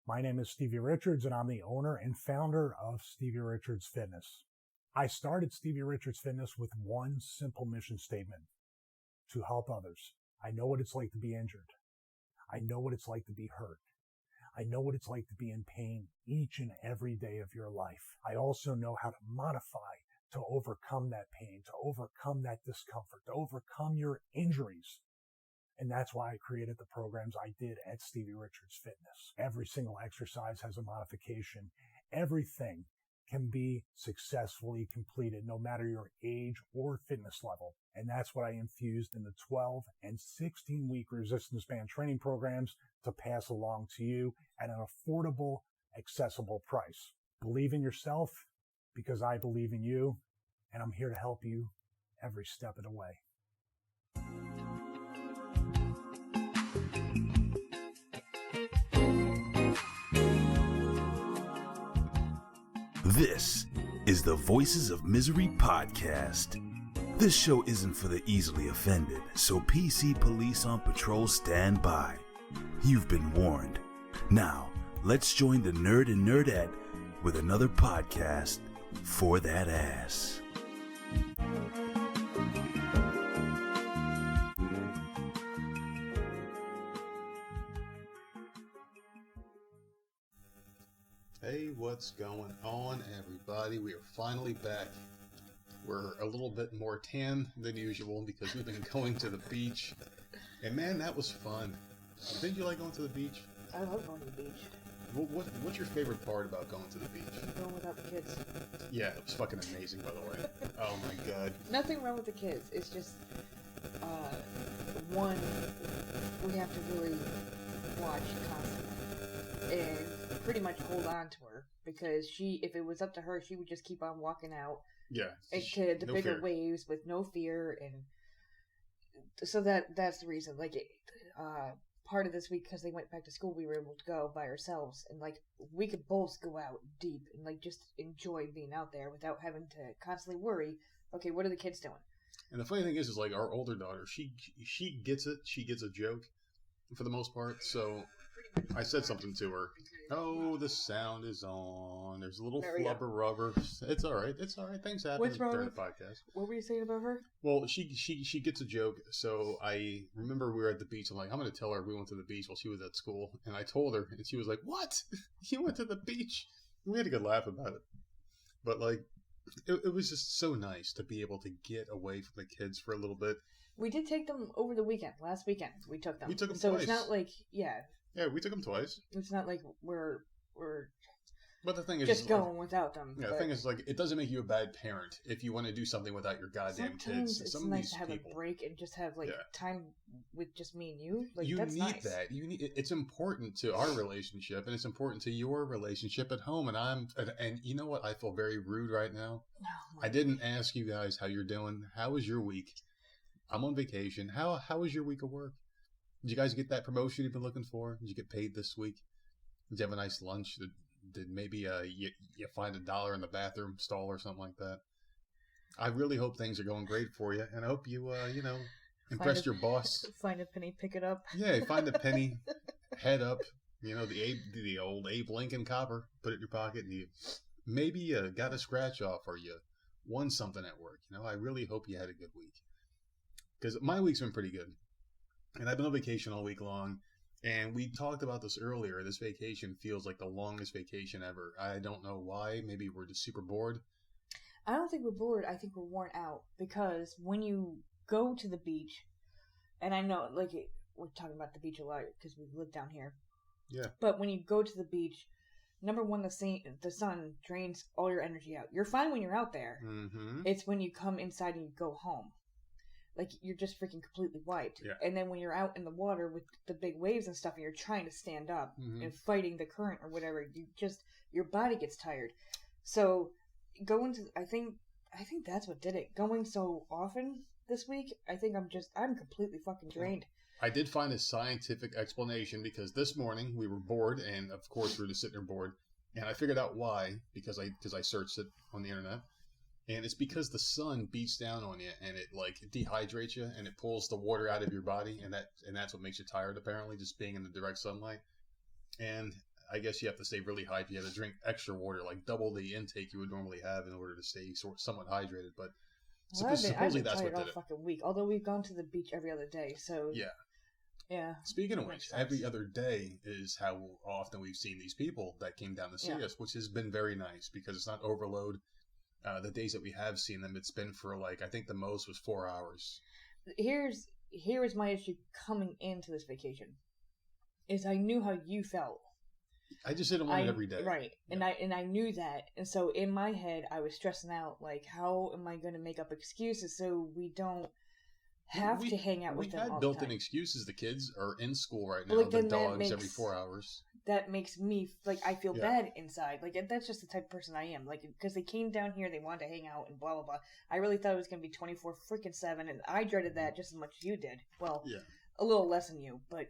My name is Stevie Richards, and I'm the owner and founder of Stevie Richards Fitness. I started Stevie Richards Fitness with one simple mission statement: to help others. I know what it's like to be injured. I know what it's like to be hurt. I know what it's like to be in pain each and every day of your life. I also know how to modify to overcome that pain, to overcome that discomfort, to overcome your injuries. And that's why I created the programs I did at Stevie Richards Fitness. Every single exercise has a modification. Everything can be successfully completed, no matter your age or fitness level. And that's what I infused in the 12 and 16-week resistance band training programs to pass along to you at an affordable, accessible price. Believe in yourself because I believe in you, and I'm here to help you every step of the way. This is the Voices of Misery podcast. This show isn't for the easily offended, so PC police on patrol stand by. You've been warned. Now, let's join the nerd and nerdette with another podcast for that ass. Hey, what's going on, everybody? We are finally back. We're a little bit more tan than usual because we've been going to the beach. And man, that was fun. Didn't you like going to the beach? I love going to the beach. What's your favorite part about going to the beach? Going without the kids. Yeah, it was fucking amazing, by the way. Oh my god. Nothing wrong with the kids. It's just, one, we have to really watch constantly. And pretty much hold on to her, because if it was up to her, she would just keep on walking out. Yeah. Into the no bigger fear. waves with no fear, and so that's the reason. Like, part of this week, because they went back to school, we were able to go by ourselves, and like we could both go out deep and like just enjoy being out there without having to constantly worry. Okay, what are the kids doing? And the funny thing is like our older daughter, she gets it. She gets a joke for the most part. So I said something to her. Oh, the sound is on. There's a little flubber rubber. It's all right. It's all right. Things happen during the podcast. What were you saying about her? Well, she gets a joke. So I remember we were at the beach. I'm like, I'm going to tell her we went to the beach while she was at school. And I told her, and she was like, "What? You went to the beach?" And we had a good laugh about it. But like, it was just so nice to be able to get away from the kids for a little bit. We did take them over the weekend. Last weekend, we took them. We took them so twice. It's not like, yeah, we took them twice. It's not like we're but the thing is, just going without them. Yeah, the thing is, like, it doesn't make you a bad parent if you want to do something without your goddamn sometimes kids. It's nice to have a break and just have time with just me and you. Like, you that's need nice. that. You need. It's important to our relationship, and it's important to your relationship at home. And you know what? I feel very rude right now. I didn't ask you guys how you're doing. How was your week? I'm on vacation. How was your week of work? Did you guys get that promotion you've been looking for? Did you get paid this week? Did you have a nice lunch? Did maybe you find $1 in the bathroom stall or something like that? I really hope things are going great for you, and I hope you impressed your boss. Find a penny, pick it up. Yeah, find a penny, head up. The old Abe Lincoln copper. Put it in your pocket, and maybe you got a scratch off or you won something at work. I really hope you had a good week, because my week's been pretty good. And I've been on vacation all week long, and we talked about this earlier. This vacation feels like the longest vacation ever. I don't know why. Maybe we're just super bored. I don't think we're bored. I think we're worn out, because when you go to the beach, and I know, like, we're talking about the beach a lot because we live down here. Yeah. But when you go to the beach, number one, the sun drains all your energy out. You're fine when you're out there. Mm-hmm. It's when you come inside and you go home. Like, you're just freaking completely wiped. Yeah. And then when you're out in the water with the big waves and stuff, and you're trying to stand up and fighting the current or whatever, your body gets tired. So going to, I think that's what did it. Going so often this week, I think I'm completely fucking drained. I did find a scientific explanation, because this morning we were bored, and of course we were just sitting there bored, and I figured out why, because I searched it on the internet. And it's because the sun beats down on you, and it like dehydrates you, and it pulls the water out of your body, and that's what makes you tired, apparently, just being in the direct sunlight. And I guess you have to stay really hydrated. You have to drink extra water, like double the intake you would normally have in order to stay somewhat hydrated. But supposedly that's what did it. Fucking week. Although we've gone to the beach every other day, so yeah. Speaking of which, every other day is how often we've seen these people that came down to see us, which has been very nice because it's not overload. The days that we have seen them, it's been for like, I think the most was 4 hours. Here is my issue coming into this vacation, is I knew how you felt. I just didn't want it every day. Right. Yeah. And I knew that. And so in my head, I was stressing out, like, how am I going to make up excuses so we don't have to hang out with them all the time? We had built-in excuses. The kids are in school right now. Like, the dogs every 4 hours. That makes me, like, I feel bad inside. Like, that's just the type of person I am. Like, because they came down here, they wanted to hang out and blah, blah, blah. I really thought it was going to be 24/7, and I dreaded that just as much as you did. Well, a little less than you. But,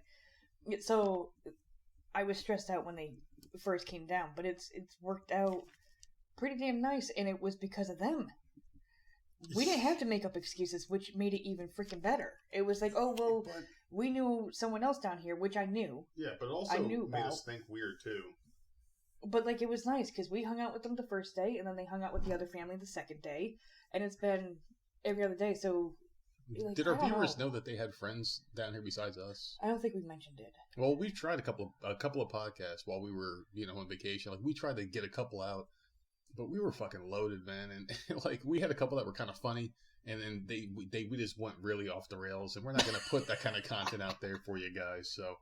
so, I was stressed out when they first came down. But it's worked out pretty damn nice, and it was because of them. We didn't have to make up excuses, which made it even freaking better. It was like, oh, well, we knew someone else down here, which I knew. Yeah, but also made us think weird, too. But, like, it was nice, because we hung out with them the first day, and then they hung out with the other family the second day, and it's been every other day, so... Like, did our viewers know that they had friends down here besides us? I don't think we mentioned it. Well, we tried a couple of podcasts while we were, on vacation. Like, we tried to get a couple out. But we were fucking loaded, man, and like we had a couple that were kind of funny, and then we just went really off the rails, and we're not going to put that kind of content out there for you guys. So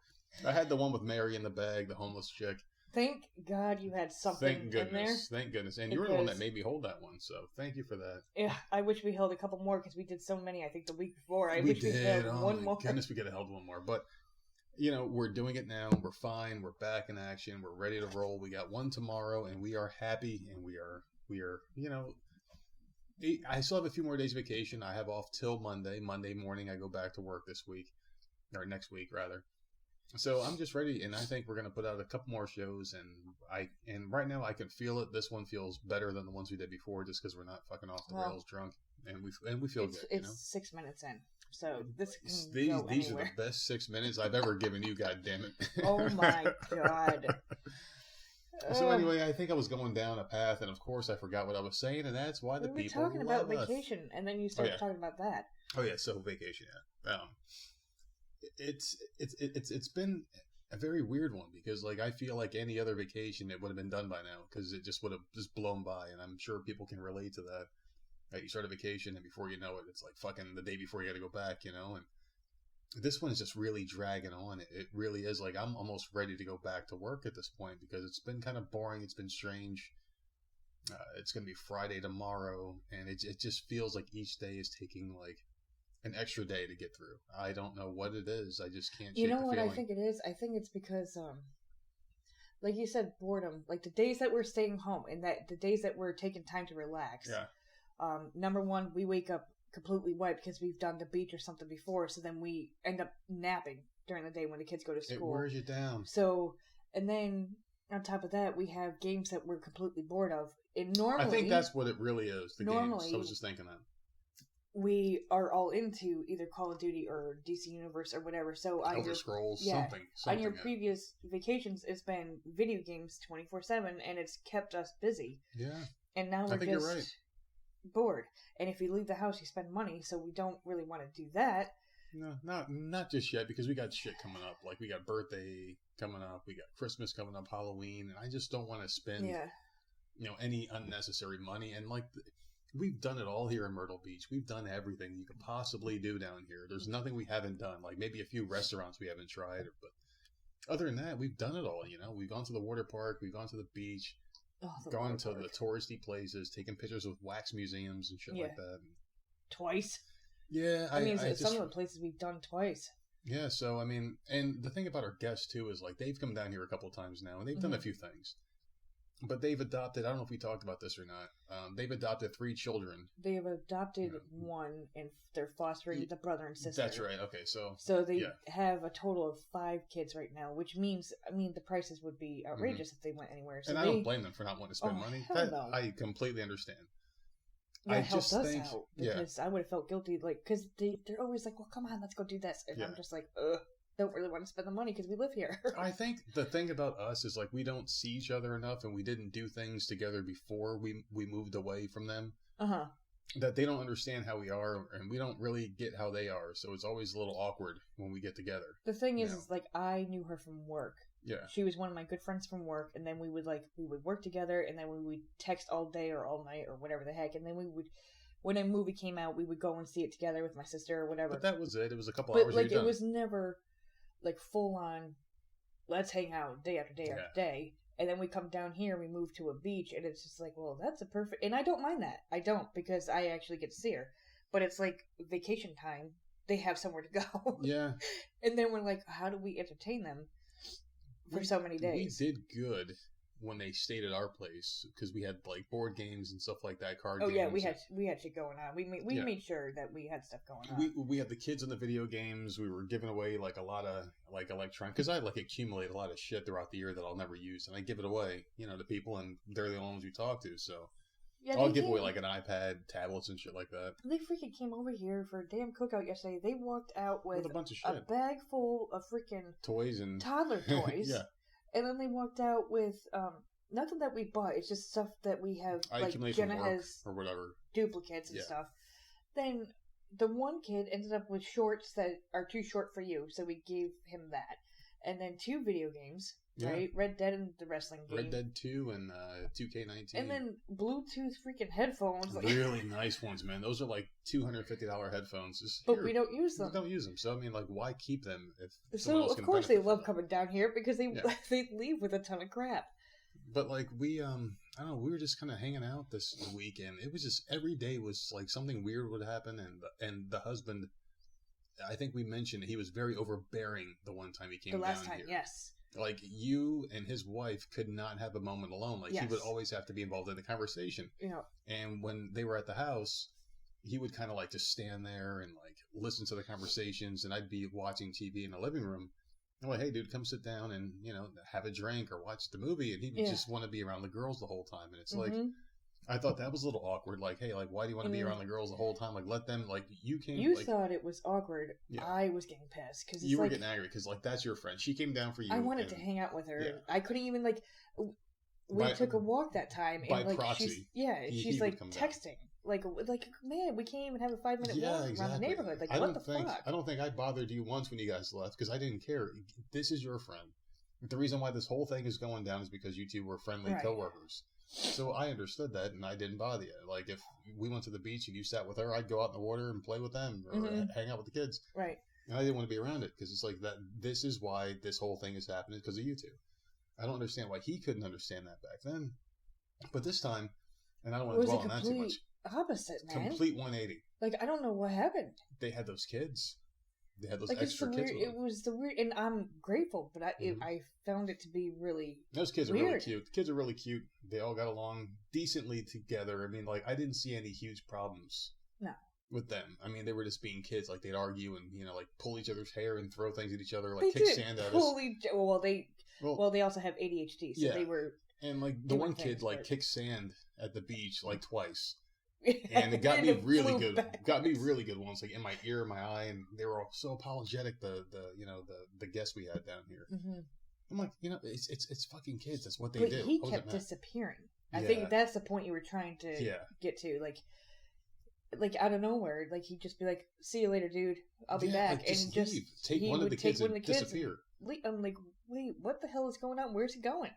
I had the one with Mary in the bag, the homeless chick. Thank God you had something in there. Thank goodness, and you were the one that made me hold that one, so thank you for that. Yeah, I wish we held a couple more because we did so many. I think the week before, we held one more. Goodness, we could have held one more, but. We're doing it now. We're fine. We're back in action. We're ready to roll. We got one tomorrow, and we are happy. And we are. I still have a few more days vacation. I have off till Monday. Monday morning, I go back to work this week, or next week rather. So I'm just ready, and I think we're gonna put out a couple more shows. And right now I can feel it. This one feels better than the ones we did before, just because we're not fucking off the rails drunk, and we feel good. It's 6 minutes in. So these are the best 6 minutes I've ever given you. God damn it! Oh my god! So anyway, I think I was going down a path, and of course I forgot what I was saying, and that's why the people were talking about vacation, and then you started talking about that. Oh yeah, so vacation. Yeah, it's been a very weird one because like I feel like any other vacation it would have been done by now because it just would have just blown by, and I'm sure people can relate to that. You start a vacation, and before you know it, it's like fucking the day before you got to go back, and this one is just really dragging on. It really is. Like, I'm almost ready to go back to work at this point because it's been kind of boring. It's been strange. It's going to be Friday tomorrow, and it just feels like each day is taking, like, an extra day to get through. I don't know what it is. I just can't shake the feeling. You know what I think it is? I think it's because, like you said, boredom. Like, the days that we're staying home and that the days that we're taking time to relax. Yeah. Number one, we wake up completely wiped because we've done the beach or something before, so then we end up napping during the day when the kids go to school. It wears you down. So, and then on top of that, we have games that we're completely bored of. And normally, I think that's what it really is, the games. I was just thinking that. We are all into either Call of Duty or DC Universe or whatever. So Elder Scrolls, something. On your previous vacations, it's been video games 24/7, and it's kept us busy. Yeah. And now we're you're right. bored, and if you leave the house you spend money, so we don't really want to do that. No, not just yet, because we got shit coming up. Like, we got birthday coming up, we got Christmas coming up, Halloween, and I just don't want to spend any unnecessary money. And like, we've done it all here in Myrtle Beach. We've done everything you could possibly do down here. There's nothing we haven't done. Like, maybe a few restaurants we haven't tried, but other than that, we've done it all. We've gone to the water park, we've gone to the beach, gone to the touristy places, taking pictures with wax museums and shit like that. Twice. Yeah, I mean, some of the places we've done twice. Yeah, so I mean, and the thing about our guests too is like they've come down here a couple of times now, and they've done a few things. But they've adopted, I don't know if we talked about this or not, they've adopted 3 children. They have adopted one, and they're fostering the brother and sister. That's right, okay, so they have a total of 5 kids right now, which means, the prices would be outrageous if they went anywhere. So and I don't blame them for not wanting to spend money. No. I completely understand. That helped us out, because I would have felt guilty, like, because they're always like, well, come on, let's go do this. And I'm just like, ugh. don't really want to spend the money because we live here. I think the thing about us is like we don't see each other enough, and we didn't do things together before we moved away from them. Uh-huh. That they don't understand how we are, and we don't really get how they are. So it's always a little awkward when we get together. The thing is like, I knew her from work. Yeah. She was one of my good friends from work, and then we would work together, and then we would text all day or all night or whatever the heck, and then we would, when a movie came out, we would go and see it together with my sister or whatever. But that was it. It was a couple but hours. Like, it was never like full on, let's hang out day after day after day. And then we come down here, we move to a beach, and it's just like, well, that's a perfect... And I don't mind that. I don't, because I actually get to see her. But it's like vacation time. They have somewhere to go. Yeah. And then we're like, how do we entertain them for so many days? We did good when they stayed at our place, because we had like board games and stuff like that, card games. Oh yeah, we had shit going on. We made sure that we had stuff going on. We had the kids in the video games. We were giving away like a lot of like electronic, because I like accumulate a lot of shit throughout the year that I'll never use, and I give it away, to people, and they're the only ones we talk to. So yeah, I'll give away like an iPad, tablets, and shit like that. They freaking came over here for a damn cookout yesterday. They walked out with a bunch of shit, a bag full of freaking toys and toddler toys. Yeah. And then they walked out with nothing that we bought. It's just stuff that we have. Like Jenna has or whatever duplicates and stuff. Then the one kid ended up with shorts that are too short for you, so we gave him that. And then 2 video games, right? Red Dead and the wrestling game. Red Dead 2 and 2K19. And then Bluetooth freaking headphones. Really nice ones, man. Those are like $250 headphones. But we don't use them. We don't use them. So, I mean, like, why keep them if someone else can benefit? So, of course, they love coming down here because they leave with a ton of crap. But, like, we, I don't know, we were just kind of hanging out this weekend. It was just, every day was, like, something weird would happen, and the husband, I think we mentioned, he was very overbearing the one time he came down here. The last time, yes. Like, you and his wife could not have a moment alone. Like, he would always have to be involved in the conversation. And when they were at the house, he would kind of, like, just stand there and, like, listen to the conversations, and I'd be watching TV in the living room. I'm like, hey, dude, come sit down and, have a drink or watch the movie. And he would just want to be around the girls the whole time. And it's like, I thought that was a little awkward. Like, hey, like, why do you want to be around the girls the whole time? Like, let them, like, you can't. You thought it was awkward. Yeah. I was getting pissed. Cause you were getting angry because, like, that's your friend. She came down for you. I wanted to hang out with her. Yeah. I couldn't even, like, we took a walk that time. And, by like, proxy. She's like, texting. Like, man, we can't even have a 5-minute walk around the neighborhood. Like, what the fuck? I don't think I bothered you once when you guys left because I didn't care. This is your friend. The reason why this whole thing is going down is because you two were friendly coworkers. So I understood that, and I didn't bother you. Like, if we went to the beach and you sat with her, I'd go out in the water and play with them or hang out with the kids. Right. And I didn't want to be around it because it's like that. This is why this whole thing is happening because of you two. I don't understand why he couldn't understand that back then. But this time, and I don't want to dwell on that too much. Opposite, man. Complete 180. Like, I don't know what happened. They had those kids. They had those like extra kids with them. It was the weird, and I'm grateful, but I found it to be really Those kids weird. Are really cute. The kids are really cute. They all got along decently together. I mean, like, I didn't see any huge problems. No. With them. I mean, they were just being kids. Like, they'd argue and, like, pull each other's hair and throw things at each other, like, kick sand at us. Well, they also have ADHD, so they were... And, like, the one kid, like, kicked sand at the beach, like, twice. And it got me really good. Got me really good ones, like in my ear, my eye, and they were all so apologetic. The guests we had down here. Mm-hmm. I'm like, it's fucking kids. That's what they do. But he kept disappearing. I think that's the point you were trying to get to. Like out of nowhere, like he'd just be like, "See you later, dude. I'll be back," like, and just take one of the kids and disappear. I'm like, wait, what the hell is going on? Where's he going?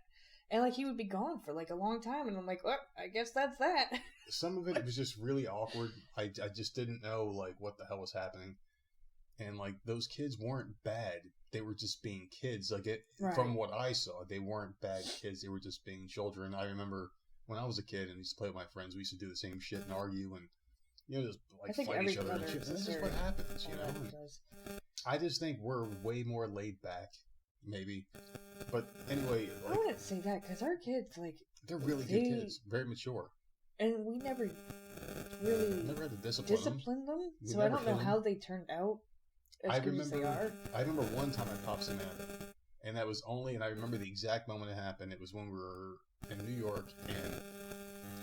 And, like, he would be gone for, like, a long time. And I'm like, well, I guess that's that. Some of it was just really awkward. I just didn't know, like, what the hell was happening. And, like, those kids weren't bad. They were just being kids. Like, from what I saw, they weren't bad kids. They were just being children. I remember when I was a kid and used to play with my friends, we used to do the same shit and argue and, just, like, fight each other. And shit. This is what happens, I just think we're way more laid back. Maybe. But anyway... I wouldn't say that, because our kids, like... They're really good kids. Very mature. And we never really... Never had to discipline them. So I don't know how they turned out as good as they are. I remember one time I popped Samantha. And that was only... And I remember the exact moment it happened. It was when we were in New York, and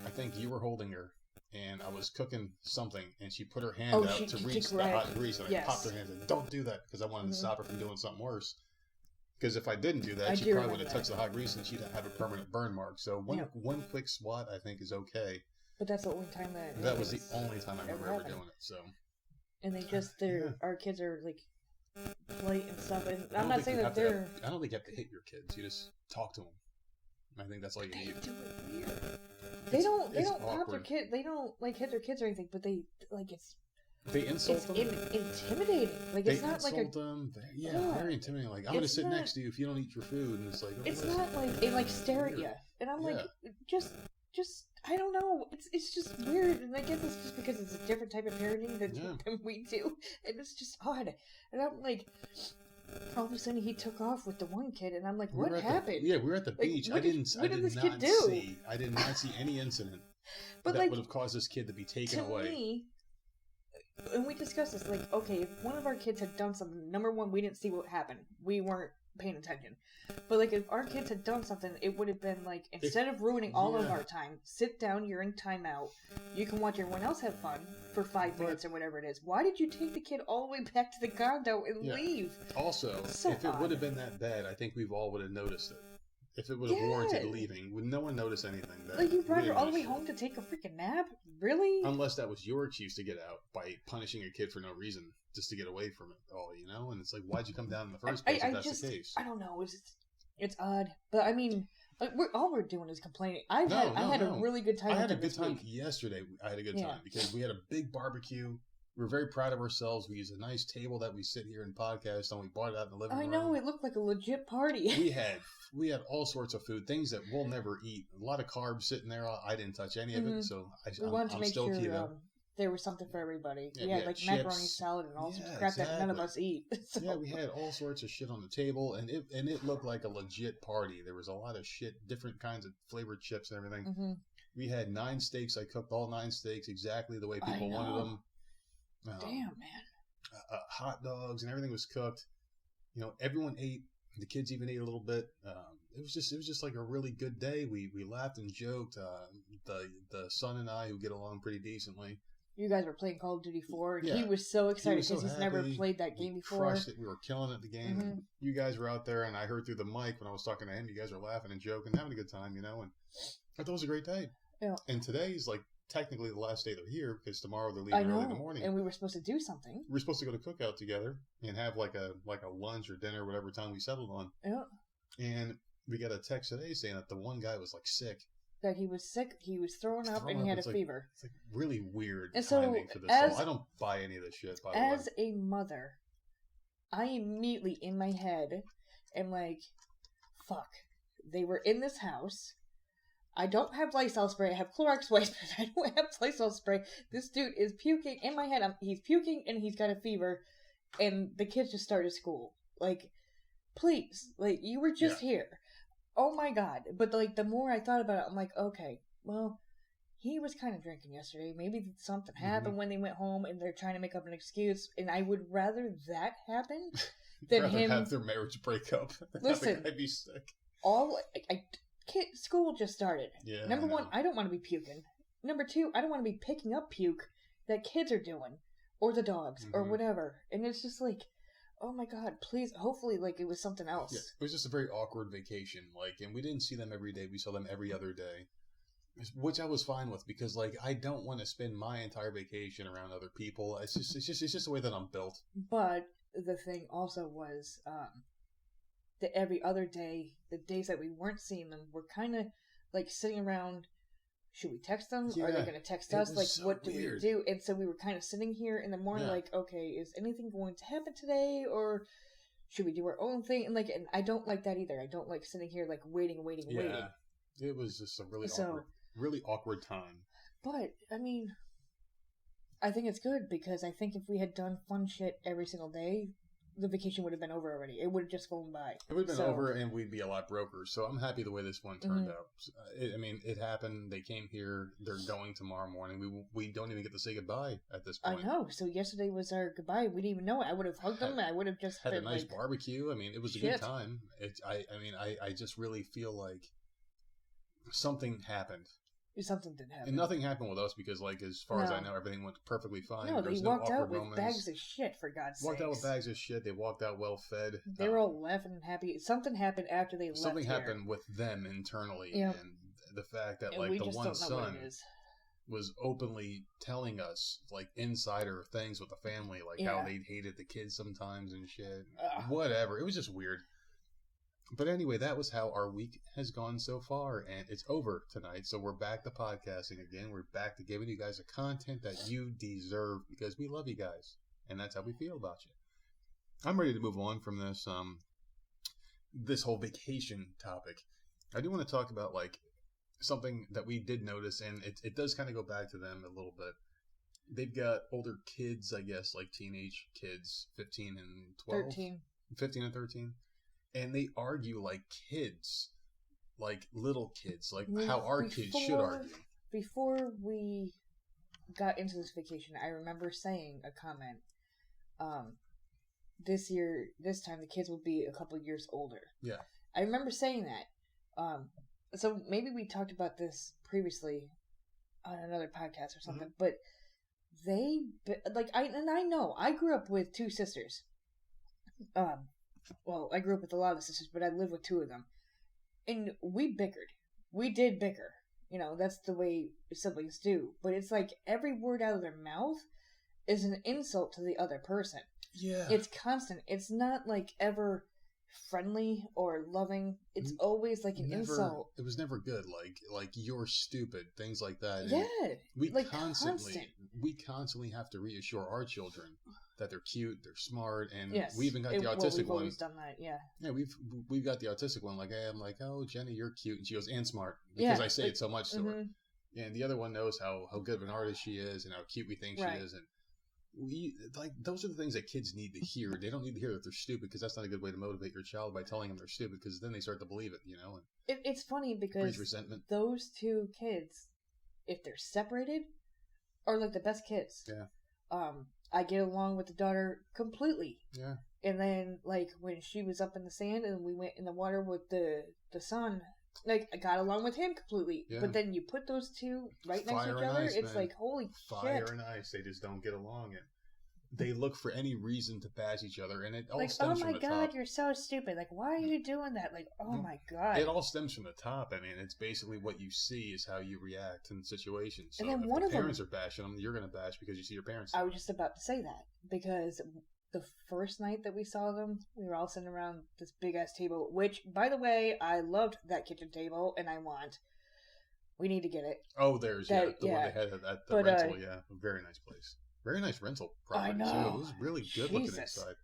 I think you were holding her. and I was cooking something, and she put her hand out to reach the hot grease, and I popped her hand and said, "Don't do that," because I wanted to stop her from doing something worse. Because if I didn't do that, she probably would have touched the hot grease, and she'd have a permanent burn mark. So one quick swat, I think, is okay. But that's the only time that was the only time I remember ever doing it. So. And they just our kids are like polite and stuff, and I'm not saying that they're. I don't think you have to hit your kids. You just talk to them. I think that's all you need. Do it weird. They don't pop their kid. They don't like hit their kids or anything, but they like it's. They insult them. Intimidating. Like it's not like a. Them. Very intimidating. Like I'm going to sit next to you if you don't eat your food, and it's like. It's not like they like stare at you, and I'm like just I don't know. It's just weird, and I guess it's just because it's a different type of parenting than we do, and it's just odd. And I'm like. All of a sudden, he took off with the one kid, and I'm like, "What happened?" We were at the beach. What did this kid do? I did not see any incident but that would have caused this kid to be taken away. To me, and we discussed this, like, okay, if one of our kids had done something, number one, we didn't see what happened. We weren't paying attention. But, like, if our kids had done something, it would have been, like, instead of ruining all of our time, sit down, you're in timeout, you can watch everyone else have fun for 5 minutes or whatever it is. Why did you take the kid all the way back to the condo and leave? Also, if it would have been that bad, I think we all would have noticed it. If it would have warranted leaving, would no one notice anything? Like, you brought her all the way home to take a freaking nap? Really? Unless that was your excuse to get out by punishing a kid for no reason, just to get away from it all, you know? And it's like, why'd you come down in the first place if that's the case? I don't know. It's odd. But, I mean, like, all we're doing is complaining. I had a really good time. I had a good time yesterday. I had a good time because we had a big barbecue. We were very proud of ourselves. We used a nice table that we sit here and podcast on. We bought it out in the living room. I know, it looked like a legit party. We had all sorts of food, things that we'll never eat. A lot of carbs sitting there. I didn't touch any of it, so we wanted to make sure there was something for everybody. We had like chips, macaroni salad and all sorts of crap that none of us eat. So. Yeah, we had all sorts of shit on the table, and it looked like a legit party. There was a lot of shit, different kinds of flavored chips and everything. Mm-hmm. We had 9 steaks. I cooked all 9 steaks exactly the way people wanted them. Damn, man. Hot dogs and everything was cooked. You know, everyone ate. The kids even ate a little bit. It was just like a really good day. We laughed and joked. The son and I, who get along pretty decently. You guys were playing Call of Duty 4, and he was so excited because he's never played that game before. We crushed it. We were killing it, the game. Mm-hmm. You guys were out there, and I heard through the mic when I was talking to him, you guys were laughing and joking, having a good time, you know, and I thought it was a great day. Yeah. And today's like technically the last day they're here because tomorrow they're leaving early in the morning. And we were supposed to do something. We were supposed to go to cookout together and have like a lunch or dinner, whatever time we settled on. Yeah. And we got a text today saying that the one guy was like sick. That he was sick, he was throwing up, and he had a fever. It's like really weird timing for this. I don't buy any of this shit, by the way. As a mother, I immediately in my head am like, fuck. They were in this house. I don't have Lysol spray. I have Clorox wipes, but I don't have Lysol spray. This dude is puking in my head. He's puking and he's got a fever, and the kids just started school. Like, please, like you were just here. Oh my god! But like the more I thought about it, I'm like, okay, well, he was kind of drinking yesterday. Maybe something happened when they went home, and they're trying to make up an excuse. And I would rather that happen than him have their marriage break up. Listen, I'd be sick. School just started. Yeah, Number one, I don't want to be puking. Number two, I don't want to be picking up puke that kids are doing, or the dogs, or whatever. And it's just like, oh my god, please, hopefully, like, it was something else. Yeah, it was just a very awkward vacation, like, and we didn't see them every day. We saw them every other day, which I was fine with, because, like, I don't want to spend my entire vacation around other people. It's just the way that I'm built. But the thing also was, that every other day, the days that we weren't seeing them, we're kind of like sitting around. Should we text them? Are they going to text us? Like, so what do we do? And so we were kind of sitting here in the morning, like, okay, is anything going to happen today, or should we do our own thing? And like, and I don't like that either. I don't like sitting here like waiting. It was just a really awkward time. But I mean, I think it's good because I think if we had done fun shit every single day, the vacation would have been over already. It would have just flown by. It would have been over, and we'd be a lot broker. So I'm happy the way this one turned out. It happened. They came here. They're going tomorrow morning. We don't even get to say goodbye at this point. I know. So yesterday was our goodbye. We didn't even know it. I would have hugged them. I would have just had a nice barbecue. I mean, it was a good time. I just really feel like something happened something did happen. And nothing happened with us because, like, as far as I know, everything went perfectly fine. No, they walked out with bags of shit, for God's sake. Walked out with bags of shit. They walked out well fed. They were all laughing and happy. Something happened after they left. Something happened with them internally. Yep. And the fact that, like, the one son was openly telling us, like, insider things with the family, like how they hated the kids sometimes and shit. Whatever. It was just weird. But anyway, that was how our week has gone so far, and it's over tonight. So we're back to podcasting again. We're back to giving you guys the content that you deserve because we love you guys, and that's how we feel about you. I'm ready to move on from this this whole vacation topic. I do want to talk about, like, something that we did notice, and it does kind of go back to them a little bit. They've got older kids, I guess, like teenage kids, 15 and 12. 13. 15 and 13. And they argue like kids, like little kids, like how our kids should argue. Before we got into this vacation, I remember saying a comment. This time the kids will be a couple years older. Yeah. I remember saying that. So maybe we talked about this previously on another podcast or something, but I know, I grew up with two sisters. Well, I grew up with a lot of sisters, but I lived with two of them. And we bickered. We did bicker. You know, that's the way siblings do. But it's like every word out of their mouth is an insult to the other person. Yeah. It's constant. It's not like ever friendly or loving. It's always like an insult. It was never good. Like you're stupid, things like that. Yeah. We constantly have to reassure our children that they're cute, they're smart, and we even got the autistic one. We've always done that, yeah. Yeah, we've got the autistic one. Like, I'm like, oh, Jenny, you're cute, and she goes, and smart, because I say it so much to her. And the other one knows how good of an artist she is, and how cute we think she is, and those are the things that kids need to hear. They don't need to hear that they're stupid, because that's not a good way to motivate your child by telling them they're stupid, because then they start to believe it, you know. And it's funny because those two kids, if they're separated, are like the best kids. Yeah. I get along with the daughter completely. Yeah. And then, like, when she was up in the sand and we went in the water with the son, like, I got along with him completely. Yeah. But then you put those two right next to each other, it's like, holy shit. Fire and ice. They just don't get along. And they look for any reason to bash each other. And it all stems from the top. Oh my God, you're so stupid. Like, why are you doing that? Like, oh my God. It all stems from the top. I mean, it's basically what you see is how you react in situations. So and then if one the of parents them, are bashing them, you're going to bash because you see your parents. I was just about to say that. Because the first night that we saw them, we were all sitting around this big-ass table, which, by the way, I loved that kitchen table, and we need to get it. Oh, there's, the one they had at the rental, a very nice place. Very nice rental property. I know. So it was really good looking inside.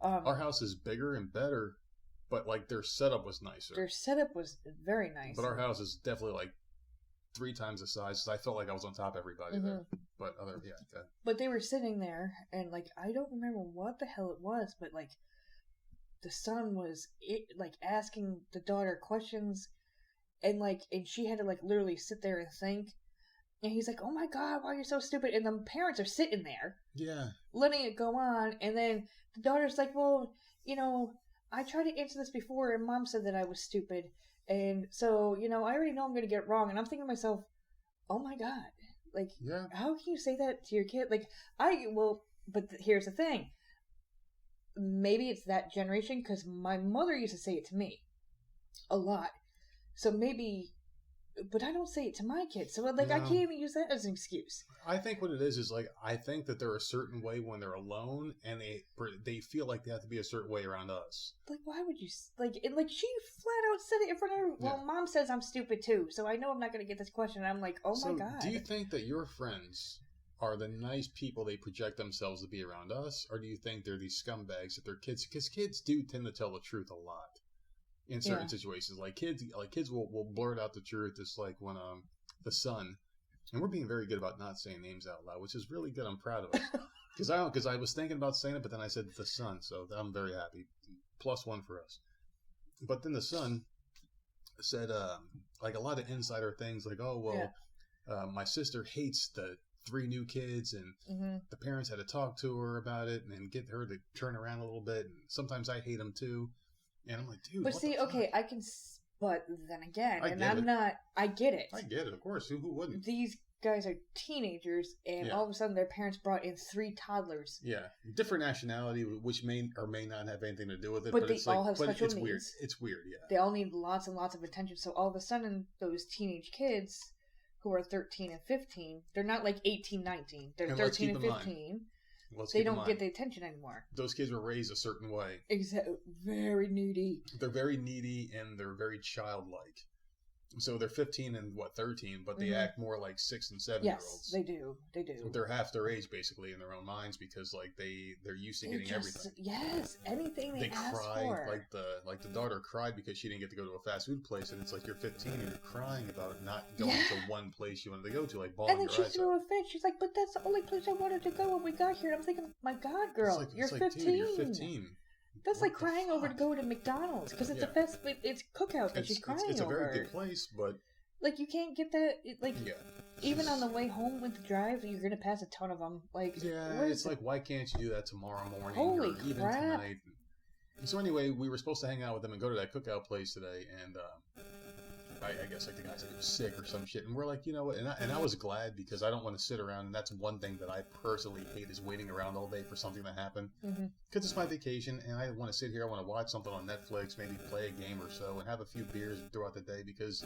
Our house is bigger and better, but, like, their setup was nicer. Their setup was very nice. But our house is definitely, like, 3 times the size. I felt like I was on top of everybody there. But But they were sitting there, and, like, I don't remember what the hell it was, but, like, the son was, like, asking the daughter questions, and she had to, like, literally sit there and think. And he's like, oh my God, why are you so stupid? And the parents are sitting there. Yeah. Letting it go on. And then the daughter's like, well, you know, I tried to answer this before and Mom said that I was stupid. And so, you know, I already know I'm going to get it wrong. And I'm thinking to myself, oh my God. Like, how can you say that to your kid? Like, but here's the thing. Maybe it's that generation because my mother used to say it to me a lot. So maybe... But I don't say it to my kids. So, like, I can't even use that as an excuse. I think what it is like, I think that they're a certain way when they're alone, and they feel like they have to be a certain way around us. Like, why would you, like, she flat out said it in front of her. Well, Mom says I'm stupid, too, so I know I'm not going to get this question. And I'm like, oh, my God. Do you think that your friends are the nice people they project themselves to be around us, or do you think they're these scumbags that they're kids? Because kids do tend to tell the truth a lot. In certain situations, like kids will blurt out the truth. It's like when the son, and we're being very good about not saying names out loud, which is really good. I'm proud of us because I was thinking about saying it, but then I said the son, so I'm very happy. +1 for us. But then the son said like a lot of insider things, like, oh well, my sister hates the 3 new kids, and the parents had to talk to her about it and get her to turn around a little bit. And sometimes I hate them too. And I'm like, dude. But see, okay, I can But then again, I get it. I get it, of course. Who wouldn't? These guys are teenagers, and all of a sudden their parents brought in 3 toddlers. Yeah, different nationality, which may or may not have anything to do with it. But they it's all like, have special it's needs. Weird. It's weird, yeah. They all need lots and lots of attention. So all of a sudden, those teenage kids who are 13 and 15, they're not like 18, 19. They're 13 and 15. They don't get the attention anymore. Those kids were raised a certain way. Exactly. Very needy. They're very needy and they're very childlike. So they're 15 and 13, but they act more like 6 and 7-year-olds. Yes, they do. They do. They're half their age basically in their own minds because like they're used to getting everything. Yes, anything they ask cry for. like the daughter cried because she didn't get to go to a fast food place, and it's like you're 15 and you're crying about not going to one place you wanted to go to, like bawling and then your she eyes threw out. a fit. She's like, "But that's the only place I wanted to go when we got here." And I'm thinking, "My God, girl, you're 15. Dude, you're 15. That's like crying over to go to McDonald's because it's a fast. It's Cookhouse that she's crying over. It's a very good place, but like you can't get that. Even on the way home with the drive, you're gonna pass a ton of them. Like it's like why can't you do that tomorrow morning Holy or even crap. tonight? So anyway, we were supposed to hang out with them and go to that cookout place today, and I guess like the guy said he was sick or some shit, and we're like, you know what? And I was glad because I don't want to sit around, and that's one thing that I personally hate is waiting around all day for something to happen. Because it's my vacation, and I want to sit here, I want to watch something on Netflix, maybe play a game or so, and have a few beers throughout the day because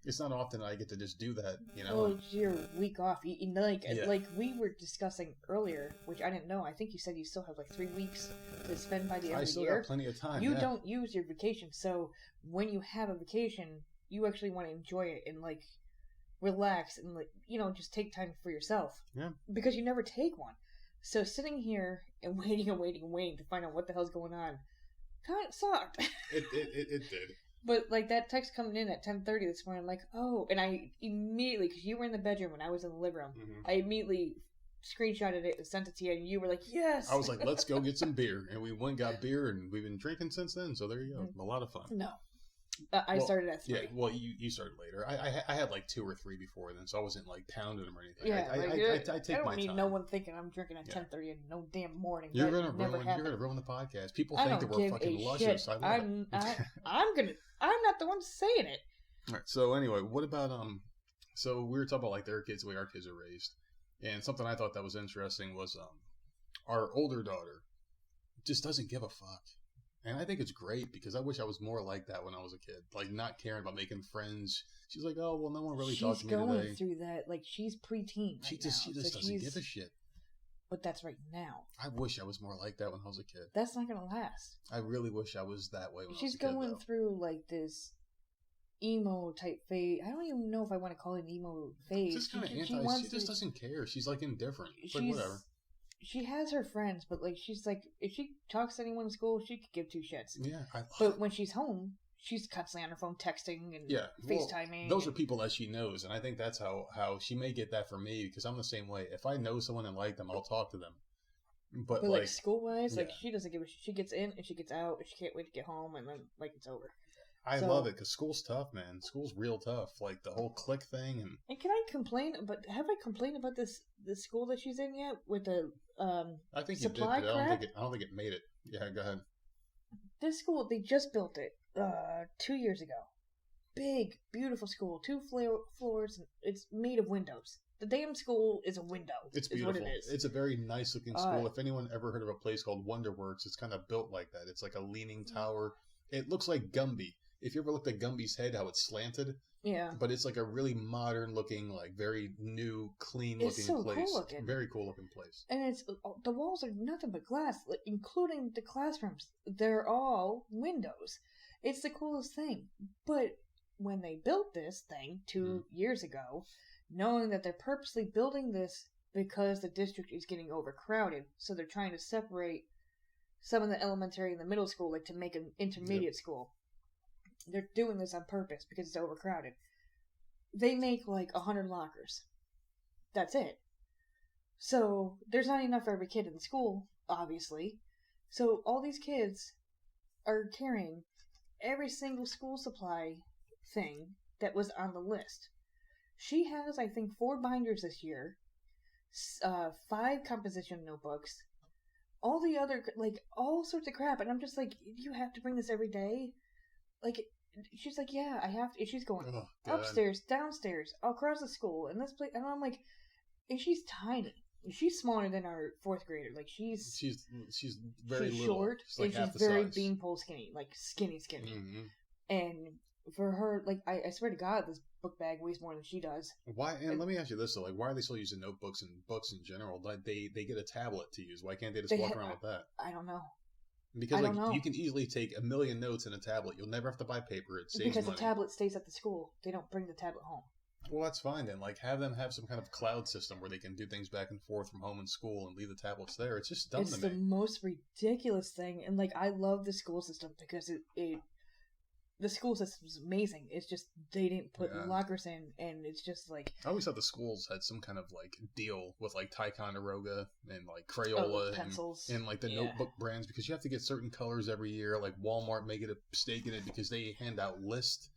it's not often that I get to just do that, you know. Well, it's your week off. Like we were discussing earlier, which I didn't know. I think you said you still have like 3 weeks to spend by the end of the year. I still got plenty of time. You don't use your vacation, so when you have a vacation, you actually want to enjoy it and like relax and like just take time for yourself. Yeah. Because you never take one. So sitting here and waiting to find out what the hell's going on, kind of sucked. It did. But, like, that text coming in at 10:30 this morning, I'm like, oh, and I immediately, because you were in the bedroom and I was in the living room, I immediately screenshotted it and sent it to you, and you were like, yes! I was like, let's go get some beer. And we went and got beer, and we've been drinking since then, so there you go. A lot of fun. No. I started at 3. Yeah, well, you started later. I had like 2 or 3 before then, so I wasn't, like, pounding them or anything. Yeah, I take my time. I don't need no one thinking I'm drinking at 10:30 and no damn morning. You're gonna ruin the podcast. People think that we're fucking luscious. Shit. I'm not the one saying it. All right. So anyway, what about so we were talking about like their kids, the way our kids are raised, and something I thought that was interesting was our older daughter just doesn't give a fuck, and I think it's great because I wish I was more like that when I was a kid, like not caring about making friends. She's like, oh well, no one really talked to me today. She's going through that, like she's preteen. She just doesn't give a shit. But that's right now. I wish I was more like that when I was a kid. That's not gonna last. I really wish I was that way when I was a kid. She's going through like this emo type phase. I don't even know if I want to call it an emo phase. Just kind of she just doesn't care. She's like indifferent. Like whatever. She has her friends, but like she's like if she talks to anyone in school, she could give 2 shits. Yeah, I love But when she's home, she's constantly on her phone texting and FaceTiming. Those are people that she knows, and I think that's how she may get that from me because I'm the same way. If I know someone and like them, I'll talk to them. But like school wise, like she doesn't give a shit. She gets in and she gets out and she can't wait to get home and then like it's over. I love it because school's tough, man. School's real tough. Like the whole clique thing and can I complain? But have I complained about the school that she's in yet with the I think supply you did. crap? I don't think it made it. Yeah, go ahead. This school they just built it 2 years ago. Big, beautiful school, 2 floors. And it's made of windows. The damn school is a window. It's beautiful. Is what it is. It's a very nice looking school. If anyone ever heard of a place called Wonderworks, it's kind of built like that. It's like a leaning tower. It looks like Gumby. If you ever looked at Gumby's head, how it's slanted. Yeah. But it's like a really modern looking, like very new, clean looking it's so place. Cool looking. Very cool looking place. And it's the walls are nothing but glass, including the classrooms. They're all windows. It's the coolest thing. But when they built this thing 2 years ago, knowing that they're purposely building this because the district is getting overcrowded, so they're trying to separate some of the elementary and the middle school, like to make an intermediate school. They're doing this on purpose because it's overcrowded. They make like 100 lockers. That's it. So there's not enough for every kid in the school, obviously. So all these kids are carrying every single school supply thing that was on the list. She has, I think, 4 binders this year, 5 composition notebooks, all the other, like, all sorts of crap. And I'm just like, you have to bring this every day? Like, she's like, yeah, I have to. And she's going Oh, God. upstairs, downstairs, across the school, and this place. And I'm like, and she's tiny. She's smaller than our fourth grader. Like she's very she's little. short, She's like and half she's the very size. beanpole skinny, like skinny. Mm-hmm. And for her, like I swear to God, this book bag weighs more than she does. Why? And let me ask you this though: like, why are they still using notebooks and books in general? Like, they get a tablet to use. Why can't they just walk around with that? I don't know. Because I like don't know. you can easily take 1,000,000 notes in a tablet. You'll never have to buy paper. It saves Because money. the tablet stays at the school. They don't bring the tablet home. Well, that's fine then. Like, have them have some kind of cloud system where they can do things back and forth from home and school and leave the tablets there. It's just dumb It's to the me. most ridiculous thing, and like I love the school system because the school system's amazing. It's just they didn't put Yeah. lockers in, and it's just like I always thought the schools had some kind of like deal with like Ticonderoga and like Crayola pencils and like the Yeah. notebook brands because you have to get certain colors every year. Like Walmart may get a stake in it because they hand out lists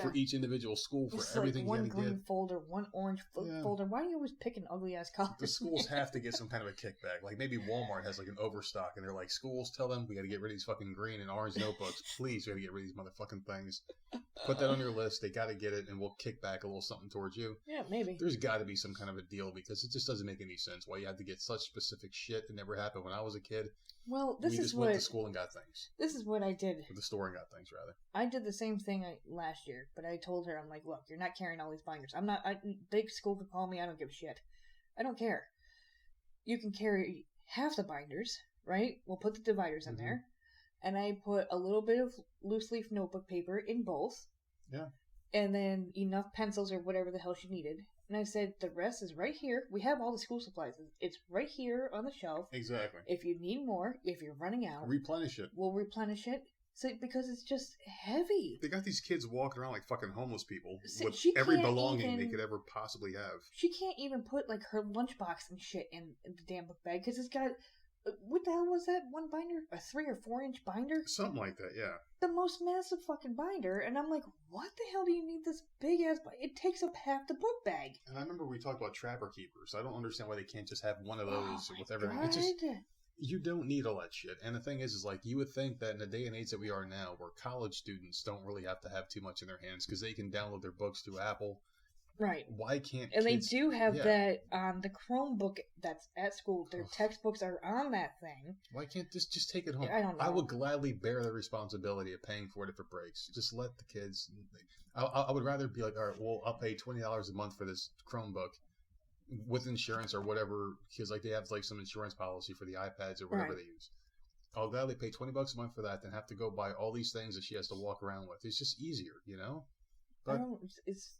for each individual school for It's everything like one you got to green get. folder, one orange Yeah. folder. Why do you always pick an ugly ass color? The schools have to get some kind of a kickback. Like maybe Walmart has like an overstock and they're like, schools tell them we got to get rid of these fucking green and orange notebooks. Please, we got to get rid of these motherfucking things. Put that on your list. They got to get it and we'll kick back a little something towards you. Yeah, maybe. There's got to be some kind of a deal because it just doesn't make any sense why you have to get such specific shit that never happened when I was a kid. Well, We just went to school and got things. This is what I did. Or the store and got things, rather. I did the same thing last year, but I told her, I'm like, look, you're not carrying all these binders. I'm not. Big school could call me. I don't give a shit. I don't care. You can carry half the binders, right? We'll put the dividers in Mhm. there, and I put a little bit of loose leaf notebook paper in both. Yeah. And then enough pencils or whatever the hell she needed. And I said, the rest is right here. We have all the school supplies. It's right here on the shelf. Exactly. If you need more, if you're running out, Replenish it. we'll replenish it. So because it's just heavy. They got these kids walking around like fucking homeless people See, with she every can't belonging they even- could ever possibly have. She can't even put like her lunchbox and shit in the damn book bag because it's got what the hell was that one binder? A 3 or 4 inch binder? Something like that, yeah. The most massive fucking binder, and I'm like, what the hell do you need this big ass? It takes up half the book bag. And I remember we talked about Trapper Keepers. I don't understand why they can't just have one of those Oh my with everything. God. It's just you don't need all that shit. And the thing is like you would think that in the day and age that we are now, where college students don't really have to have too much in their hands because they can download their books through Apple. Right. Why can't And kids... they do have Yeah. that on the Chromebook that's at school. Their Ugh. textbooks are on that thing. Why can't just take it home? I don't know. I would gladly bear the responsibility of paying for it if it breaks. Just let the kids. I would rather be like, all right, well, I'll pay $20 a month for this Chromebook with insurance or whatever, because like they have like some insurance policy for the iPads or whatever Right. they use. I'll gladly pay $20 a month for that than have to go buy all these things that she has to walk around with. It's just easier, you know. I But don't. It's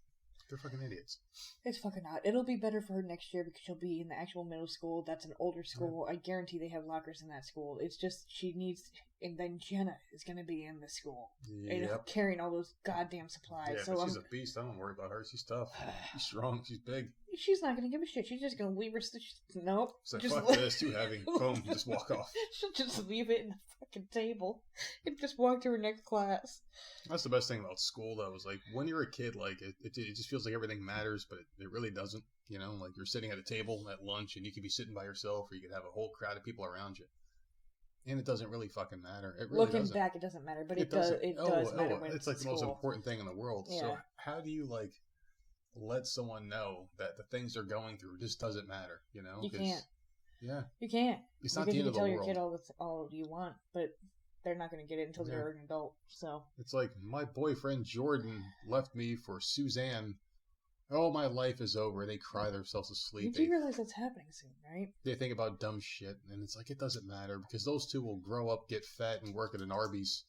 they're fucking idiots. It's fucking not. It'll be better for her next year because she'll be in the actual middle school. That's an older school. I guarantee they have lockers in that school. It's just she needs, and then Jenna is going to be in the school and Yep. carrying all those goddamn supplies. Yeah, so but she's a beast. I don't worry about her. She's tough. She's strong. She's big. she's not going to give a shit. She's just going to leave her. Nope. It's like, Just fuck this, too heavy. Boom, just walk off. She'll just leave it in the fucking table and just walk to her next class. That's the best thing about school, though, is like when you're a kid, like it just feels like everything matters, but it really doesn't. You know, like you're sitting at a table at lunch and you could be sitting by yourself or you could have a whole crowd of people around you. And it doesn't really fucking matter. It really Looking doesn't. back, it doesn't matter, but it does. doesn't. It does matter when it's like the most school. important thing in the world. So Yeah. how do you like let someone know that the things they're going through just doesn't matter? You know, You 'Cause- can't. Yeah, You can't. it's not Because the you end can of the tell your world. kid all you want, but they're not going to get it until Yeah. they're an adult. So It's like my boyfriend Jordan left me for Suzanne. Oh, my life is over. They cry themselves to you sleep. do realize that's happening soon, right? They think about dumb shit, and it's like it doesn't matter because those two will grow up, get fat, and work at an Arby's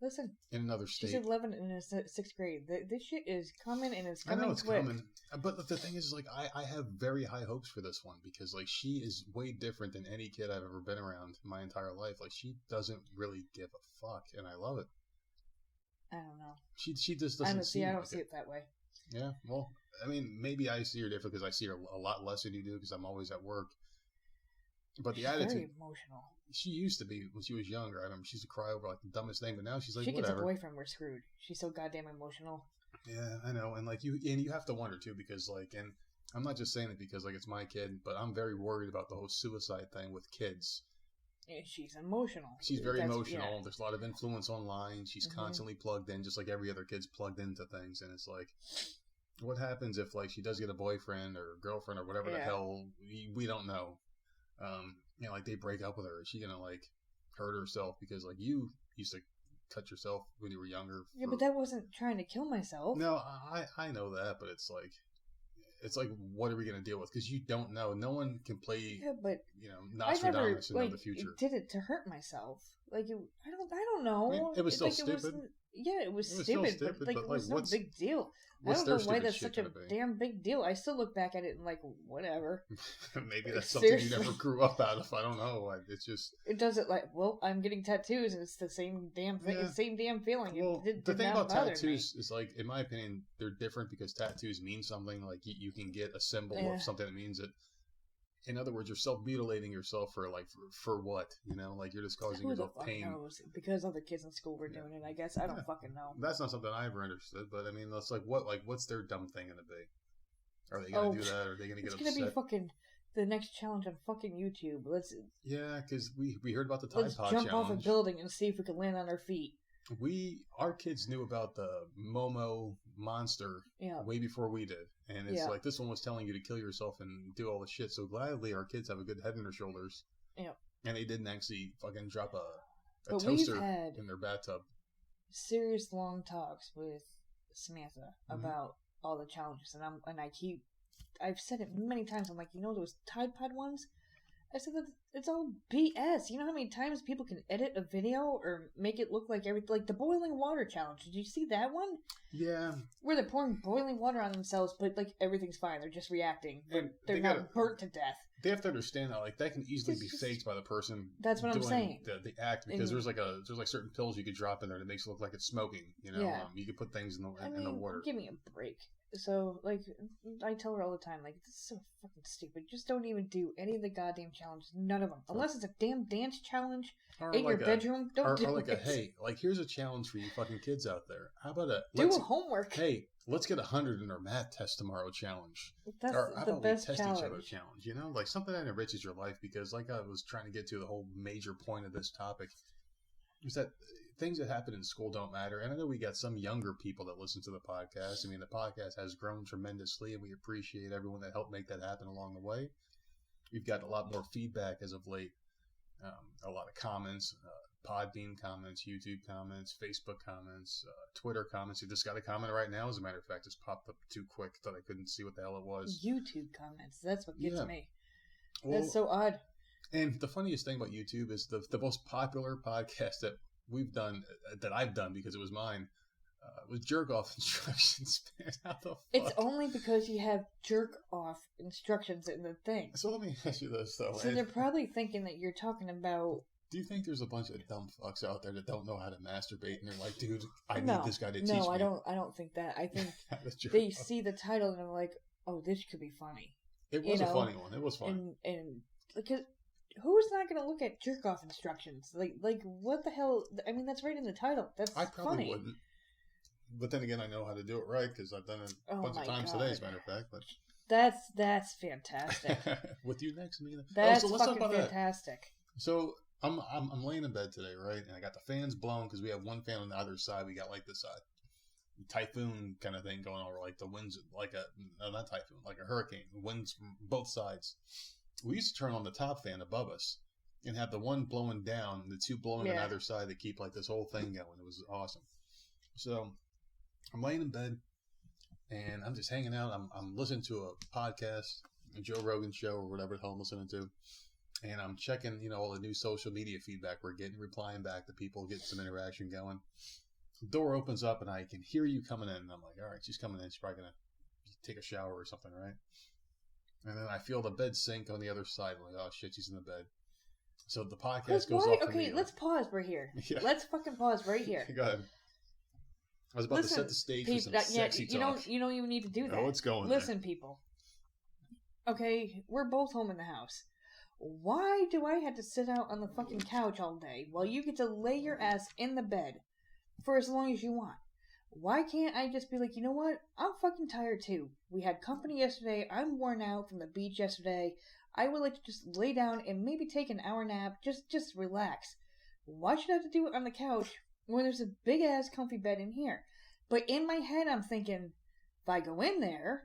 Listen, in another she's state. 11 in the 6th grade. This shit is coming, and it's I coming know it's quick. coming, but the thing is, like, I have very high hopes for this one because, like, she is way different than any kid I've ever been around in my entire life. Like, she doesn't really give a fuck, and I love it. I don't know. She just I doesn't don't see. seem I don't like see it that way. Yeah, well, I mean, maybe I see her different because I see her a lot less than you do because I'm always at work. But the She's attitude, very emotional. she used to be when she was younger. I remember she used to cry over like the dumbest thing, but now she's like, she gets whatever. a boyfriend, we're screwed. She's so goddamn emotional. Yeah, I know, and like you have to wonder too because like, and I'm not just saying it because like it's my kid, but I'm very worried about the whole suicide thing with kids. She's emotional. She's very emotional. Yeah. There's a lot of influence online. She's constantly plugged in, just like every other kid's plugged into things. And it's like, what happens if like she does get a boyfriend or girlfriend or whatever the hell? We don't know. You know, like they break up with her. Is she gonna like hurt herself because like you used to cut yourself when you were younger? Yeah, but that wasn't trying to kill myself. No, I know that, but it's like, what are we going to deal with? Because you don't know. No one can play, you know, Nostradamus and know the future. I did it to hurt myself. Like, I don't know. I mean, it was still stupid. It was stupid, but like, it was no big deal. I don't know why that's such a damn big deal. I still look back at it and like, whatever. Maybe that's something you never grew up out of. I don't know. It's just... It does it like, well, I'm getting tattoos and it's the same damn thing. It's the same damn feeling. Well, the thing about tattoos is like, in my opinion, they're different because tattoos mean something. Like you can get a symbol of something that means it. In other words, you're self-mutilating yourself for what? You know, like you're just causing yourself pain. Knows? Because other kids in school were doing it, I guess. I don't fucking know. That's not something I ever understood, but I mean, that's like, what's their dumb thing gonna be? Are they gonna do that? Are they gonna get upset? It's gonna be fucking the next challenge on fucking YouTube. Yeah, because we heard about the Tide Pod challenge. Jump off a building and see if we can land on our feet. Our kids knew about the Momo monster way before we did. And it's like, this one was telling you to kill yourself and do all this shit. So gladly our kids have a good head on their shoulders. Yeah. And they didn't actually fucking drop a toaster in their bathtub. Serious long talks with Samantha about all the challenges. And I've said it many times. I'm like, you know those Tide Pod ones? I said that it's all BS. You know how many times people can edit a video or make it look like everything, like the boiling water challenge. Did you see that one? Yeah. Where they're pouring boiling water on themselves, but like everything's fine. They're just reacting. They're not burnt to death. They have to understand that like that can easily be faked by the person. That's what I'm saying. The act, because there's like certain pills you could drop in there that makes it look like it's smoking. You know, you could put things in the water. Give me a break. So, like, I tell her all the time, like, this is so fucking stupid. Just don't even do any of the goddamn challenges. None of them. Unless it's a damn dance challenge in your bedroom. Don't do it. Hey, like, here's a challenge for you fucking kids out there. How about do a homework. Hey, let's get 100 in our math test tomorrow challenge. That's or how the about best we test challenge. each other challenge? You know, like something that enriches your life, because like I was trying to get to the whole major point of this topic is that things that happen in school don't matter. And I know we got some younger people that listen to the podcast. I mean, the podcast has grown tremendously, and we appreciate everyone that helped make that happen along the way. We've got a lot more feedback as of late, a lot of comments, Podbean comments, YouTube comments, Facebook comments, Twitter comments. You just got a comment right now, as a matter of fact. Just popped up too quick. Thought I couldn't see what the hell it was. YouTube comments. That's what gets me. That's so odd. And the funniest thing about YouTube is the most popular podcast that we've done, that I've done because it was mine, was jerk off instructions. Man, how the fuck? It's only because you have jerk off instructions in the thing. So let me ask you this though. So they're probably thinking that you're talking about. Do you think there's a bunch of dumb fucks out there that don't know how to masturbate, and they're like, dude, I need this guy to teach me? No, I don't think that. I think they see the title and they're like, oh, this could be funny. It was a funny one. It was fun. And because who's not going to look at jerk off instructions? Like what the hell? I mean, that's right in the title. That's I probably funny. wouldn't. But then again, I know how to do it right because I've done it a bunch of times today, as a matter of fact. But that's fantastic. With you next, Mina. That's so let's fucking talk about fantastic. That. So I'm laying in bed today, right? And I got the fans blown because we have one fan on the other side. We got like this typhoon kind of thing going on, where like the winds, like not typhoon, like a hurricane, winds from both sides. We used to turn on the top fan above us and have the one blowing down, and the two blowing on either side to keep like this whole thing going. It was awesome. So I'm laying in bed and I'm just hanging out. I'm listening to a podcast, a Joe Rogan show or whatever the hell I'm listening to. And I'm checking, all the new social media feedback we're getting, replying back to people, getting some interaction going. The door opens up and I can hear you coming in. And I'm like, all right, she's coming in. She's probably going to take a shower or something, right? And then I feel the bed sink on the other side. I'm like, oh shit, she's in the bed. So the podcast goes off. Okay, let's pause right here. Yeah. Let's fucking pause right here. Go ahead. I was about to set the stage for some sexy talk. You don't even need to do that. Oh, it's going Listen, people. Okay, we're both home in the house. Why do I have to sit out on the fucking couch all day while you get to lay your ass in the bed for as long as you want? Why can't I just be like, you know what? I'm fucking tired too. We had company yesterday. I'm worn out from the beach yesterday. I would like to just lay down and maybe take an hour nap, just relax. Why should I have to do it on the couch when there's a big ass comfy bed in here? But in my head, I'm thinking, if I go in there,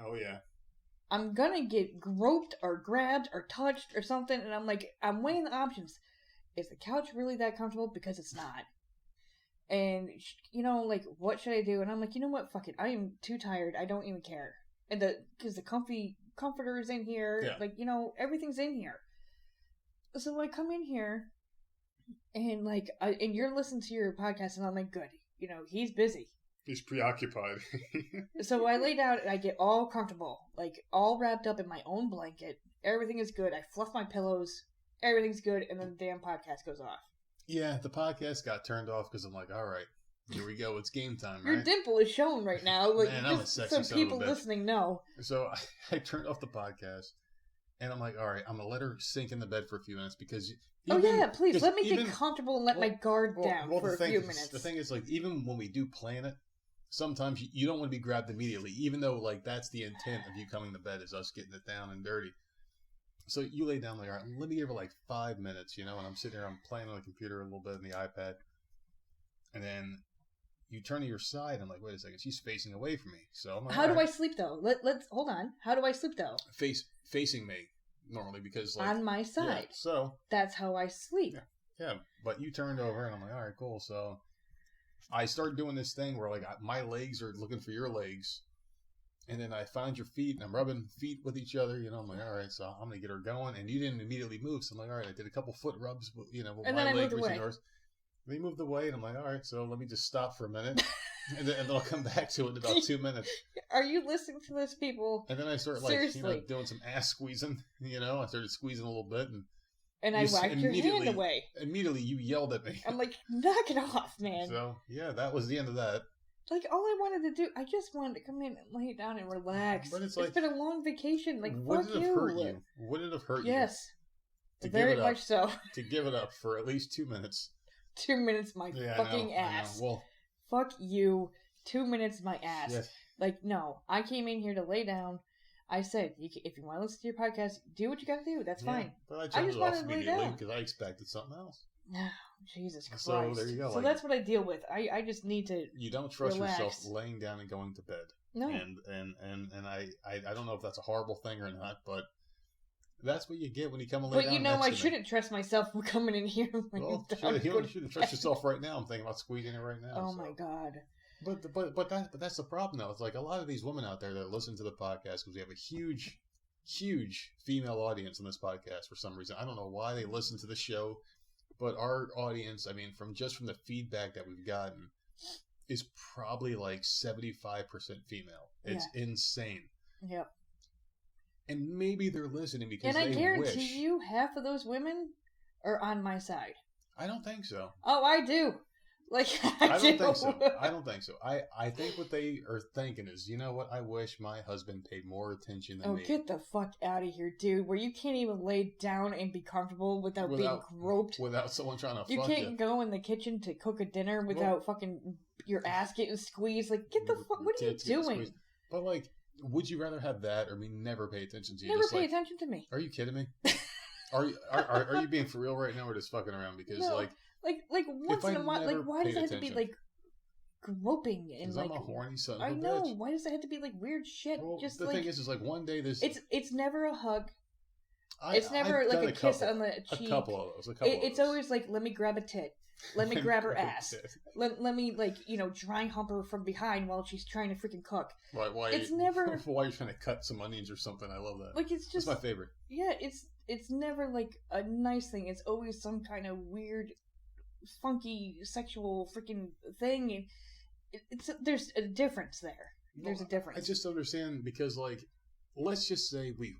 oh yeah, I'm gonna get groped or grabbed or touched or something, and I'm like, I'm weighing the options. Is the couch really that comfortable? Because it's not. And, you know, like, what should I do? And I'm like, you know what? Fuck it. I am too tired. I don't even care. And because the comforter is in here. Yeah. Like, you know, everything's in here. So I come in here and, like, and you're listening to your podcast and I'm like, good. You know, he's busy. He's preoccupied. So I lay down and I get all comfortable. Like, all wrapped up in my own blanket. Everything is good. I fluff my pillows. Everything's good. And then the damn podcast goes off. Yeah, the podcast got turned off because I'm like, all right, here we go. It's game time, Your right? dimple is showing right now. Like, Man, I'm a sexy so son people of a bitch. listening know. So I turned off the podcast, and I'm like, all right, I'm going to let her sink in the bed for a few minutes because... Please, let me get comfortable and let my guard down for a few minutes. The thing is, like, even when we do plan it, sometimes you don't want to be grabbed immediately, even though, like, that's the intent of you coming to bed is us getting it down and dirty. So you lay down like, all right, let me give her like 5 minutes, you know, and I'm sitting here, I'm playing on the computer a little bit on the iPad. And then you turn to your side, I'm like, wait a second, she's facing away from me. So I'm like, how do I sleep though? Let's hold on. How do I sleep though? Facing me normally because like on my side. Yeah, so that's how I sleep. Yeah, but you turned over and I'm like, all right, cool. So I start doing this thing where like my legs are looking for your legs. And then I find your feet, and I'm rubbing feet with each other. You know, I'm like, all right, so I'm going to get her going. And you didn't immediately move. So I'm like, all right, I did a couple foot rubs, you know, with and my then I leg moved away. yours. And he moved away, and I'm like, all right, so let me just stop for a minute. and then I'll come back to it in about 2 minutes. Are you listening to this, people? And then I start, like, Seriously. you know, doing some ass squeezing. You know, I started squeezing a little bit. And I whacked your hand away. Immediately, you yelled at me. I'm like, knock it off, man. So, yeah, that was the end of that. Like, all I wanted to do, I just wanted to come in and lay down and relax. But it's like, been a long vacation. Like, would fuck it have you. hurt you? Would it have hurt you? Yes. To Very give it up, much so. To give it up for at least 2 minutes. 2 minutes, my fucking ass. Well, fuck you. 2 minutes, my ass. Yes. Like, no. I came in here to lay down. I said, if you want to listen to your podcast, do what you gotta do. That's fine. But I turned just it off wanted to lay immediately down. because I expected something else. Jesus Christ. So there you go. So like, that's what I deal with. I just need to you don't trust relax. yourself laying down and going to bed. No. And I don't know if that's a horrible thing or not, but that's what you get when you come and lay down. But you know, next I to me. shouldn't trust myself for coming in here. Well, you shouldn't trust yourself right now. I'm thinking about squeezing it right now. Oh so. my God. But that's the problem though. It's like a lot of these women out there that listen to the podcast because we have a huge female audience on this podcast for some reason. I don't know why they listen to the show, but our audience, I mean, from the feedback that we've gotten, is probably like 75% female. It's insane. Yep. And maybe they're listening because and I guarantee wish. you, half of those women are on my side. I don't think so. Oh, I do. Like, I don't do. think so. I don't think so. I think what they are thinking is, you know what? I wish my husband paid more attention than me. Oh, get the fuck out of here, dude. Where you can't even lay down and be comfortable without being groped. Without someone trying to fuck you. Can't go in the kitchen to cook a dinner without fucking your ass getting squeezed. Like, get the fuck. What are you doing? But, like, would you rather have that or me never pay attention to you? Never just pay attention to me. Are you kidding me? Are you being for real right now or just fucking around? Because, no. Like once in a while, like why does it have to be like groping and like? I'm a horny son of a I know. bitch. Why does it have to be like weird shit? Well, just the like, thing is like one day this. It's never a hug. It's never like a kiss on the cheek. A couple of those. It's always like, let me grab a tit. Let me grab her ass. Let me like dry hump her from behind while she's trying to freaking cook. Why? It's never. Why you're trying to cut some onions or something? I love that. Like it's just. That's my favorite. Yeah, it's never like a nice thing. It's always some kind of weird, funky sexual freaking thing. And there's a difference there. There's a difference. I just understand because like, let's just say we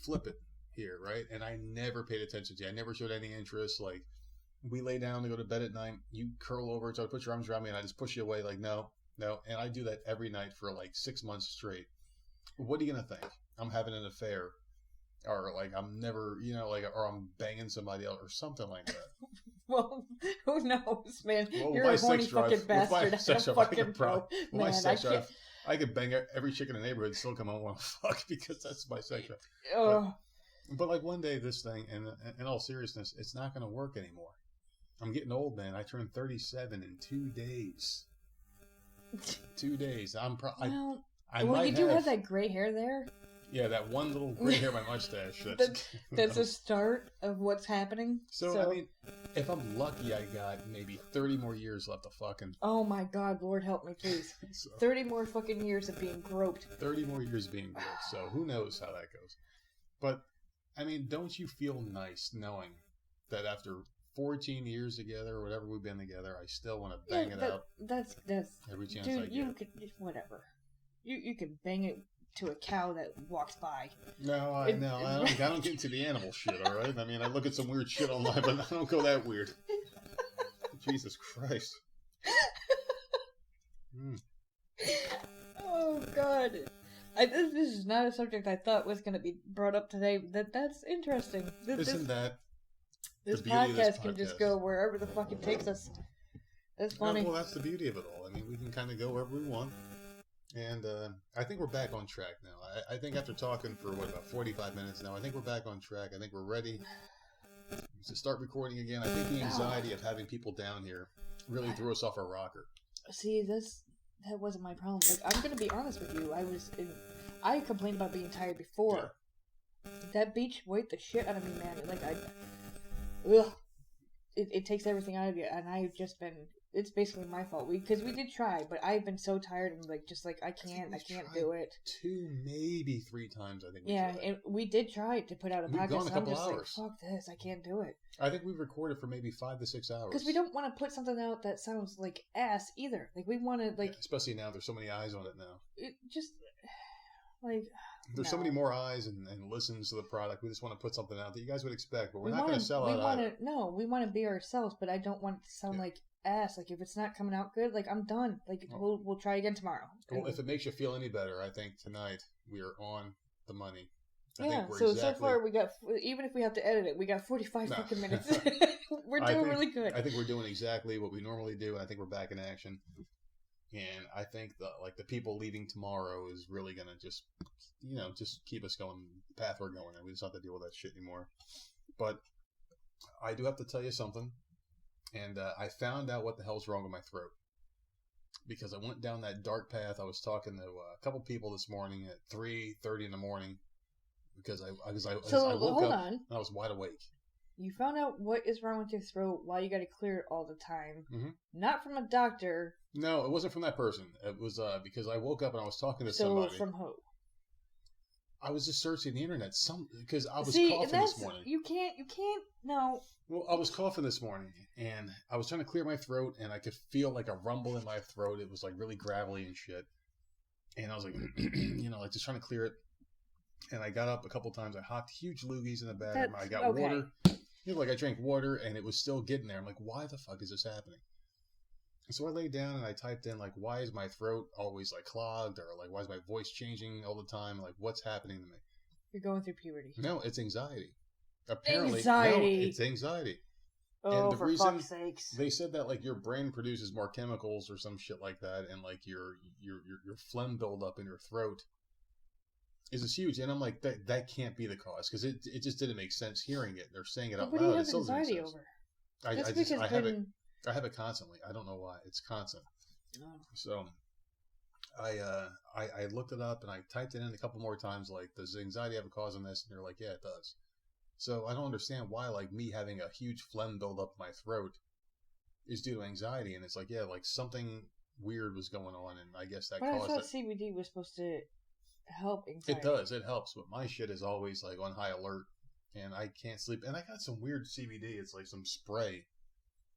flip it here, right? And I never paid attention to you. I never showed any interest. Like, we lay down to go to bed at night. You curl over, so I put your arms around me, and I just push you away. Like, no. And I do that every night for like 6 months straight. What are you gonna think? I'm having an affair, or like I'm never, or I'm banging somebody else, or something like that. Well, who knows, man? Well, You're a horny fucking bastard. I'm a fucking pro. Man, I could bang every chick in the neighborhood and still come home and want to fuck because that's my sexual. But like one day, this thing, and in all seriousness, it's not going to work anymore. I'm getting old, man. I turned 37 in 2 days. 2 days. Well, you do have that gray hair there. Yeah, that one little gray hair, my mustache. That's a start of what's happening. So, I mean, if I'm lucky, I got maybe 30 more years left to fucking... Oh my God, Lord help me, please. 30 more fucking years of being groped. 30 more years of being groped, so who knows how that goes. But, I mean, don't you feel nice knowing that after 14 years together, or whatever we've been together, I still want to bang it out? That's... Every chance dude, I get. you could... Whatever. You can bang it to a cow that walks by. No, I don't get into the animal shit, all right? I mean, I look at some weird shit online, but I don't go that weird. Jesus Christ. Oh, God. This is not a subject I thought was going to be brought up today. That's interesting. This podcast can just go wherever the fuck it takes us. That's funny. Well, that's the beauty of it all. I mean, we can kind of go wherever we want. And I think we're back on track now. I think after talking for, about 45 minutes now, I think we're back on track. I think we're ready to start recording again. I think the anxiety of having people down here really threw us off our rocker. See, that wasn't my problem. Like, I'm going to be honest with you. I complained about being tired before. Yeah. That beach wiped the shit out of me, man. Like, it takes everything out of you. And I've just been... It's basically my fault. Because we did try, but I've been so tired and I can't do it. 2, maybe 3 times, I think. Yeah, and we did try to put out a podcast. Gone a couple hours. Like, fuck this, I can't do it. I think we've recorded for maybe 5 to 6 hours. Because we don't want to put something out that sounds like ass either. Like, we want to, like... Especially now, there's so many eyes on it now. It just, like... There's so many more eyes and listens to the product. We just want to put something out that you guys would expect, but we're not going to sell out either. No, we want to be ourselves, but I don't want it to sound like ass. Like, if it's not coming out good, like, I'm done. Like, we'll try again tomorrow. Well, if it makes you feel any better, I think tonight we are on the money. So far we got, even if we have to edit it, we got 45 fucking minutes. We're doing really good. I think we're doing exactly what we normally do, and I think we're back in action. And I think the people leaving tomorrow is really going to just keep us going the path we're going, and we just don't have to deal with that shit anymore. But I do have to tell you something. And I found out what the hell's wrong with my throat. Because I went down that dark path. I was talking to a couple people this morning at 3:30 in the morning. Because I woke up and I was wide awake. You found out what is wrong with your throat, why you got to clear it all the time. Mm-hmm. Not from a doctor. No, it wasn't from that person. It was because I woke up and I was talking to somebody. So from who? I was just searching the internet. Because I was coughing this morning. You can't, no. Well, I was coughing this morning, and I was trying to clear my throat, and I could feel like a rumble in my throat. It was like really gravelly and shit. And I was like, like just trying to clear it. And I got up a couple times. I hocked huge loogies in the bathroom. I got water. I drank water, and it was still getting there. I'm like, why the fuck is this happening? And so I laid down, and I typed in, like, why is my throat always, like, clogged? Or, like, why is my voice changing all the time? Like, what's happening to me? You're going through puberty. No, it's anxiety. Apparently, anxiety. No, it's anxiety. Oh, and for fuck's sakes. They said that, like, your brain produces more chemicals or some shit like that, and, like, your phlegm buildup in your throat is huge. And I'm like, that can't be the cause, because it just didn't make sense hearing it. They're saying it out loud. What do you have anxiety over? I have it constantly. I don't know why. It's constant. Oh. So I looked it up and I typed it in a couple more times, like, does anxiety have a cause in this? And they're like, yeah, it does. So I don't understand why, like, me having a huge phlegm build up my throat is due to anxiety. And it's like, yeah, like something weird was going on, and I guess that caused it. I thought CBD was supposed to help anxiety. It does. It helps. But my shit is always, like, on high alert, and I can't sleep. And I got some weird CBD. It's like some spray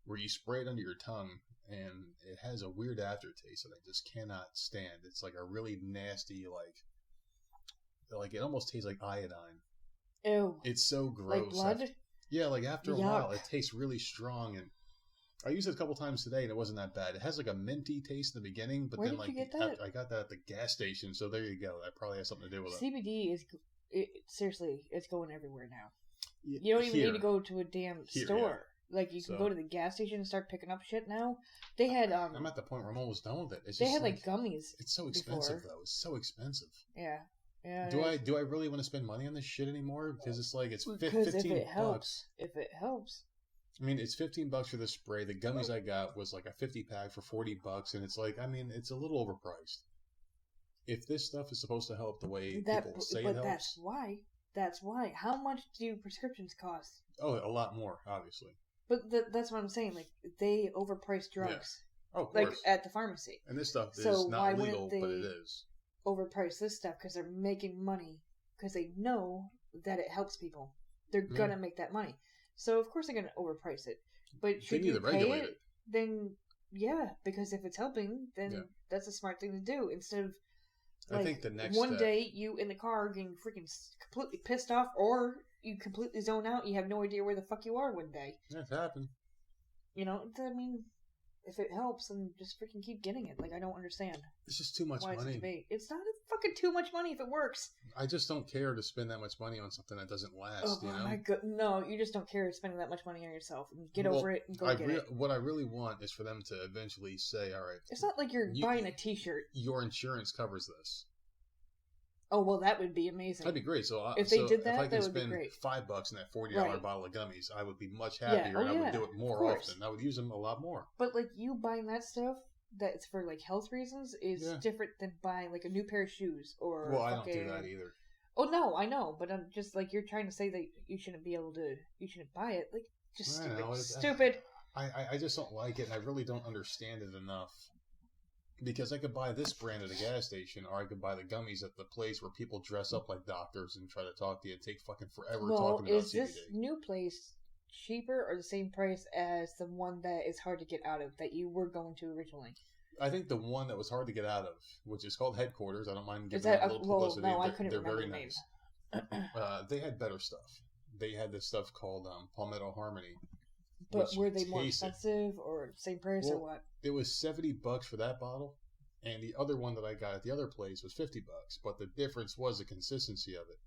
where you spray it under your tongue, and it has a weird aftertaste that I just cannot stand. It's like a really nasty, like it almost tastes like iodine. Ew. It's so gross. Like blood? Yeah, like after a while, it tastes really strong, and I used it a couple times today, and it wasn't that bad. It has like a minty taste in the beginning, but Where then did like you get that? I got that at the gas station, so there you go. That probably has something to do with it. CBD seriously, it's going everywhere now. You don't even need to go to a damn store. Like, you can go to the gas station and start picking up shit now. They had, I'm at the point where I'm almost done with it. It's they just had, like, gummies. It's so expensive, though. It's so expensive. Yeah. Yeah. Do I really want to spend money on this shit anymore? Because it's like, it's $15. Because if it helps. I mean, it's $15 for the spray. The gummies I got was like a 50-pack for $40, and it's like, I mean, it's a little overpriced. If this stuff is supposed to help the way people say it helps... But that's why. How much do prescriptions cost? Oh, a lot more, obviously. But that's what I'm saying. Like, they overprice drugs. Yeah. Oh, of like, course. at the pharmacy. And this stuff is not legal, but it is. Overprice this stuff because they're making money. Because they know that it helps people. They're going to make that money. So, of course, they're going to overprice it. But should you pay it, then, yeah. Because if it's helping, then that's a smart thing to do. Instead of, like, I think the next one day you in the car getting freaking completely pissed off, or you completely zone out, you have no idea where the fuck you are one day. That's happened. You know, I mean, if it helps, then just freaking keep getting it. Like, I don't understand. It's just too much money. It's not fucking too much money if it works. I just don't care to spend that much money on something that doesn't last, you know? My God. No, you just don't care spending that much money on yourself. Get over it and go get it. What I really want is for them to eventually say, all right. It's not like you're buying a t-shirt. Your insurance covers this. Oh, well, that would be amazing. That'd be great. So if they did that, that would be great. If I could spend $5 in that $40 bottle of gummies, I would be much happier, and I would do it more often. I would use them a lot more. But, like, you buying that stuff that's for, like, health reasons is different than buying, like, a new pair of shoes or I don't do that either. Oh, no, I know. But I'm just, like, you're trying to say that you shouldn't be able to... You shouldn't buy it. Like, just stupid. I just don't like it, and I really don't understand it enough. Because I could buy this brand at a gas station, or I could buy the gummies at the place where people dress up like doctors and try to talk to you and take fucking forever talking about CBD. Is this new place cheaper or the same price as the one that is hard to get out of that you were going to originally? I think the one that was hard to get out of, which is called Headquarters. I don't mind giving them a little publicity. No, I couldn't They're remember very nice. They had better stuff. They had this stuff called Palmetto Harmony. But were they more expensive or same price or what? It was $70 for that bottle, and the other one that I got at the other place was $50. But the difference was the consistency of it.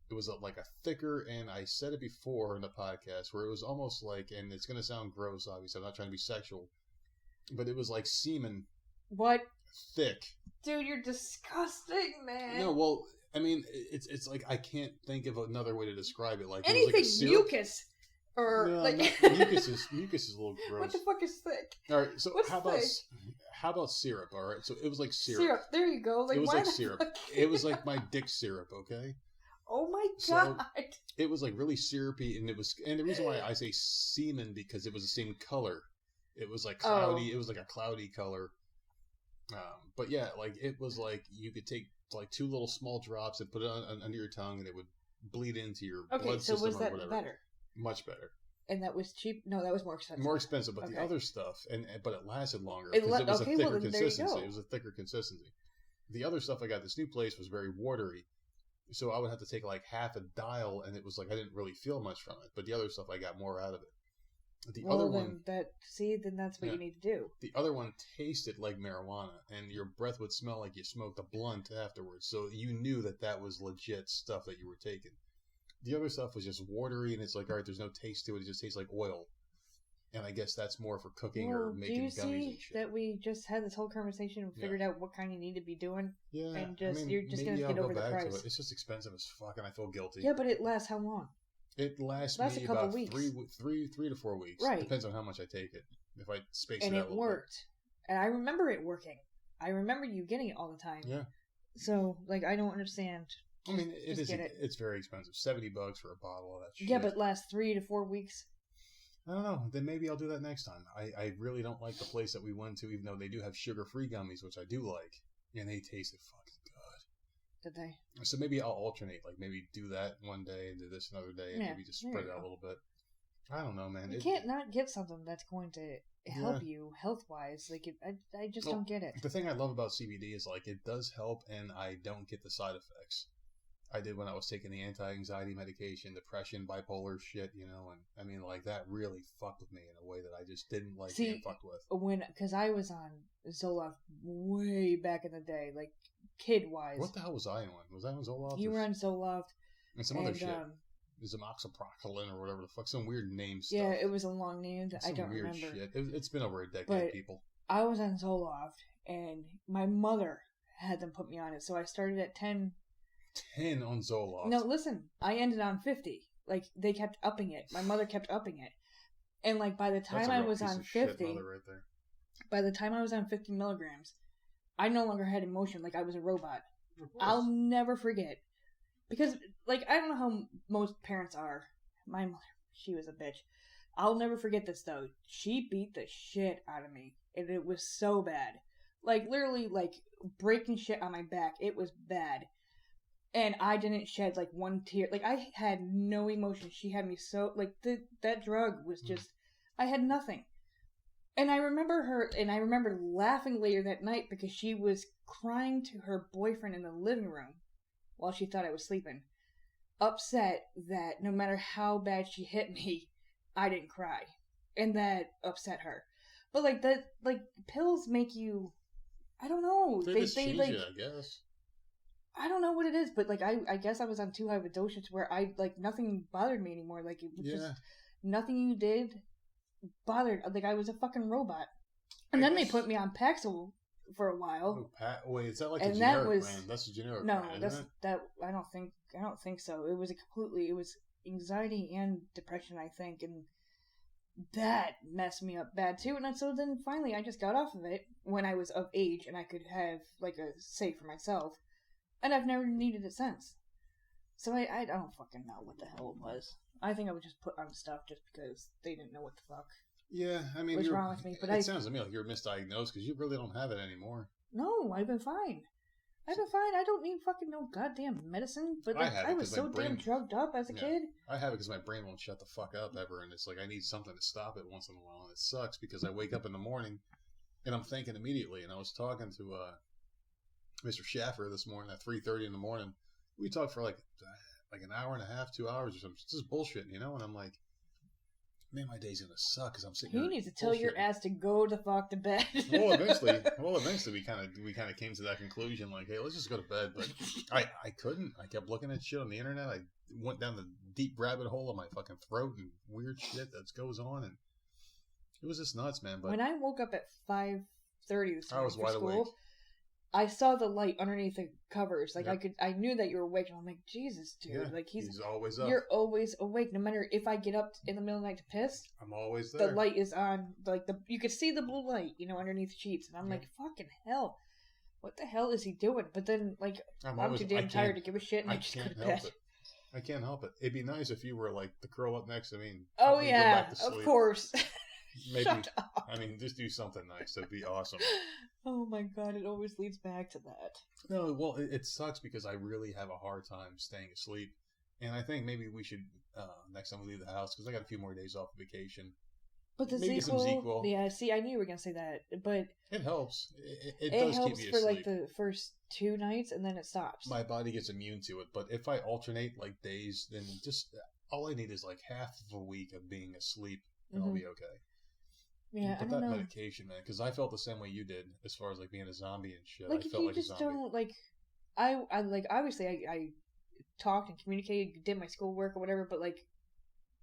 It was like a thicker, and I said it before in the podcast, where it was almost like, and it's going to sound gross, obviously, I'm not trying to be sexual, but it was like semen. What? Thick. Dude, you're disgusting, man. No, well, I mean, it's like, I can't think of another way to describe it. Like anything it was like mucus. Or no, like mucus is a little gross. What the fuck is thick? All right, so how about syrup? All right, so it was like syrup. Syrup, there you go. Like, it was like syrup. It was like my dick syrup. Okay. Oh my god! So it was like really syrupy, and the reason why I say semen because it was the same color. It was like cloudy. Oh. It was like a cloudy color. But yeah, like it was like you could take like 2 little small drops and put it under your tongue, and it would bleed into your blood system or whatever. Okay, so was that better? Much better. And that was cheap? No, that was more expensive. More expensive, but the other stuff, but it lasted longer because it was a thicker consistency. It was a thicker consistency. The other stuff I got at this new place was very watery, so I would have to take like half a dial, and it was like I didn't really feel much from it. But the other stuff, I got more out of it. The other one, then that's what you need to do. The other one tasted like marijuana, and your breath would smell like you smoked a blunt afterwards. So you knew that was legit stuff that you were taking. The other stuff was just watery, and it's like, all right, there's no taste to it. It just tastes like oil. And I guess that's more for cooking or making gummies and shit. Do you see that we just had this whole conversation and figured out what kind you need to be doing? Yeah. And you're just going to get over the price. It's just expensive as fuck, and I feel guilty. Yeah, but it lasts how long? It lasts me about 3 to 4 weeks. Right. Depends on how much I take it. If I space it out a little bit. And it worked. And I remember it working. I remember you getting it all the time. Yeah. So, like, I don't understand. I mean, it's very expensive. $70 for a bottle of that shit. Yeah, but lasts 3 to 4 weeks. I don't know. Then maybe I'll do that next time. I really don't like the place that we went to, even though they do have sugar-free gummies, which I do like. And they tasted fucking good. Did they? So maybe I'll alternate. Like, maybe do that one day and do this another day, and maybe just spread it out a little bit. I don't know, man. You can't not get something that's going to help you health-wise. Like, I just don't get it. The thing I love about CBD is, like, it does help, and I don't get the side effects. I did when I was taking the anti-anxiety medication, depression, bipolar shit, you know, and I mean, like, that really fucked with me in a way that I just didn't like being fucked with. Because I was on Zoloft way back in the day, like, kid-wise. What the hell was I on? Was I on Zoloft? You were on Zoloft. And some other shit. Zimoxaproclin or whatever the fuck, some weird name stuff. Yeah, it was a long name that I don't weird remember. Shit. It's been over a decade, But people. I was on Zoloft, and my mother had them put me on it, so I started at 10. 10 on Zoloft. No, listen, I ended on 50. Like, they kept upping it. My mother kept upping it. And, like, by the time I was on 50, right there. by the time I was on 50 milligrams, I no longer had emotion, like I was a robot. I'll never forget. Because, like, I don't know how most parents are. My mother, she was a bitch. I'll never forget this, though. She beat the shit out of me. And it was so bad. Like, literally, like, breaking shit on my back. It was bad. And I didn't shed, like, one tear. Like, I had no emotion. She had me so... Like, that drug was just... I had nothing. And I remember her... And I remember laughing later that night because she was crying to her boyfriend in the living room while she thought I was sleeping. Upset that no matter how bad she hit me, I didn't cry. And that upset her. But, like, pills make you... I don't know. They change like, it, I guess. I don't know what it is, but, like, I guess I was on too high of a dosage where nothing bothered me anymore. Like, it was just, nothing you did bothered. Like, I was a fucking robot. And then they put me on Paxil for a while. Oh, wait, is that like a generic brand? That's a generic brand, isn't it? I don't think so. It was it was anxiety and depression, I think, and that messed me up bad too. And so then finally I just got off of it when I was of age and I could have, like, a say for myself. And I've never needed it since. So I don't fucking know what the hell it was. I think I would just put on stuff just because they didn't know what the fuck. Yeah, I mean, what's wrong with me? But it sounds to me like you're misdiagnosed because you really don't have it anymore. No, I've been fine. I don't need fucking no goddamn medicine. But, like, I was so damn drugged up as a kid. I have it because my brain won't shut the fuck up ever, and it's like I need something to stop it once in a while, and it sucks because I wake up in the morning and I'm thinking immediately. And I was talking to Mr. Schaffer this morning at 3:30 in the morning. We talked for like an hour and a half, 2 hours or something. It's just bullshit, you know? And I'm like, man, my day's gonna suck because I'm sitting here. You need to tell your ass to go the fuck to bed. well, eventually we kind of came to that conclusion, like, hey, let's just go to bed. But I couldn't. I kept looking at shit on the internet. I went down the deep rabbit hole of my fucking throat and weird shit that goes on, and it was just nuts, man. But when I woke up at 5:30 this morning I was wide for school, awake. I saw the light underneath the covers. Like, I knew that you were awake, and I'm like, Jesus, dude. Yeah, like he's always up. You're always awake, no matter if I get up in the middle of the night to piss. I'm always there. The light is on. Like, you could see the blue light, you know, underneath the sheets, and I'm like, fucking hell, what the hell is he doing? But then, like, I'm too damn tired to give a shit, and I just go to bed. I can't help it. It'd be nice if you were like the curl up next to me. And oh yeah, of course. Maybe. Shut up. I mean, just do something nice. That'd be awesome. Oh my god, it always leads back to that. No, well, it sucks because I really have a hard time staying asleep. And I think maybe we should, next time we leave the house, because I got a few more days off vacation. But the maybe sequel, some sequel. Yeah, see, I knew you were going to say that, but... It helps. It does helps keep me for, asleep. like, the first 2 nights, and then it stops. My body gets immune to it. But if I alternate, like, days, then just, all I need is, like, half of a week of being asleep, and I'll be okay. Yeah, but I don't know. medication, man, because I felt the same way you did as far as like being a zombie and shit. Like, I felt you like just a zombie. don't like. I like obviously I talked and communicated, did my schoolwork or whatever, but like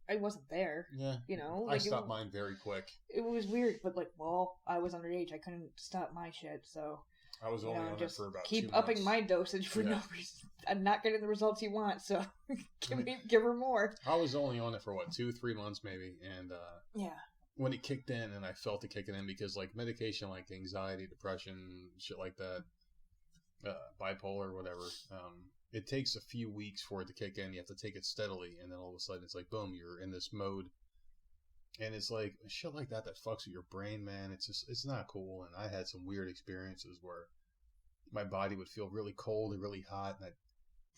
I wasn't there. Yeah, you know, like, I stopped mine very quick. It was weird, but like, well, I was underage. I couldn't stop my shit, so I was only on it for about 2 keep months. upping my dosage for no reason. I'm not getting the results you want, so give her more. I was only on it for 2-3 months maybe, and yeah. When it kicked in, and I felt it kicking in because like medication, like anxiety, depression, shit like that, bipolar, whatever, it takes a few weeks for it to kick in. You have to take it steadily, and then all of a sudden it's like, boom, you're in this mode. And it's like shit like that fucks with your brain, man. It's not cool. And I had some weird experiences where my body would feel really cold and really hot, and I'd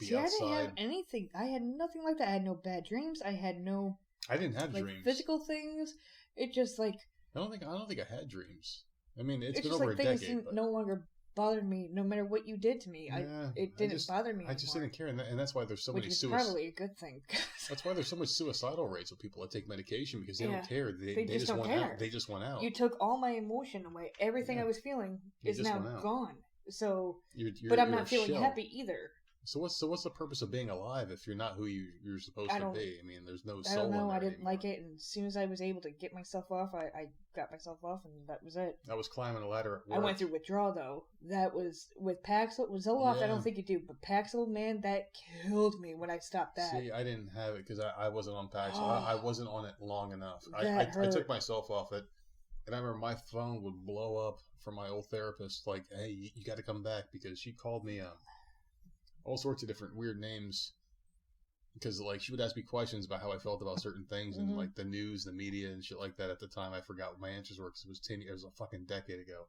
be outside. I didn't have anything. I had nothing like that. I had no bad dreams. I didn't have dreams. Physical things. It just like I don't think I had dreams. I mean, it's been just over like a things decade. But... no longer bothered me, no matter what you did to me. It didn't bother me. I just didn't care, and that's why there's so many suicides. Probably a good thing. That's why there's so much suicidal rates with people that take medication because they don't care. They just don't want care. out. They just want out. You took all my emotion away. Everything I was feeling is now gone. So, but I'm not feeling happy either. So what's the purpose of being alive if you're not who you're supposed to be? I mean, there's no soul. I don't know. In there I didn't anymore. like it, and as soon as I was able to get myself off, I got myself off, and that was it. I was climbing a ladder at work. I went through withdrawal though. That was with Paxil. With Zoloft, I don't think you do, but Paxil, man, that killed me when I stopped that. See, I didn't have it because I wasn't on Paxil. I wasn't on it long enough. I took myself off it, and I remember my phone would blow up from my old therapist, like, "Hey, you got to come back," because she called me all sorts of different weird names. Because, like, she would ask me questions about how I felt about certain things and, like, the news, the media, and shit like that. At the time, I forgot what my answers were because it was a fucking decade ago.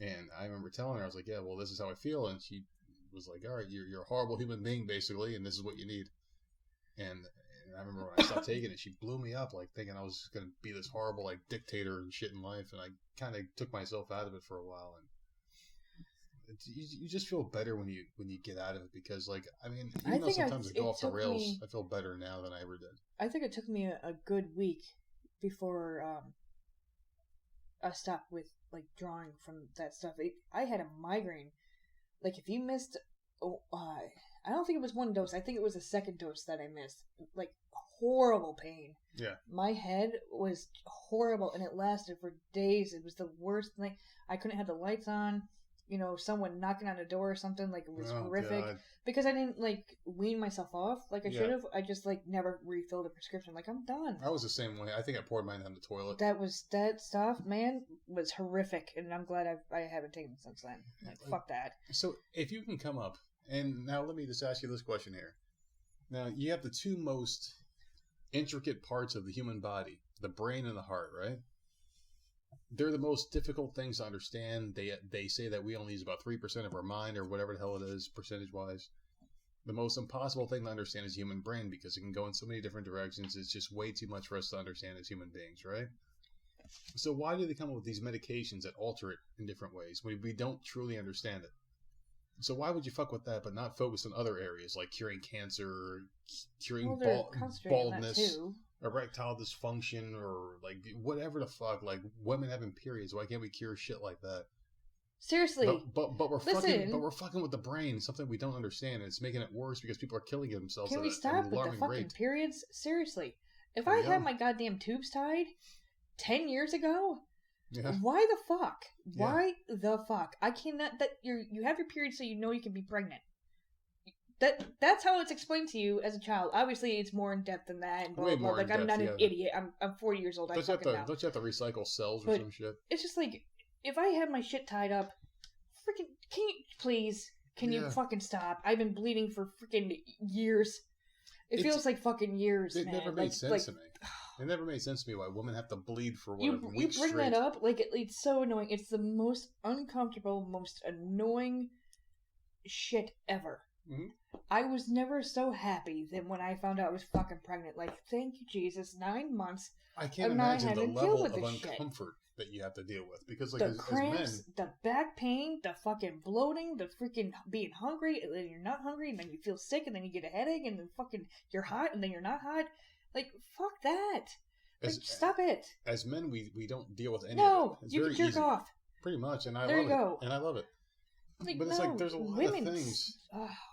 And I remember telling her, I was like, yeah, well, this is how I feel. And she was like, all right, you're a horrible human being, basically, and this is what you need. And I remember when I stopped taking it, she blew me up, like, thinking I was going to be this horrible, like, dictator and shit in life. And I kind of took myself out of it for a while. And you just feel better when you get out of it because, like, I mean, even though sometimes I go off the rails, I feel better now than I ever did. I think it took me a good week before I stopped with, like, drawing from that stuff. I had a migraine. Like, if you missed, I don't think it was one dose. I think it was a second dose that I missed. Like, horrible pain. Yeah. My head was horrible, and it lasted for days. It was the worst thing. I couldn't have the lights on. You know, someone knocking on a door or something, like, it was horrific. God. Because I didn't, like, wean myself off like I should have. I just, like, never refilled a prescription. Like, I'm done. I was the same way. I think I poured mine down the toilet. That stuff, man, was horrific, and I'm glad I haven't taken it since then. Like, fuck that. So, if you can come up, and now let me just ask you this question here. Now, you have the two most intricate parts of the human body, the brain and the heart, right? They're the most difficult things to understand. They say that we only use about 3% of our mind or whatever the hell it is, percentage-wise. The most impossible thing to understand is human brain because it can go in so many different directions. It's just way too much for us to understand as human beings, right? So why do they come up with these medications that alter it in different ways when we don't truly understand it? So why would you fuck with that but not focus on other areas like curing cancer, curing baldness, erectile dysfunction, or like whatever the fuck, like women having periods? Why can't we cure shit like that? Seriously, but we're fucking with the brain, something we don't understand, and it's making it worse because people are killing themselves. Can we stop with the fucking periods? Seriously, if I had my goddamn tubes tied 10 years ago, why the fuck? Why the fuck? I cannot. That you have your period so you know you can be pregnant. That's how it's explained to you as a child. Obviously, it's more in depth than that. And blah, blah, blah. Like, I'm not an idiot. I'm 40 years old. Don't you have to recycle cells or some shit? It's just like, if I had my shit tied up, freaking, can you fucking stop? I've been bleeding for freaking years. It feels like fucking years, man. It never made sense to me. It never made sense to me why women have to bleed for a week straight. You bring that up, like, it's so annoying. It's the most uncomfortable, most annoying shit ever. Mm-hmm. I was never so happy than when I found out I was fucking pregnant. Like, thank you, Jesus. 9 months. I can't imagine the level of uncomfort that you have to deal with. Because, like, the cramps, the back pain, the fucking bloating, the freaking being hungry, and then you're not hungry, and then you feel sick, and then you get a headache, and then fucking you're hot, and then you're not hot. Like, fuck that. Like, stop it. As men, we don't deal with any of it. No, you can jerk off. Pretty much, and I love it. And I love it. Like, but it's like there's a lot of things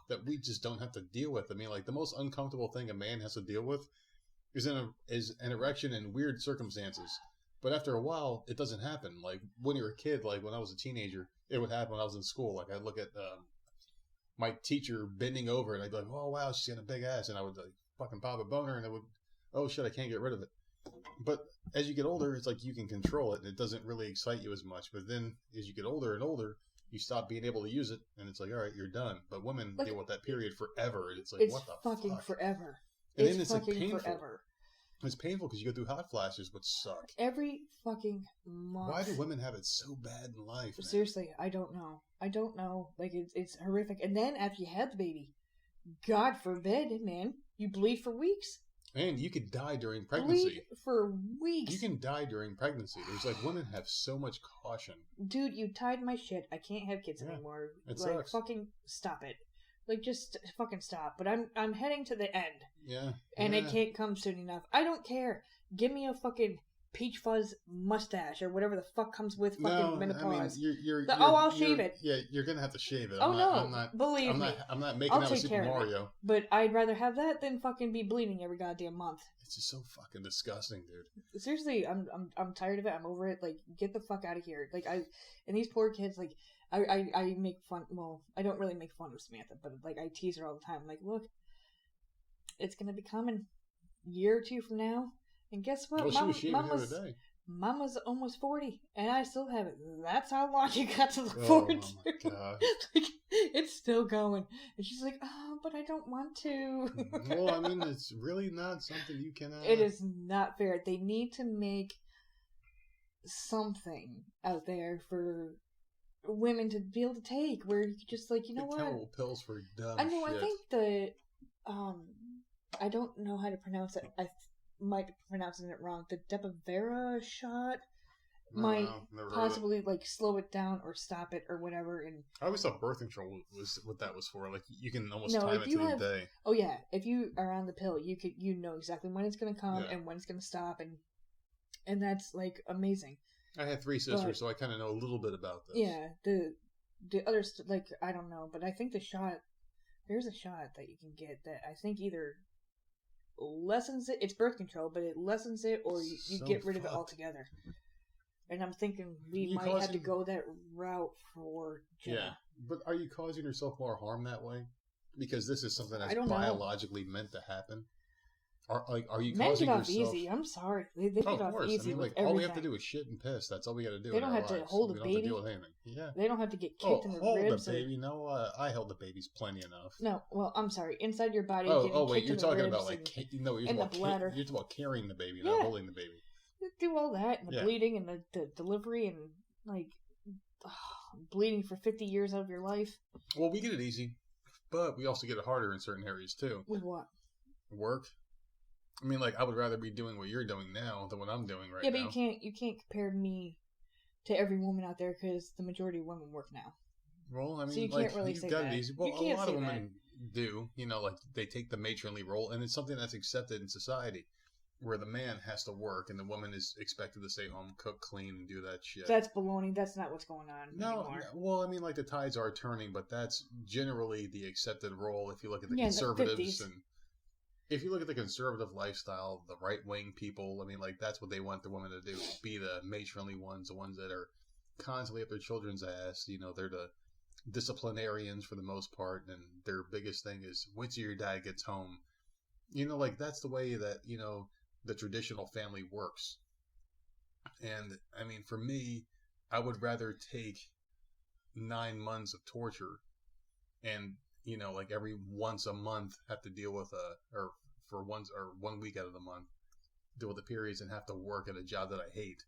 that we just don't have to deal with. I mean, like, the most uncomfortable thing a man has to deal with is an erection in weird circumstances. But after a while, it doesn't happen. Like, when you're a kid, like when I was a teenager, it would happen when I was in school. Like, I'd look at my teacher bending over, and I'd be like, oh, wow, she's got a big ass. And I would, like, fucking pop a boner, and it would, oh, shit, I can't get rid of it. But as you get older, it's like you can control it, and it doesn't really excite you as much. But then, as you get older and older, you stop being able to use it, and it's like, all right, you're done. But women deal with that period forever, and it's like, what the fuck? It's fucking forever. And then it's fucking painful. Forever. It's painful because you go through hot flashes, which suck. Every fucking month. Why do women have it so bad in life, man? Seriously, I don't know. Like, it's horrific. And then after you had the baby, God forbid, man, you bleed for weeks. And you could die during pregnancy. Bleed for weeks. You can die during pregnancy. There's like, women have so much caution. Dude, you tied my shit. I can't have kids anymore. It like, sucks. Fucking stop it. Like, just fucking stop. But I'm heading to the end. Yeah. And it can't come soon enough. I don't care. Give me a fucking peach fuzz mustache or whatever the fuck comes with fucking menopause. I mean, I'll shave it. Yeah, you're gonna have to shave it. Believe me. I'm not making I'll out with take Super care of Mario. it. But I'd rather have that than fucking be bleeding every goddamn month. It's just so fucking disgusting, dude. Seriously, I'm tired of it. I'm over it. Like, get the fuck out of here. Like, and these poor kids, like, I make fun. Well, I don't really make fun of Samantha, but like I tease her all the time. Like, look, it's gonna be coming a year or two from now, and guess what? Well, she was shaving the other day. Mama's almost 40, and I still have it. That's how long you got to look forward to. Oh my god! Like, it's still going, and she's like, "Oh, but I don't want to." Well, I mean, it's really not something you can. It is not fair. They need to make something out there for women to be able to take, where you just like, you know what? Chemical pills for dumb I know. shit. I think I don't know how to pronounce it. I might be pronouncing it wrong. The Depo-Provera shot might possibly like slow it down or stop it or whatever. And I always thought birth control was what that was for. Like you can almost time it to the day. Oh yeah, if you are on the pill, you know exactly when it's going to come and when it's going to stop, and that's like amazing. I had 3 sisters, so I kind of know a little bit about this. Yeah, the other like I don't know, but I think there's a shot that you can get that I think either lessens it. It's birth control, but it lessens it, or you get rid of it altogether. And I'm thinking we might have to go that route for Jenna. Yeah, but are you causing yourself more harm that way? Because this is something that's biologically meant to happen. Are you men causing get off yourself? easy. I'm sorry, they get off easy. I mean, all we have to do is shit and piss. That's all we got to do. They don't have to hold a baby. We don't have to deal with anything. Yeah. They don't have to get kicked in the ribs. Hold the baby. No, I held the babies plenty enough. No, well, I'm sorry. Inside your body. Oh wait, you're talking about like you're talking about carrying the baby, not holding the baby. Do all that and the bleeding and the delivery and like bleeding for 50 years out of your life. Well, we get it easy, but we also get it harder in certain areas too. With what? Work. I mean, like, I would rather be doing what you're doing now than what I'm doing right now. Yeah, but you can't compare me to every woman out there because the majority of women work now. Well, I mean, so you can't really say that. Easy. Well, a lot of women do. You know, like, they take the matronly role, and it's something that's accepted in society, where the man has to work and the woman is expected to stay home, cook, clean, and do that shit. That's baloney. That's not what's going on anymore. Well, I mean, like, the tides are turning, but that's generally the accepted role if you look at the conservatives and... If you look at the conservative lifestyle, the right-wing people, I mean, like, that's what they want the women to do. Be the matronly ones, the ones that are constantly up their children's ass. You know, they're the disciplinarians for the most part, and their biggest thing is, wait till your dad gets home. You know, like, that's the way that, you know, the traditional family works. And, I mean, for me, I would rather take 9 months of torture and... You know, like every once a month have to deal with or 1 week out of the month, deal with the periods and have to work at a job that I hate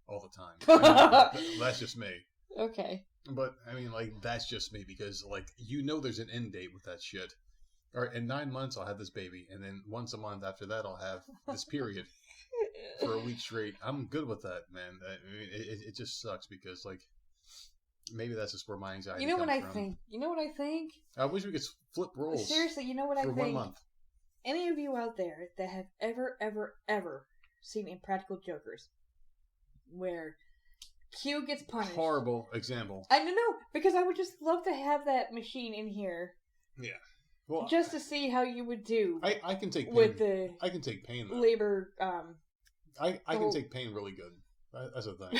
all the time. I mean, that's just me. Okay. But, I mean, like, that's just me because, like, you know there's an end date with that shit. All right, in 9 months I'll have this baby, and then once a month after that I'll have this period for a week straight. I'm good with that, man. I mean, it just sucks because, like, maybe that's just where my anxiety comes from. You know what I think? I wish we could flip roles. Seriously, you know what I think? For 1 month. Any of you out there that have ever seen Impractical Jokers, where Q gets punished. Horrible example. I don't know, because I would just love to have that machine in here. Yeah. Well, just to see how you would do. I can take pain. I can take pain, though. Labor. I can take pain really good. That's a thing.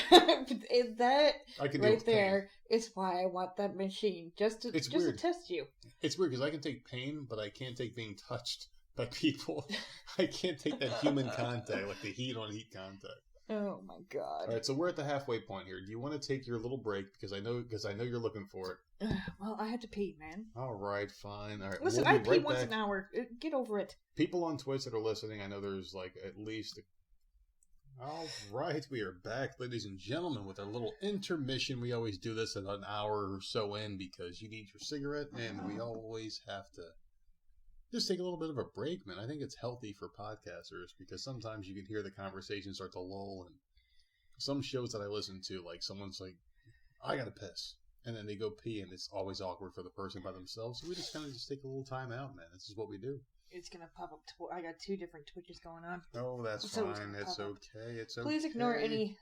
That I can right there is why I want that machine just to test you. It's weird because I can take pain, but I can't take being touched by people. I can't take that human contact, like the heat on heat contact. Oh my god! All right, so we're at the halfway point here. Do you want to take your little break because I know you're looking for it? Well, I had to pee, man. All right, fine. All right. Listen, I pee once an hour. Get over it. People on Twitch that are listening, I know there's like at least. All right, we are back, ladies and gentlemen, with our little intermission. We always do this at an hour or so in because you need your cigarette, and we always have to just take a little bit of a break, man. I think it's healthy for podcasters because sometimes you can hear the conversation start to lull, and some shows that I listen to, like someone's like, I gotta piss, and then they go pee, and it's always awkward for the person by themselves, so we just kind of just take a little time out, man. This is what we do. it's gonna pop up. I got 2 different Twitches going on. Oh, that's So fine. It's okay. It's okay. Please ignore any.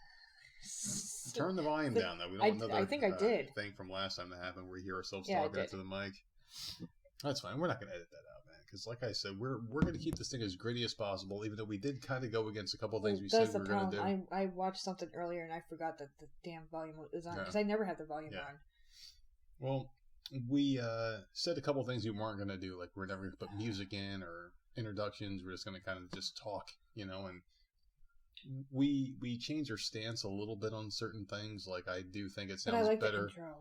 Turn the volume down, though. We don't want another I think I did. thing from last time that happened where we hear ourselves Yeah, talking into the mic. That's fine. We're not going to edit that out, man. Because, like I said, we're going to keep this thing as gritty as possible, even though we did kind of go against a couple of things we said we were going to do. I watched something earlier and I forgot that the damn volume was on because I never had the volume on. Well, we said a couple of things we weren't going to do, like we're never going to put music in or introductions. We're just going to kind of just talk, and we changed our stance a little bit on certain things. Like I do think it sounds better. The intro.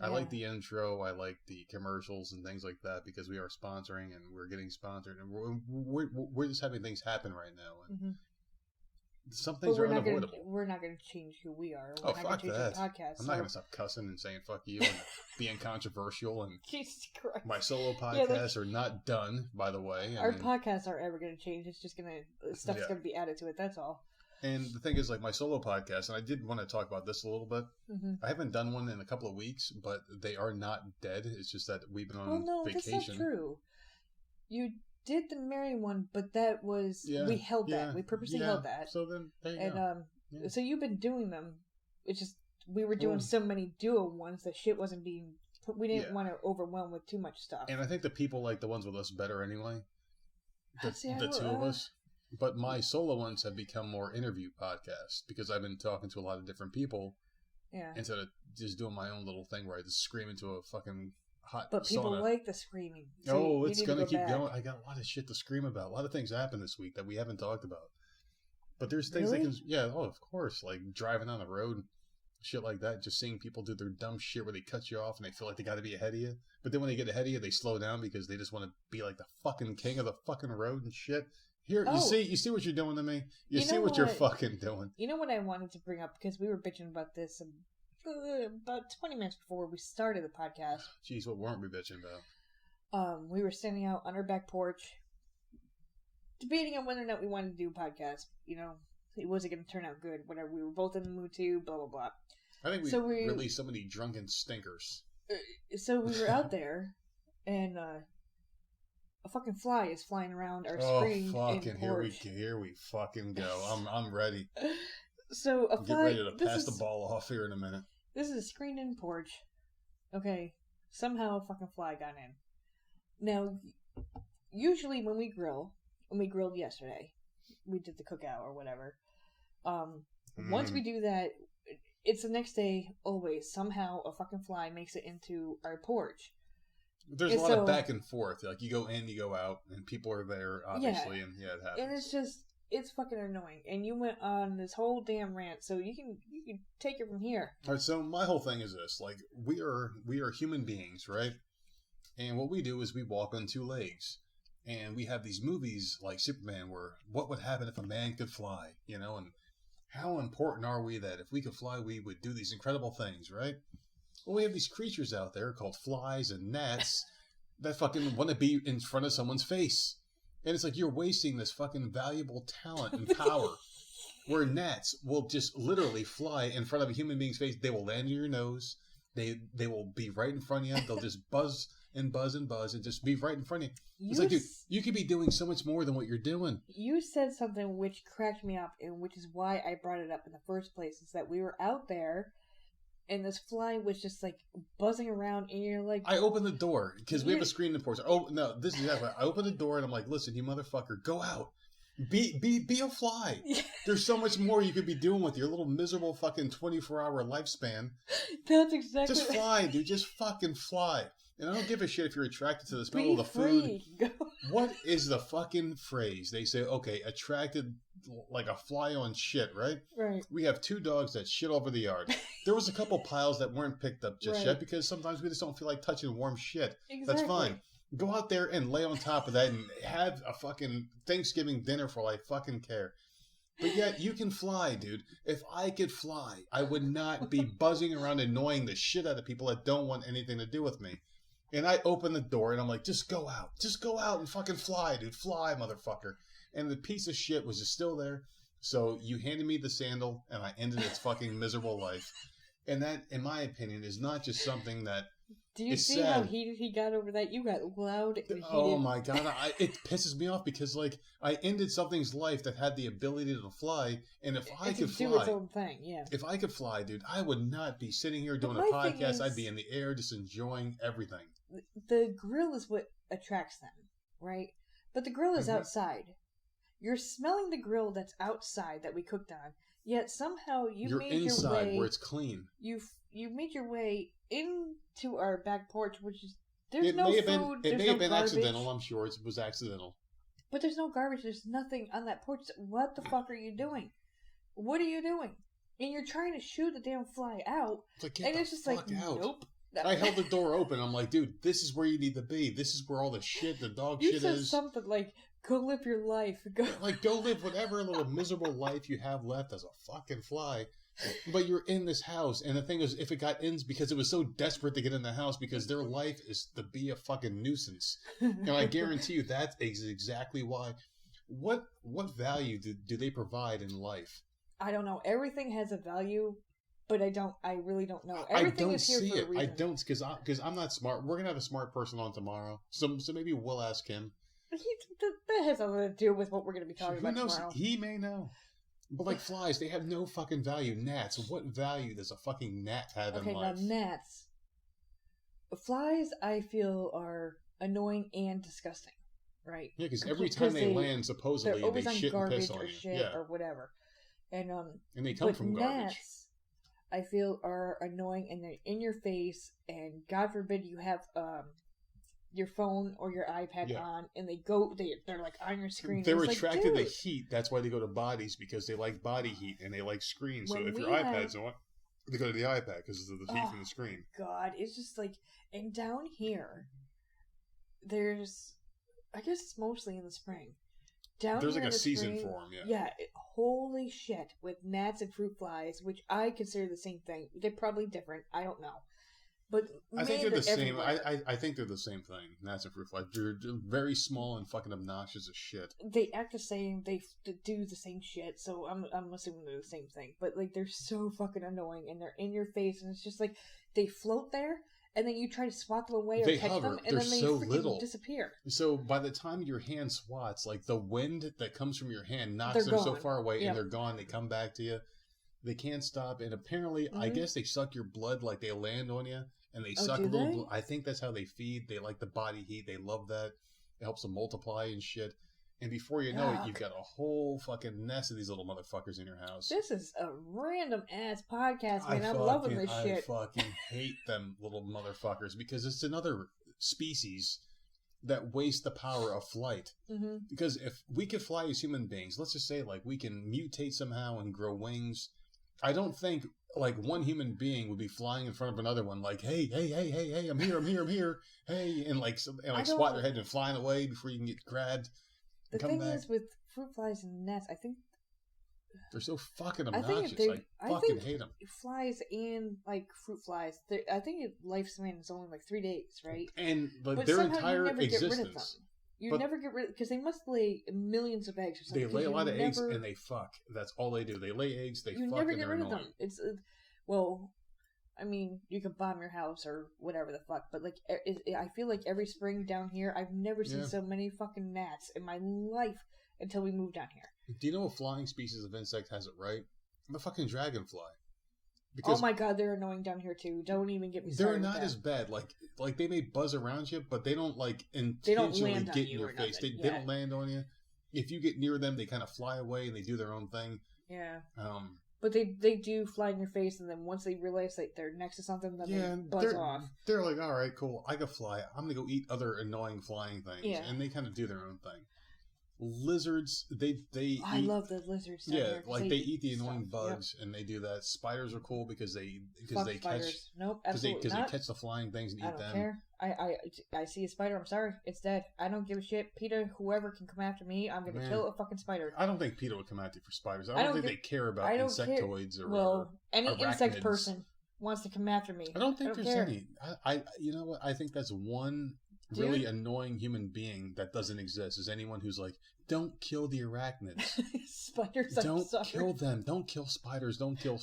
I like the intro. I like the commercials and things like that because we are sponsoring and we're getting sponsored and we're just having things happen right now. And some things are unavoidable. We're not going to change who we are. We're not fuck that. I'm not going to stop cussing and saying fuck you and being controversial. And Jesus Christ. My solo podcasts are not done, by the way. Our podcasts aren't ever going to change. It's just stuff's going to be added to it. That's all. And the thing is, like my solo podcast, and I did want to talk about this a little bit. I haven't done one in a couple of weeks, but they are not dead. It's just that we've been on vacation. That's not true. You did the Mary one, but that was we held that. We purposely held that. So then there you go. So you've been doing them. It's just we were doing so many duo ones that shit wasn't being. We didn't want to overwhelm with too much stuff. And I think the people like the ones with us better anyway. The 2 of us. But my solo ones have become more interview podcasts because I've been talking to a lot of different people. Yeah. Instead of just doing my own little thing where I just scream into a fucking hot But people sauna. like the screaming. So it's going to keep going. I got a lot of shit to scream about. A lot of things happened this week that we haven't talked about. But there's things that can... Yeah, of course. Like driving on the road, shit like that. Just seeing people do their dumb shit where they cut you off and they feel like they got to be ahead of you. But then when they get ahead of you, they slow down because they just want to be like the fucking king of the fucking road and shit. Here, you see what you're doing to me? You see what you're fucking doing. You know what I wanted to bring up? Because we were bitching about this about 20 minutes before we started the podcast. Jeez, what weren't we bitching about? We were standing out on our back porch, debating on whether or not we wanted to do a podcast. It wasn't going to turn out good. Whatever. We were both in the mood to, blah, blah, blah. I think we released so many drunken stinkers. So we were out there, and... a fucking fly is flying around our screen. Oh, fucking here we fucking go. I'm ready. So a fly. Get ready to pass the ball off here in a minute. This is a screened-in porch. Okay, somehow a fucking fly got in. Now, usually when we grill, and we grilled yesterday, we did the cookout or whatever. Once we do that, it's the next day. Always somehow a fucking fly makes it into our porch. There's a lot of back and forth. Like, you go in, you go out, and people are there, obviously, and it happens. And it's fucking annoying. And you went on this whole damn rant, so you can take it from here. All right, so my whole thing is this. Like, we are human beings, right? And what we do is we walk on 2 legs. And we have these movies like Superman where what would happen if a man could fly, and how important are we that if we could fly, we would do these incredible things, right? Well, we have these creatures out there called flies and gnats that fucking want to be in front of someone's face. And it's like you're wasting this fucking valuable talent and power where gnats will just literally fly in front of a human being's face. They will land in your nose. They will be right in front of you. They'll just buzz and buzz and buzz and just be right in front of you. It's like, dude, you could be doing so much more than what you're doing. You said something which cracked me up, and which is why I brought it up in the first place, is that we were out there and this fly was just like buzzing around, and you're like... I opened the door because we have a screen in the porch. Oh, no, this is exactly. I opened the door and I'm like, listen, you motherfucker, go out. Be a fly. There's so much more you could be doing with your little miserable fucking 24-hour lifespan. That's exactly... Just fly, dude. Just fucking fly. And I don't give a shit if you're attracted to the smell of the food. What is the fucking phrase? They say, okay, attracted like a fly on shit, right? Right. We have 2 dogs that shit over the yard. There was a couple piles that weren't picked up just yet because sometimes we just don't feel like touching warm shit. Exactly. That's fine. Go out there and lay on top of that and have a fucking Thanksgiving dinner for all I fucking care. But yet, you can fly, dude. If I could fly, I would not be buzzing around annoying the shit out of people that don't want anything to do with me. And I open the door and I'm like, just go out. Just go out and fucking fly, dude. Fly, motherfucker. And the piece of shit was just still there. So you handed me the sandal and I ended its fucking miserable life. And that, in my opinion, is not just something that Do you It's see sad. how heated he got over that? You got loud and heated. Oh my god, it pisses me off because like I ended something's life that had the ability to fly, and if I could do fly, its own thing, yeah. if I could fly, dude, I would not be sitting here doing a my thing podcast. is- I'd be in the air, just enjoying everything. The grill is what attracts them, right? But the grill is Mhm. outside. You're smelling the grill that's outside that we cooked on, yet somehow You're made your inside way. where it's clean. You made your way into our back porch, which is there's It no may have food. been. It there's may no have been garbage, accidental. I'm sure it was accidental. but there's no garbage. There's nothing on that porch. What the fuck are you doing? What are you doing? And you're trying to shoot the damn fly out, It's like, get and the it's just fuck like, out. nope. I held the door open. I'm like, dude, this is where you need to be. This is where all the shit, the dog You shit said is. something like, "Go live your life." Go. Like, go live whatever little miserable life you have left as a fucking fly. But you're in this house, and the thing is, if it got in, because it was so desperate to get in the house, because their life is to be a fucking nuisance. And I guarantee you that is exactly why. What value do they provide in life? I don't know. Everything has a value, but I really don't know. I Everything don't is here see for a it. reason. I don't, because I'm not smart. We're gonna have a smart person on tomorrow, so maybe we'll ask him. That has nothing to do with what we're going to be talking Who about knows? tomorrow. He may know. But like flies, they have no fucking value. Gnats, what value does a fucking gnat have Okay, in now life? gnats. Flies, I feel, are annoying and disgusting, right? Yeah, because every time they land, supposedly they're always they on shit and garbage piss on or you. shit Yeah, or whatever. And and they come but from garbage. gnats, I feel, are annoying and they're in your face. And God forbid you have your phone or your iPad Yeah. on, and they're like on your screen. They're and it's attracted like, to heat. That's why they go to bodies, because they like body heat and they like screens. So When if your we iPad's on, they go to the iPad because of the heat Oh, from the screen. God, it's just like, and down here, there's, I guess it's mostly in the spring. There's like a season for them, yeah. Yeah, holy shit, with gnats and fruit flies, which I consider the same thing. They're probably different. I don't know. But I think they're the same. everywhere. I think they're the same thing. Gnats and fruit flies. They're very small and fucking obnoxious as shit. They act the same. They do the same shit. So I'm assuming they're the same thing. But like they're so fucking annoying, and they're in your face, and it's just like they float there, and then you try to swat them away or They catch hover. them, and They're then they so freaking little. disappear. So by the time your hand swats, like the wind that comes from your hand knocks They're them so gone. far away, Yep. and they're gone. They come back to you. They can't stop, and apparently, I Mhm. guess they suck your blood, like they land on you, and they Oh, suck a do little. they? I think that's how they feed. They like the body heat. They love that. It helps them multiply and shit. And before you know it, you've Yuck. got a whole fucking nest of these little motherfuckers in your house. This is a random ass podcast, man. I'm loving this I shit. fucking hate them little motherfuckers because it's another species that waste the power of flight. hmm Because if we could fly as human beings, let's just say like we can mutate somehow and grow wings, I don't think like one human being would be flying in front of another one like, hey, I'm here, hey, and like swat their head and flying away before you can get grabbed. The Come thing back. is, with fruit flies and gnats, I think They're so fucking I think obnoxious. they- I I fucking think- hate them. flies and like fruit flies, I think lifespan is only like 3 days, right? And But their somehow entire you never get rid of them. existence. You But- never get rid because they must lay millions of eggs or something. They 'cause lay a you lot of eggs never- and they fuck. That's all they do. They lay eggs, they you fuck, never and get they're rid of annoying. them. It's well, I mean, you can bomb your house or whatever the fuck, but like, I feel like every spring down here, I've never seen Yeah. so many fucking gnats in my life until we moved down here. Do you know a flying species of insect has it right? The fucking dragonfly. Oh my god, they're annoying down here too. Don't even get me they're started. not with as that. bad. Like they may buzz around you, but they don't like They don't intentionally land on get in you your or face. nothing, They yeah. don't land on you. If you get near them, they kind of fly away and they do their own thing. Yeah. Um, But they do fly in your face, and then once they realize that they're next to something, then yeah, they buzz they're, off. they're like, all right, cool. I can fly. I'm gonna go eat other annoying flying things, Yeah. and they kind of do their own thing. Lizards, they I eat, love the lizards. Down yeah, here 'cause like they eat the stuff. annoying Yep. bugs, and they do that. Spiders are cool because they Fuck catch spiders. Nope, because absolutely they not. catch the flying things and eat I don't them. care. I see a spider. I'm sorry, it's dead. I don't give a shit. PETA, whoever can come after me, I'm gonna Man. kill a fucking spider. I don't think PETA would come at you for spiders. I I don't don't think they care about I don't care. insectoids or whatever. Well, any insect Arachnids. person wants to come after me. I don't think there's care. any. I you know what? I think that's one really annoying human being that doesn't exist is anyone who's like, don't kill the arachnids. Spiders. Don't kill them. Don't kill spiders. Don't kill.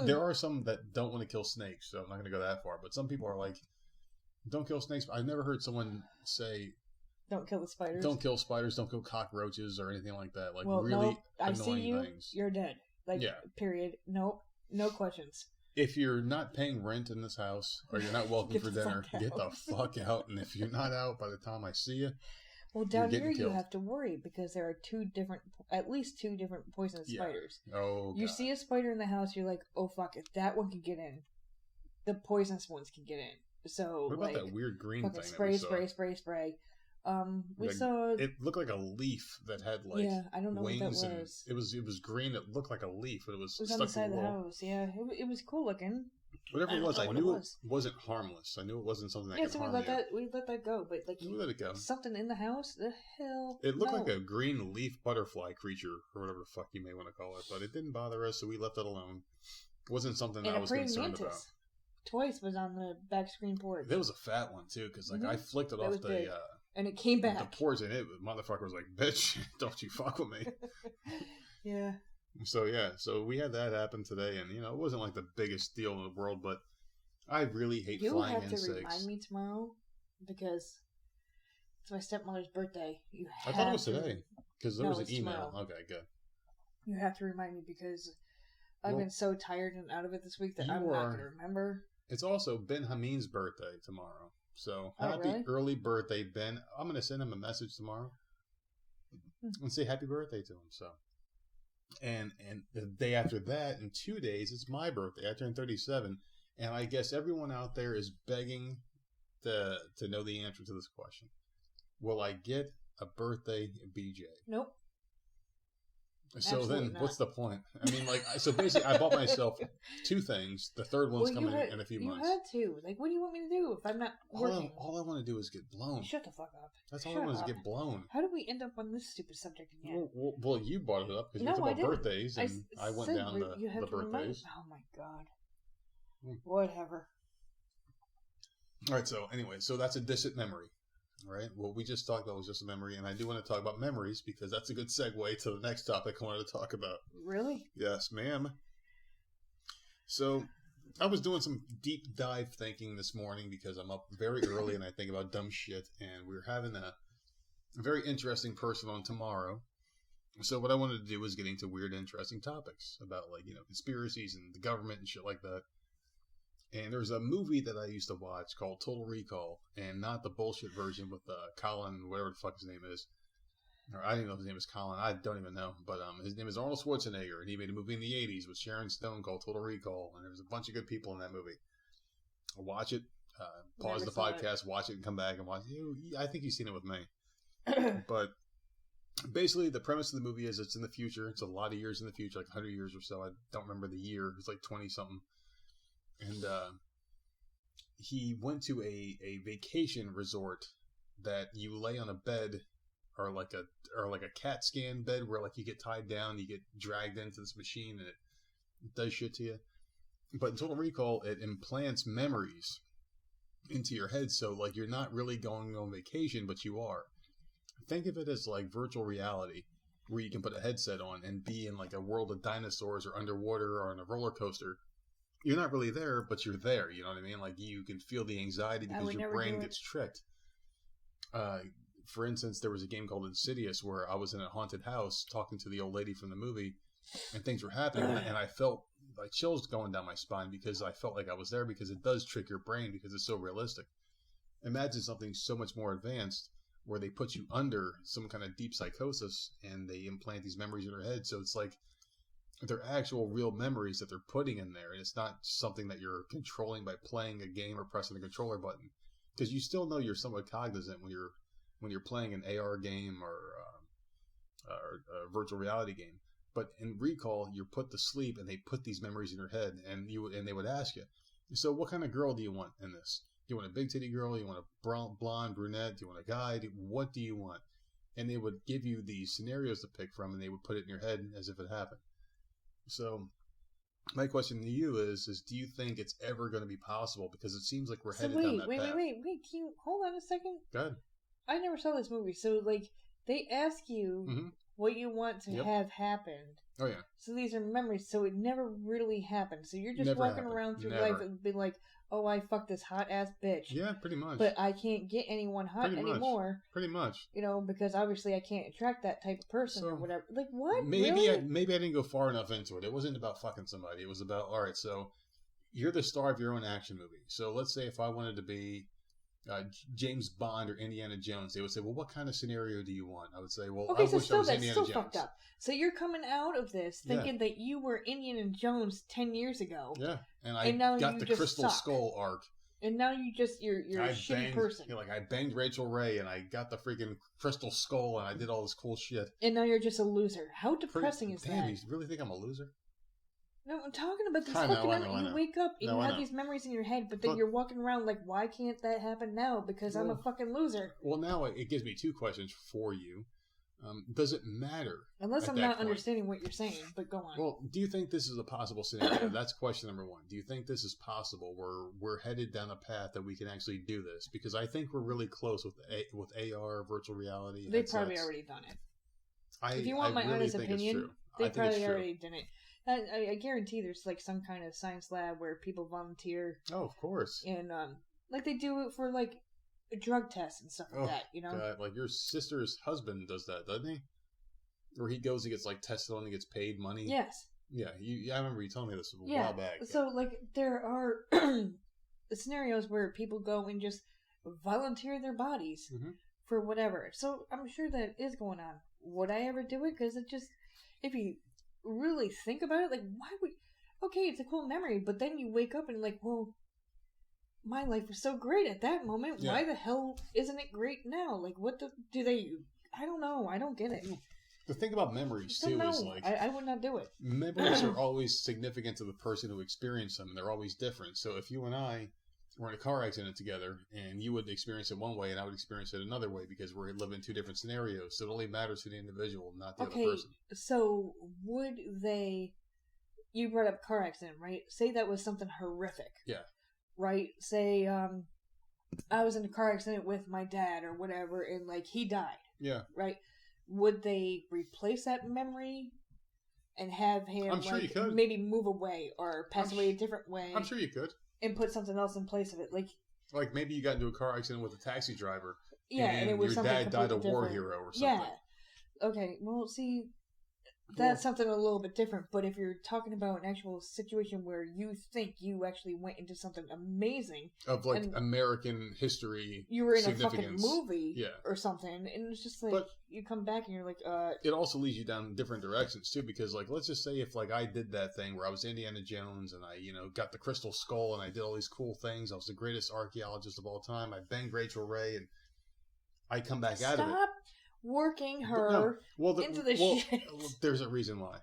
There are some that don't want to kill snakes, so I'm not going to go that far. But some people are like, don't kill snakes. I've never heard someone say, don't kill the spiders. Don't kill spiders. Don't kill cockroaches or anything like that. Like, well, really no, I annoying see you, things. You're dead. Like, yeah. Period. No questions. If you're not paying rent in this house or you're not welcome for dinner, get the fuck out. And if you're not out by the time I see you, well, down here you have to worry because there are at least two different poisonous spiders. Oh, you God. see a spider in the house, you're like, oh fuck, if that one can get in, the poisonous ones can get in. So what about that weird green thing? Spray. We saw it looked like a leaf that had I don't know wings, what that was. And it was green. It looked like a leaf, but it was on stuck the side to the of the wall. house. Yeah, it was cool looking. Whatever it was, I knew it wasn't harmless. I knew it wasn't something that could harm you. We let that go, but like we let it go. Something in the house, the hell. It looked like a green leaf butterfly creature or whatever the fuck you may want to call it, but it didn't bother us, so we left it alone. It wasn't something that I was concerned about. Twice was on the back screen porch. There was a fat one too, because I flicked it off the and it came back. The porch, and motherfucker was like, "Bitch, don't you fuck with me." Yeah. So we had that happen today, and it wasn't like the biggest deal in the world, but I really hate flying insects. You have to remind me tomorrow because it's my stepmother's birthday. I thought it was today because there was an email. Tomorrow. Okay, good. You have to remind me because I've been so tired and out of it this week that I'm not going to remember. It's also Ben Hameen's birthday tomorrow. So happy early birthday, Ben. I'm going to send him a message tomorrow and say happy birthday to him. So, and the day after that, in 2 days, it's my birthday. I turn 37. And I guess everyone out there is begging to know the answer to this question. Will I get a birthday BJ? Nope. So Absolutely then, not. What's the point? I mean, so basically, I bought myself 2 things. The third one's coming in a few months. You had to. Like, what do you want me to do if I'm not working? All I want to do is get blown. Shut the fuck up. That's all I want is get blown. How did we end up on this stupid subject again? Well, you brought it up because you talked about birthdays, and I went down the birthdays. Oh my god. Whatever. All right. So anyway, that's a distant memory. Right. What we just talked about was just a memory, and I do want to talk about memories because that's a good segue to the next topic I wanted to talk about. Really? Yes, ma'am. So I was doing some deep dive thinking this morning because I'm up very early and I think about dumb shit, and we're having a very interesting person on tomorrow. So what I wanted to do was get into weird, interesting topics about conspiracies and the government and shit like that. And there's a movie that I used to watch called Total Recall, and not the bullshit version with Colin, whatever the fuck his name is. Or I don't even know if his name is Colin. I don't even know. But his name is Arnold Schwarzenegger, and he made a movie in the 80s with Sharon Stone called Total Recall, and there was a bunch of good people in that movie. Watch it, pause the podcast, watch it, and come back and watch it. I think you've seen it with me. But basically, the premise of the movie is it's in the future. It's a lot of years in the future, like 100 years or so. I don't remember the year. It's like 20-something. And he went to a vacation resort that you lay on a bed or like a CAT scan bed where like you get tied down, you get dragged into this machine, and it does shit to you. But in Total Recall, it implants memories into your head, so like you're not really going on vacation, but you are. Think of it as like virtual reality, where you can put a headset on and be in like a world of dinosaurs or underwater or on a roller coaster. You're not really there, but you're there. You know what I mean? Like you can feel the anxiety because your brain gets tricked. For instance, there was a game called Insidious where I was in a haunted house talking to the old lady from the movie, and things were happening, and I felt like chills going down my spine because I felt like I was there because it does trick your brain because it's so realistic. Imagine something so much more advanced where they put you under some kind of deep psychosis and they implant these memories in your head. So it's like they're actual real memories that they're putting in there. And it's not something that you're controlling by playing a game or pressing a controller button. Because you still know you're somewhat cognizant when you're playing an AR game or a virtual reality game. But in Recall, you're put to sleep and they put these memories in your head, and they would ask you, so what kind of girl do you want in this? Do you want a big titty girl? Do you want a blonde, brunette? Do you want a guy? What do you want? And they would give you these scenarios to pick from, and they would put it in your head as if it happened. So My question to you is do you think it's ever going to be possible? Because it seems like we're headed down that path. Wait. Can you hold on a second? Go ahead. I never saw this movie, so like they ask you what you want to have happened. Oh yeah. So these are memories. So it never really happened. So you're just Never walking happened. around through Never. life and be like, "Oh, I fucked this hot ass bitch." Yeah, pretty much. But I can't get anyone hot anymore. Pretty much. You know, because obviously I can't attract that type of person or whatever. Like what? Maybe really? maybe I didn't go far enough into it. It wasn't about fucking somebody. It was about, all right, so you're the star of your own action movie. So let's say if I wanted to be James Bond or Indiana Jones, they would say, well, what kind of scenario do you want? I would say, well, okay, I so wish I still was that's Indiana still Jones. fucked up. So you're coming out of this thinking that you were Indiana Jones 10 years ago. Yeah, and I got the Crystal Skull arc. And now you're a shitty person. Like I banged Rachel Ray and I got the freaking Crystal Skull and I did all this cool shit. And now you're just a loser. How depressing is that? Damn, you really think I'm a loser? No, I'm talking about this I fucking know. You wake up and you have these memories in your head, but then you're walking around like, why can't that happen now? Because I'm a fucking loser. Well, now it gives me two questions for you. Does it matter? Unless I'm not understanding what you're saying, but go on. Well, do you think this is a possible scenario? That's question number one. Do you think this is possible where we're headed down a path that we can actually do this? Because I think we're really close with AR, virtual reality. They've probably already done it. If you want my honest opinion, they probably already done it. I guarantee there's like some kind of science lab where people volunteer. Oh, of course. And like they do it for like drug tests and stuff like that, you know? God, like your sister's husband does that, doesn't he? Where he goes and gets like tested on and gets paid money. Yes. Yeah, I remember you telling me this a while back. So like there are scenarios where people go and just volunteer their bodies for whatever. So I'm sure that is going on. Would I ever do it? Because it just, if you really think about it, like why would? Okay, it's a cool memory, but then you wake up and like, well, my life was so great at that moment. Yeah. Why the hell isn't it great now? Like, what do they? I don't know. I don't get it. The thing about memories too is like I would not do it. Memories are always significant to the person who experienced them, and they're always different. So if you and I were in a car accident together, and you would experience it one way, and I would experience it another way because we're living two different scenarios. So it only matters to the individual, not the other person. So would they? You brought up car accident, right? Say that was something horrific. Yeah. Right? Say I was in a car accident with my dad or whatever, and like he died. Yeah. Right? Would they replace that memory and have him I'm sure you could. maybe move away or pass away a different way? I'm sure you could. And put something else in place of it. Like maybe you got into a car accident with a taxi driver. Yeah, and it was your dad died a war hero or something. Yeah. Okay, well, see, that's something a little bit different. But if you're talking about an actual situation where you think you actually went into something amazing of like American history, you were in a fucking movie, or something, and it's just like but you come back and you're like, It also leads you down different directions too, because like let's just say if like I did that thing where I was Indiana Jones and I got the Crystal Skull and I did all these cool things. I was the greatest archaeologist of all time. I banged Rachel Ray and I come back out of it. Working her into the shit. There's a reason why.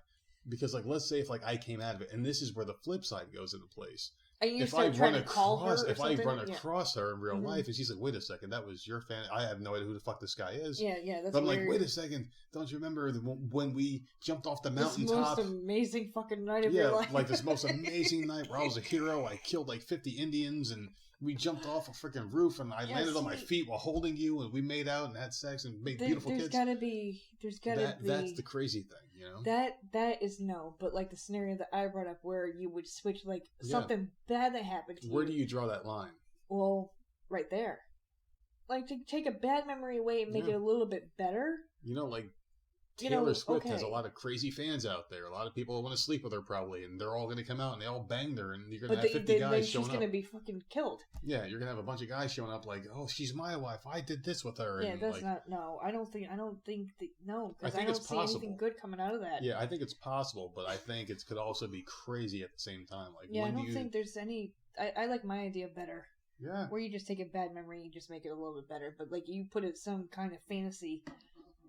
Because like let's say if like I came out of it, and this is where the flip side goes into place. If I run across her in real life and she's like, wait a second, that was your fan, I have no idea who the fuck this guy is. Yeah, that's but I'm like, wait a second, don't you remember when we jumped off the mountaintop? This most amazing fucking night of your life. Like this most amazing night where I was a hero. I killed like 50 Indians and we jumped off a freaking roof and I landed on my feet while holding you and we made out and had sex and made beautiful kids. There's gotta be. That's the crazy thing, That is no, but like the scenario that I brought up where you would switch like something bad that happened to you. Where do you draw that line? Well, right there. Like to take a bad memory away and make it a little bit better. Like Taylor Swift has a lot of crazy fans out there. A lot of people want to sleep with her probably, and they're all going to come out and they all banged her, and you're going to have 50 guys showing up. She's going to be fucking killed. Yeah, you're going to have a bunch of guys showing up like, oh, she's my wife. I did this with her. Yeah, and that's not. No, I don't think. No, because I don't see anything good coming out of that. Yeah, I think it's possible, but I think it could also be crazy at the same time. Like, yeah, I don't think there's any. I like my idea better. Yeah, where you just take a bad memory and you just make it a little bit better, but like you put it some kind of fantasy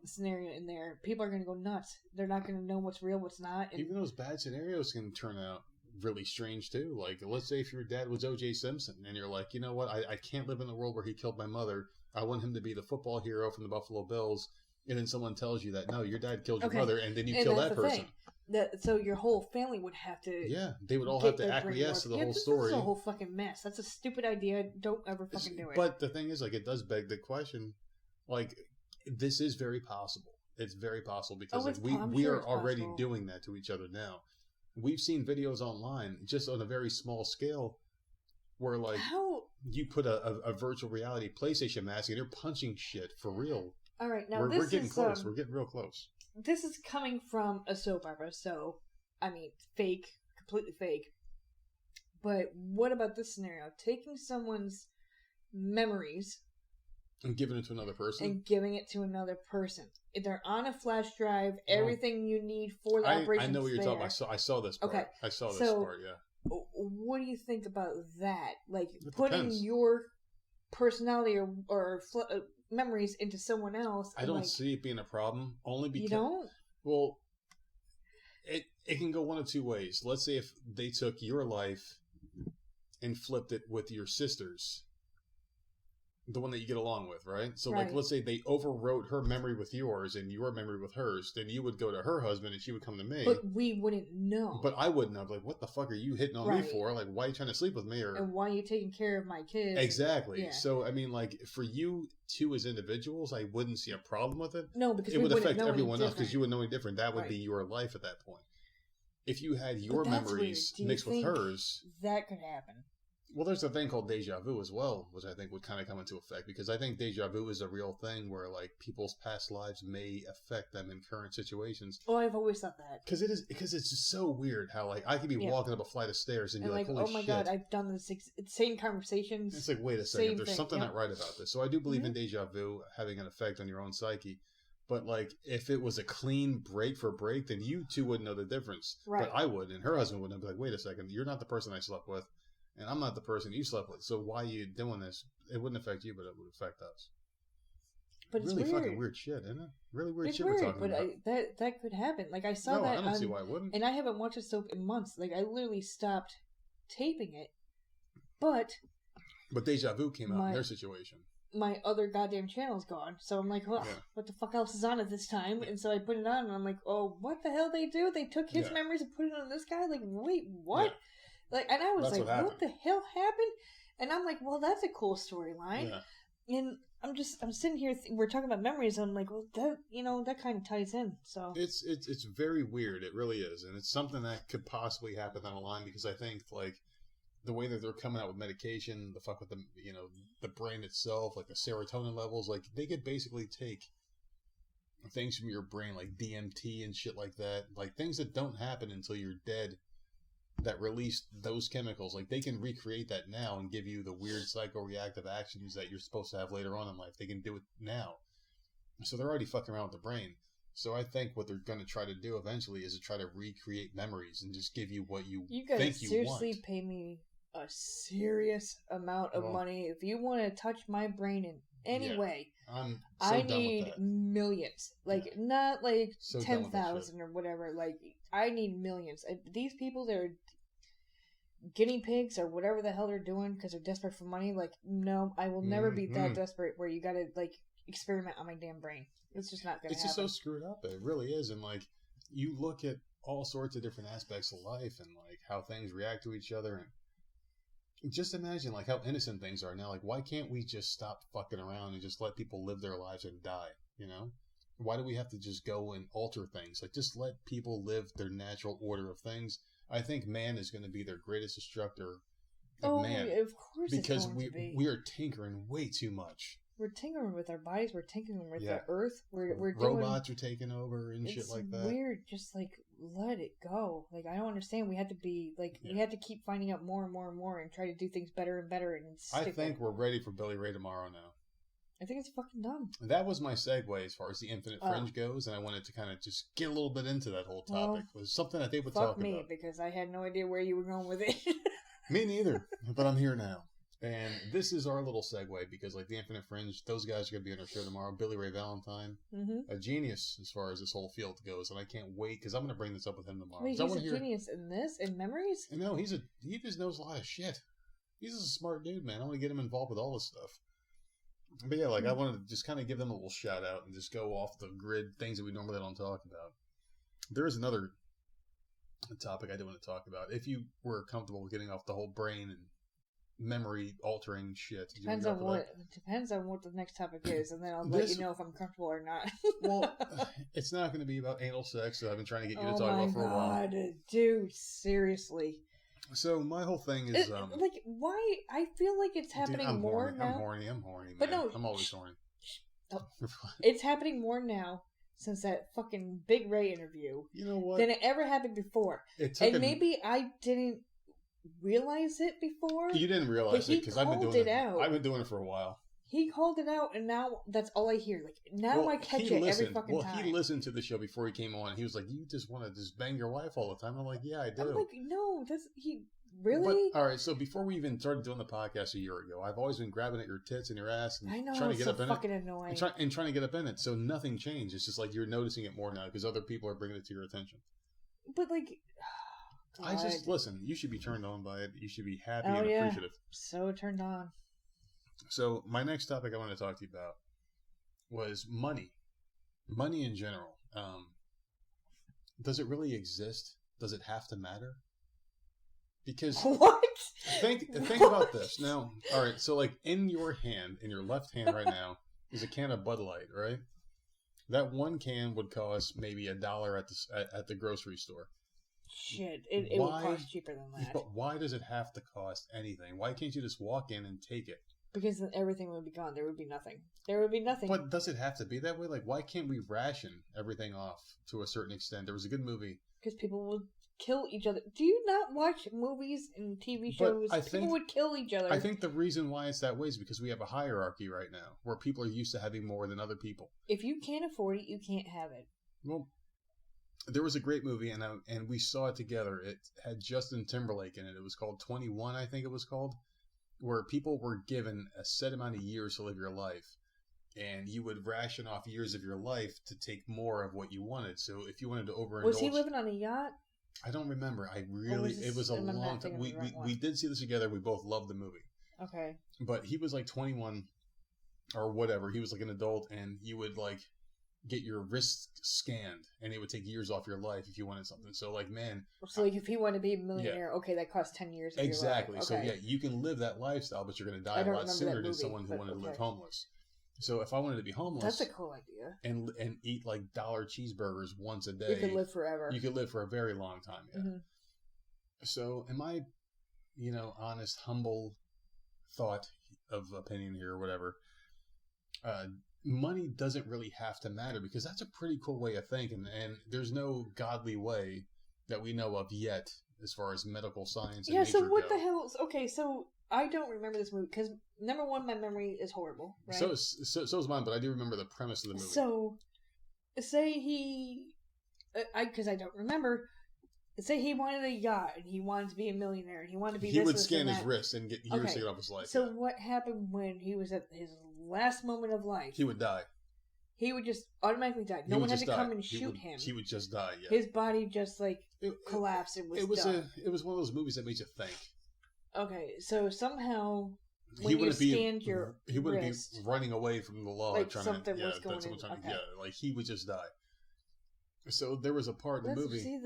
scenario in there, people are going to go nuts. They're not going to know what's real, what's not. And even those bad scenarios can turn out really strange too. Like, let's say if your dad was O.J. Simpson and you're like, you know what, I can't live in a world where he killed my mother. I want him to be the football hero from the Buffalo Bills. and then someone tells you that, no, your dad killed your mother, and then you kill that's that the person. thing. So your whole family would have to... Yeah, they would all have to acquiesce to the whole story. This is a whole fucking mess. That's a stupid idea. Don't ever fucking do it. But the thing is, like, it does beg the question, like, this is very possible. It's very possible because we are already doing that to each other now. We've seen videos online, just on a very small scale, where, like, you put a virtual reality PlayStation mask and you're punching shit for real. All right, now we're getting close. We're getting real close. This is coming from a soap opera, so, I mean, fake, completely fake. But what about this scenario? Taking someone's memories... And giving it to another person? They're on a flash drive, everything you need for the operation. I know what you're talking about. I saw this part. Okay. I saw this part, yeah. What do you think about that? Like, it putting depends. Your personality or memories into someone else. I don't see it being a problem, only because... You don't? Well, it can go one of two ways. Let's say if they took your life and flipped it with your sister's, the one that you get along with, right? So, like, let's say they overwrote her memory with yours and your memory with hers, then you would go to her husband and she would come to me. But we wouldn't know. But I wouldn't know. Like, what the fuck are you hitting on me for? Like, why are you trying to sleep with me? And why are you taking care of my kids? Exactly. Yeah. So, I mean, like, for you two as individuals, I wouldn't see a problem with it. No, because it would affect everyone else because you would know any different. That would be your life at that point. If you had your memories mixed with hers... That could happen. Well, there's a thing called deja vu as well, which I think would kind of come into effect, because I think deja vu is a real thing where, like, people's past lives may affect them in current situations. Oh, I've always thought that. Because it's just so weird how, like, I could be walking up a flight of stairs and be like, holy shit. Oh my god, I've done the same conversations. It's like, wait a second, there's something not right about this. So I do believe in deja vu having an effect on your own psyche. But, like, if it was a clean break for break, then you two wouldn't know the difference. Right. But I would, and her husband wouldn't. Be like, wait a second, you're not the person I slept with. And I'm not the person you slept with, so why are you doing this? It wouldn't affect you, but it would affect us. But it's really weird. Fucking weird shit, isn't it? Really weird it's shit weird, we're talking about. But that could happen. Like, I saw that. I don't see why it wouldn't. And I haven't watched a soap in months. Like, I literally stopped taping it. But deja vu came out in their situation. My other goddamn channel's gone. So I'm like, well, what the fuck else is on at this time? And so I put it on, and I'm like, oh, what the hell they do? They took his memories and put it on this guy? Like, wait, what? Yeah. Like, and I was like, what the hell happened? And I'm like, well, that's a cool storyline. Yeah. And I'm sitting here, we're talking about memories. And I'm like, well, that kind of ties in. So it's very weird. It really is. And it's something that could possibly happen down the line, because I think, like, the way that they're coming out with medication, the fuck with the, the brain itself, like the serotonin levels, like, they could basically take things from your brain, like DMT and shit like that, like things that don't happen until you're dead, that release those chemicals. Like, they can recreate that now and give you the weird psychoreactive actions that you're supposed to have later on in life. They can do it now. So they're already fucking around with the brain. So I think what they're going to try to do eventually is to try to recreate memories and just give you what you think you want. You guys seriously pay me a serious amount of money if you want to touch my brain in any way. I need millions. Like, not like 10,000 or whatever. Like, I need millions. These people that are guinea pigs or whatever the hell they're doing because they're desperate for money, like, no, I will never be that desperate where you gotta, like, experiment on my damn brain. It's just not gonna happen. It's just so screwed up. It really is. And, like, you look at all sorts of different aspects of life and, like, how things react to each other, and just imagine, like, how innocent things are now. Like, why can't we just stop fucking around and just let people live their lives and die, Why do we have to just go and alter things? Like, just let people live their natural order of things. I think man is going to be their greatest destructor of man. Of course, because we are tinkering way too much. We're tinkering with our bodies. We're tinkering with the earth. We're robots are taking over and shit like that. It's weird. Just, like, let it go. Like, I don't understand. We had to be like we had to keep finding out more and more and more and try to do things better and better. And I think we're ready for Billy Ray tomorrow now. I think it's fucking dumb. That was my segue as far as the Infinite Fringe goes, and I wanted to kind of just get a little bit into that whole topic. It was something I think we'd talk about. Fuck me, because I had no idea where you were going with it. Me neither, but I'm here now. And this is our little segue, because, like, the Infinite Fringe, those guys are going to be on our show tomorrow. Billy Ray Valentine, a genius as far as this whole field goes, and I can't wait, because I'm going to bring this up with him tomorrow. Wait, he's a genius in this? In memories? No, he just knows a lot of shit. He's a smart dude, man. I want to get him involved with all this stuff. But yeah, like I wanted to just kind of give them a little shout out and just go off the grid things that we normally don't talk about. There is another topic I do want to talk about. If you were comfortable with getting off the whole brain and memory altering shit. Depends on what the next topic is, and then I'll let you know if I'm comfortable or not. Well, it's not going to be about anal sex that I've been trying to get you to talk about for a while. Oh my god, dude, seriously. So my whole thing is like, why? I feel like it's happening more now. I'm horny, man. But no, I'm always horny. It's happening more now since that fucking Big Ray interview. You know what? Than it ever happened before. Maybe I didn't realize it before. You didn't realize it because I've been doing it. I've been doing it for a while. He called it out, and now that's all I hear. Like now, I catch it every fucking time. Well, he listened to the show before he came on. He was like, "You just want to just bang your wife all the time." I'm like, "Yeah, I do." I'm like, "No, that's he really." But, all right, so before we even started doing the podcast a year ago, I've always been grabbing at your tits and your ass and I know, trying to get up in fucking it. Annoying. And trying to get up in it. So nothing changed. It's just like you're noticing it more now because other people are bringing it to your attention. But like. God. I just listen. You should be turned on by it. You should be happy and appreciative. So turned on. So my next topic I want to talk to you about was money. Money in general. Does it really exist? Does it have to matter? Because what? Think about this now. All right. So like in your left hand right now is a can of Bud Light, right? That one can would cost maybe $1 at the grocery store. Shit, it would cost cheaper than that. But why does it have to cost anything? Why can't you just walk in and take it? Because then everything would be gone. There would be nothing. There would be nothing. But does it have to be that way? Like, why can't we ration everything off to a certain extent? There was a good movie. Because people would kill each other. Do you not watch movies and TV shows? People would kill each other. I think the reason why it's that way is because we have a hierarchy right now where people are used to having more than other people. If you can't afford it, you can't have it. Well, there was a great movie, and we saw it together. It had Justin Timberlake in it. It was called 21, I think it was called, where people were given a set amount of years to live your life, and you would ration off years of your life to take more of what you wanted. So if you wanted to overindulge... Was he living on a yacht? I don't remember. It was a long time. We did see this together. We both loved the movie. Okay. But he was like 21 or whatever. He was like an adult, and you would like get your wrists scanned, and it would take years off your life if you wanted something. So like, man. So like, if he wanted to be a millionaire, okay, that costs 10 years. Of Exactly. Your life. Okay. So yeah, you can live that lifestyle, but you're going to die a lot sooner than someone who wanted to live homeless. So if I wanted to be homeless, that's a cool idea. And eat like $1 cheeseburgers once a day, you could live forever. You could live for a very long time. Yeah. Mm-hmm. So in my, honest, humble thought of opinion here or whatever, money doesn't really have to matter because that's a pretty cool way of thinking, and there's no godly way that we know of yet as far as medical science. And so what the hell? Okay, so I don't remember this movie because number one, my memory is horrible. Right? So is mine, but I do remember the premise of the movie. So, say because I don't remember. Say he wanted a yacht and he wanted to be a millionaire and he wanted to be. He would scan his wrist and get years to get off his life. So what happened when he was at his last moment of life? He would die. He would just automatically die. No one had to come and shoot him. He would just die. Yeah. His body just collapsed and was done. It was one of those movies that made you think. Okay, so somehow when you scanned your he wouldn't wrist, be running away from the law like trying something to was going in. Yeah, like he would just die. So there was a part in the movie. See,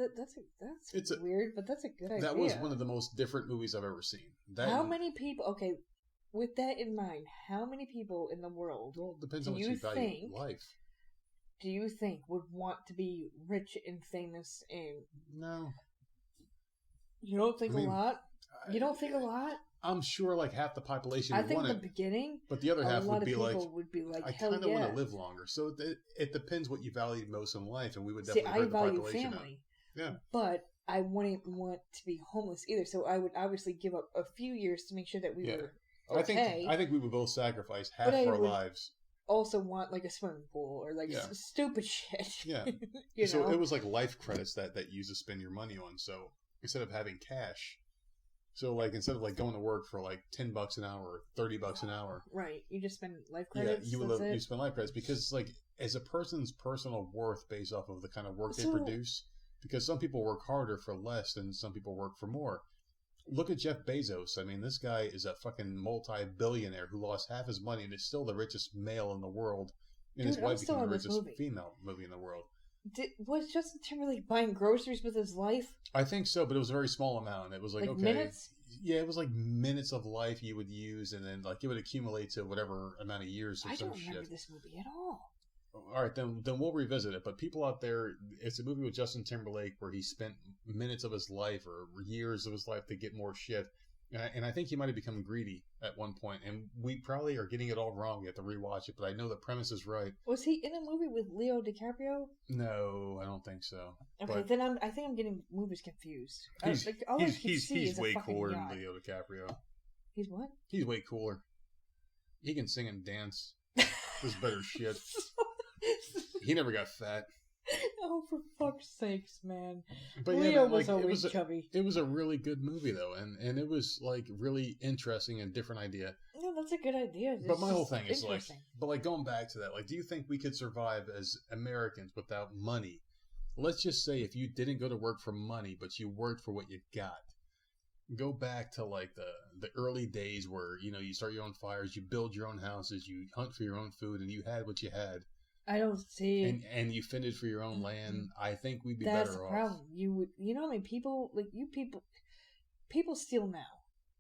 that's weird, but that's a good idea. That was one of the most different movies I've ever seen. How many people? Okay, with that in mind, how many people in the world? Well, it depends on what you value life. Do you think would want to be rich and famous and? No. You don't think a lot. You don't think a lot. I'm sure like half the population would want it. I think the beginning, but the other half would be like, I kind of want to live longer. So it depends what you value most in life, and we would definitely I value family. Yeah, but I wouldn't want to be homeless either. So I would obviously give up a few years to make sure that we were okay. I think we would both sacrifice half of our lives. Also want like a swimming pool or like stupid shit. Yeah, so it was like life credits that you used to spend your money on. So instead of having cash. So, like, instead of, like, going to work for, like, $10 an hour or $30 an hour. Right. You just spend life credits? Yeah, you spend life credits. Because, like, as a person's personal worth based off of the kind of work they produce, because some people work harder for less and some people work for more. Look at Jeff Bezos. I mean, this guy is a fucking multi-billionaire who lost half his money and is still the richest male in the world. And his wife became the richest female movie in the world. Was Justin Timberlake buying groceries with his life? I think so, but it was a very small amount. It was like okay, minutes? Yeah, it was like minutes of life you would use, and then like it would accumulate to whatever amount of years or some shit. I don't remember this movie at all. All right, then we'll revisit it. But people out there, it's a movie with Justin Timberlake where he spent minutes of his life or years of his life to get more shit. And I think he might have become greedy at one point. And we probably are getting it all wrong. We have to rewatch it, but I know the premise is right. Was he in a movie with Leo DiCaprio? No, I don't think so. Okay, but then I think I'm getting movies confused. He's way cooler than Leo DiCaprio. He's what? He's way cooler. He can sing and dance. There's better shit. He never got fat. Oh, for fuck's sakes, man. But Leo was always chubby. It was a really good movie, though, and it was, like, really interesting and different idea. No, that's a good idea. But my whole thing is, like, going back to that, like, do you think we could survive as Americans without money? Let's just say if you didn't go to work for money, but you worked for what you got. Go back to, like, the early days where, you know, you start your own fires, you build your own houses, you hunt for your own food, and you had what you had. I don't see. And you fended for your own land. I think we'd be better off. That's the problem. You know how many people, like, people steal now.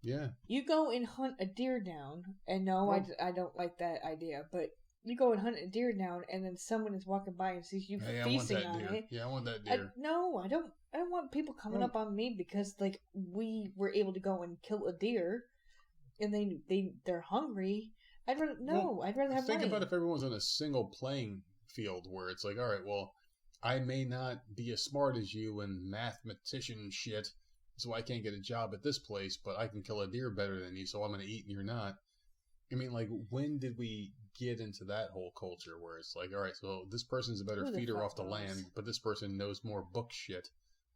Yeah. You go and hunt a deer down, and no, I don't like that idea, but you go and hunt a deer down, and then someone is walking by and sees you feasting on it. Yeah, I want that deer. I don't want people coming up on me because, like, we were able to go and kill a deer, and they're hungry. I'd rather have money. Think about if everyone's on a single playing field where it's like, all right, well, I may not be as smart as you in mathematician shit, so I can't get a job at this place, but I can kill a deer better than you, so I'm going to eat and you're not. I mean, like, when did we get into that whole culture where it's like, all right, so this person's a better feeder off the land, but this person knows more book shit.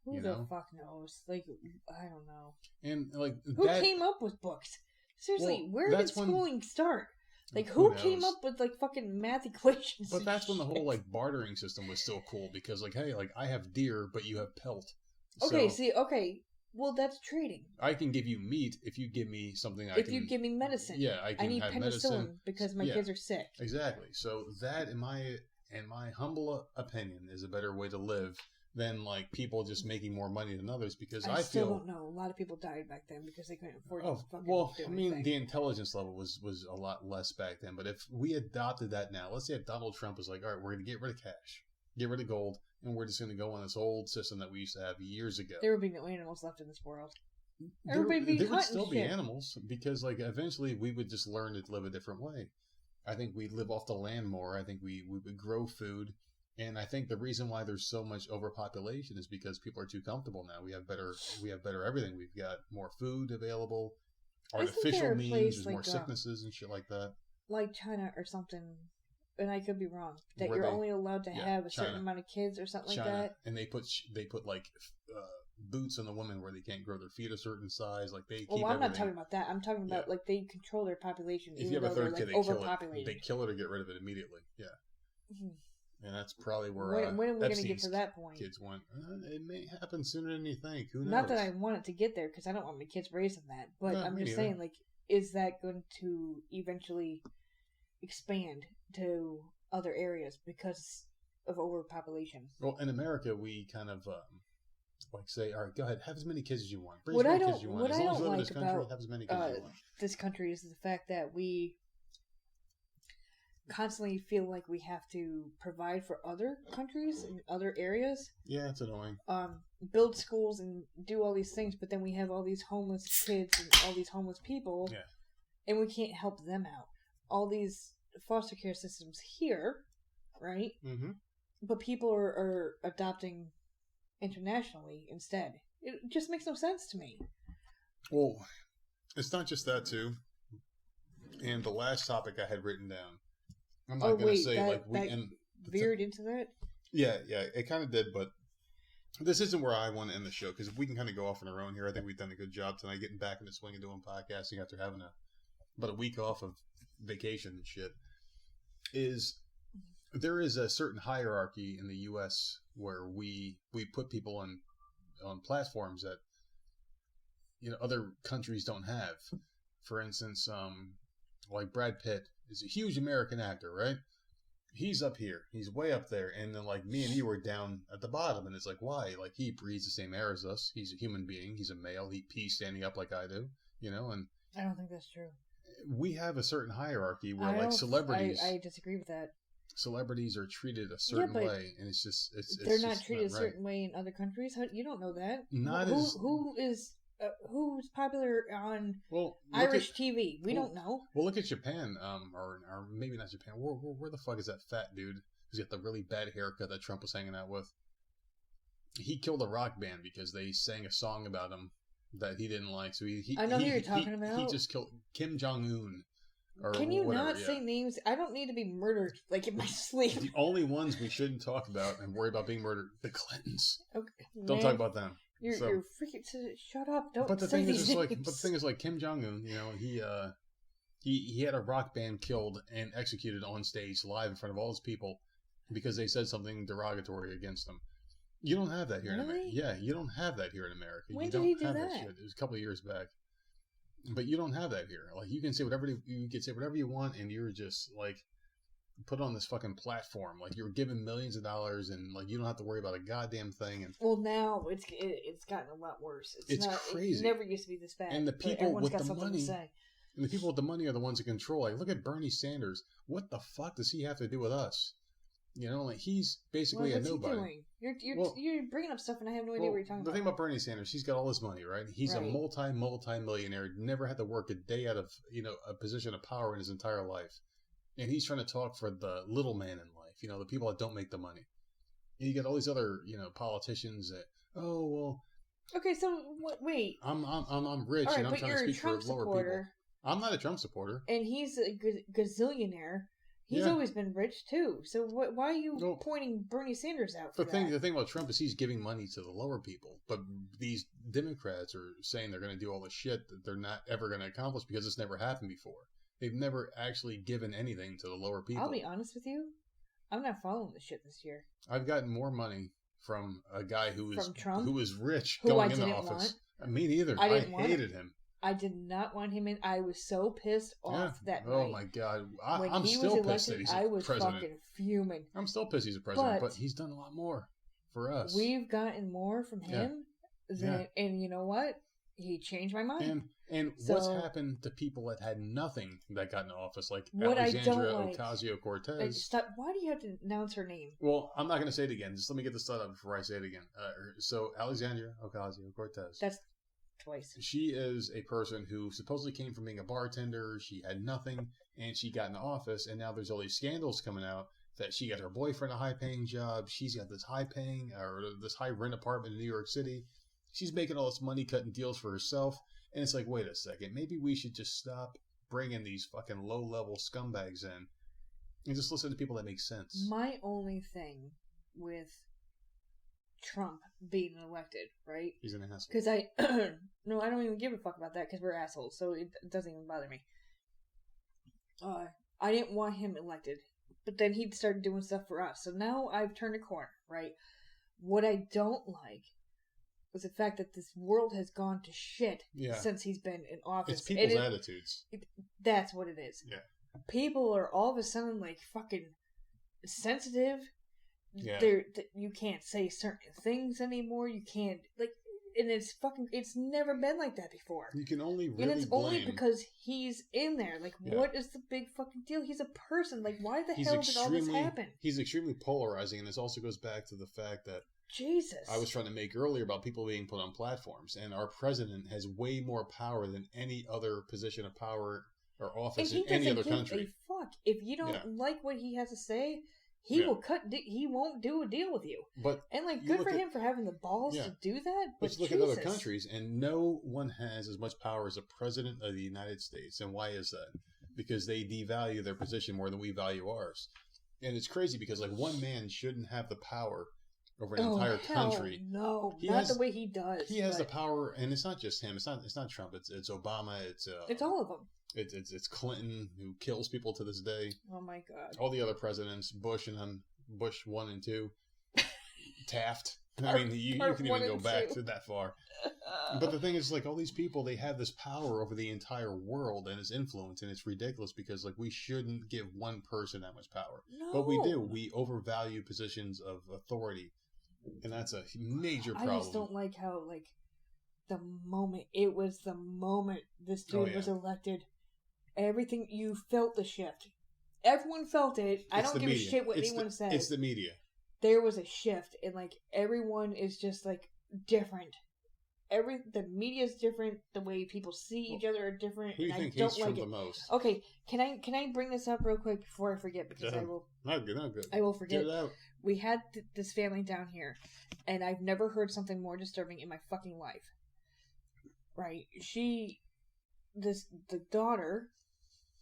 Who the fuck knows? Like, I don't know. And, like, who came up with books? Seriously, where did schooling start? Like, who came up with, like, fucking math equations? But that's when the whole, like, bartering system was still cool. Because, like, hey, like, I have deer, but you have pelt. Okay, well, that's trading. I can give you meat if you give me something If you give me medicine. Yeah, I need penicillin medicine. because my kids are sick. Exactly. So that, in my humble opinion, is a better way to live than, like, people just making more money than others, because I still don't know. A lot of people died back then because they couldn't afford to fucking do anything. Anything. The intelligence level was a lot less back then. But if we adopted that now, let's say if Donald Trump was like, all right, we're going to get rid of cash, get rid of gold, and we're just going to go on this old system that we used to have years ago. There would be no animals left in this world. There would still be animals, because, like, eventually we would just learn to live a different way. I think we'd live off the land more. I think we would grow food. And I think the reason why there's so much overpopulation is because people are too comfortable now. We have better everything. We've got more food available, artificial means, there's more sicknesses and shit like that. Like China or something, and I could be wrong, that you're only allowed to have a certain amount of kids or something like that. And they put like boots on the women where they can't grow their feet a certain size. Like they keep I'm not talking about that. I'm talking about like they control their population. If you have a third kid, they kill it or get rid of it immediately. Yeah. Mm-hmm. And that's probably where when are we going to get to that point? Kids went. It may happen sooner than you think. Who knows? Not that I want it to get there, because I don't want my kids raising that. But I'm just saying, like, is that going to eventually expand to other areas because of overpopulation? Well, in America, we kind of like say, all right, go ahead, have as many kids as you want. What I don't like about this country is the fact that we constantly feel like we have to provide for other countries and other areas. Yeah, it's annoying. Build schools and do all these things, but then we have all these homeless kids and all these homeless people, and we can't help them out. All these foster care systems here, right? Mm-hmm. But people are adopting internationally instead. It just makes no sense to me. Well, it's not just that, too. And the last topic I had written down, I'm not going to say veered into that. Yeah, it kind of did, but this isn't where I want to end the show, because we can kind of go off on our own here. I think we've done a good job tonight getting back in the swing of doing podcasting after having about a week off of vacation and shit. There is a certain hierarchy in the U.S. where we put people on platforms that, other countries don't have. For instance, like Brad Pitt is a huge American actor, right? He's up here. He's way up there. And then, like, me and you are down at the bottom. And it's like, why? Like, he breathes the same air as us. He's a human being. He's a male. He's standing up like I do, and... I don't think that's true. We have a certain hierarchy where, like, celebrities... I disagree with that. Celebrities are treated a certain way. And it's just... They're not treated a certain way in other countries? You don't know that. Who's popular on Irish TV? We don't know. Well, look at Japan, or maybe not Japan. Where the fuck is that fat dude who's got the really bad haircut that Trump was hanging out with? He killed a rock band because they sang a song about him that he didn't like. So I know who you're talking about. He just killed Kim Jong-un. Can you not say names? I don't need to be murdered like in my sleep. The only ones we shouldn't talk about and worry about being murdered, the Clintons. Okay, don't talk about them. You're freaking... Shut up! Don't but the say thing these is, names. but the thing is, like Kim Jong Un, he had a rock band killed and executed on stage live in front of all his people because they said something derogatory against him. You don't have that here in America. Yeah, you don't have that here in America. When you did don't he do have that? Shit. It was a couple of years back. But you don't have that here. Like, you can say whatever you want, and you're just like put on this fucking platform. Like, you're given millions of dollars, and like you don't have to worry about a goddamn thing. And well, now it's gotten a lot worse. It's crazy. It never used to be this bad. And the people with the money, to say. And the people with the money are the ones in control. Like, look at Bernie Sanders. What the fuck does he have to do with us? Like, he's basically a nobody. You're bringing up stuff, and I have no idea what you're talking about. The thing about Bernie Sanders, he's got all this money, right? He's a multi-millionaire. Never had to work a day out of a position of power in his entire life, and he's trying to talk for the little man in life. The people that don't make the money. And you got all these other politicians that Okay, so wait. I'm rich, and I'm trying to speak for lower people. I'm not a Trump supporter, and he's a gazillionaire. He's always been rich too. So why are you pointing Bernie Sanders out for that? The thing about Trump is he's giving money to the lower people, but these Democrats are saying they're going to do all the shit that they're not ever going to accomplish because it's never happened before. They've never actually given anything to the lower people. I'll be honest with you, I'm not following the shit this year. I've gotten more money from a guy who was rich who going I into didn't office. Want. Me neither. I hated him. I did not want him in. I was so pissed off that night. Oh my god! I'm still elected, pissed that he's I was president. Fucking fuming. I'm still pissed he's a president, but he's done a lot more for us. We've gotten more from him and you know what? He changed my mind. And what's happened to people that had nothing that got into office, like Alexandria Ocasio-Cortez? Stop! Why do you have to announce her name? Well, I'm not going to say it again. Just let me get this up before I say it again. So Alexandria Ocasio-Cortez. That's twice. She is a person who supposedly came from being a bartender. She had nothing, and she got into office, and now there's all these scandals coming out that she got her boyfriend a high-paying job. She's got this this high-rent apartment in New York City. She's making all this money cutting deals for herself, and it's like, wait a second, maybe we should just stop bringing these fucking low-level scumbags in and just listen to people that make sense. My only thing with Trump being elected, right? He's an asshole. Because no, I don't even give a fuck about that because we're assholes, so it doesn't even bother me. I didn't want him elected, but then he started doing stuff for us, so now I've turned a corner, right? What I don't like was the fact that this world has gone to shit since he's been in office. It's people's attitudes. That's what it is. Yeah. People are all of a sudden like fucking sensitive. Yeah. You can't say certain things anymore. You can't and it's never been like that before. You can only really and it's blame. Only because he's in there. Like, what is the big fucking deal? He's a person. Like, why the hell did all this happen? He's extremely polarizing, and this also goes back to the fact that Jesus. I was trying to make earlier about people being put on platforms, and our president has way more power than any other position of power or office in any other country. A fuck. If you don't like what he has to say, he will he won't do a deal with you. But good for him for having the balls to do that. But you look at other countries, and no one has as much power as a president of the United States. And why is that? Because they devalue their position more than we value ours. And it's crazy because one man shouldn't have the power over an entire country. No, not the way he does. He has the power, and it's not just him. It's not Trump. It's Obama. It's all of them. It's Clinton, who kills people to this day. Oh my God! All the other presidents, Bush 1 and 2, Taft. I mean, you can even go back to that far. But the thing is, like, all these people, they have this power over the entire world and its influence, and it's ridiculous because, like, we shouldn't give one person that much power. No. But we do. We overvalue positions of authority, and that's a major problem. I just don't like how, like, the moment this dude was elected, everything, you felt the shift. Everyone felt it. I don't give a shit what anyone says. It's the media. There was a shift, and, like, everyone is just, like, different. The media is different. The way people see each other are different. Who do you think hates Trump the most? Okay, can I bring this up real quick before I forget? Because I will. Not good. I will forget. Get it out. We had this family down here, and I've never heard something more disturbing in my fucking life. Right? The daughter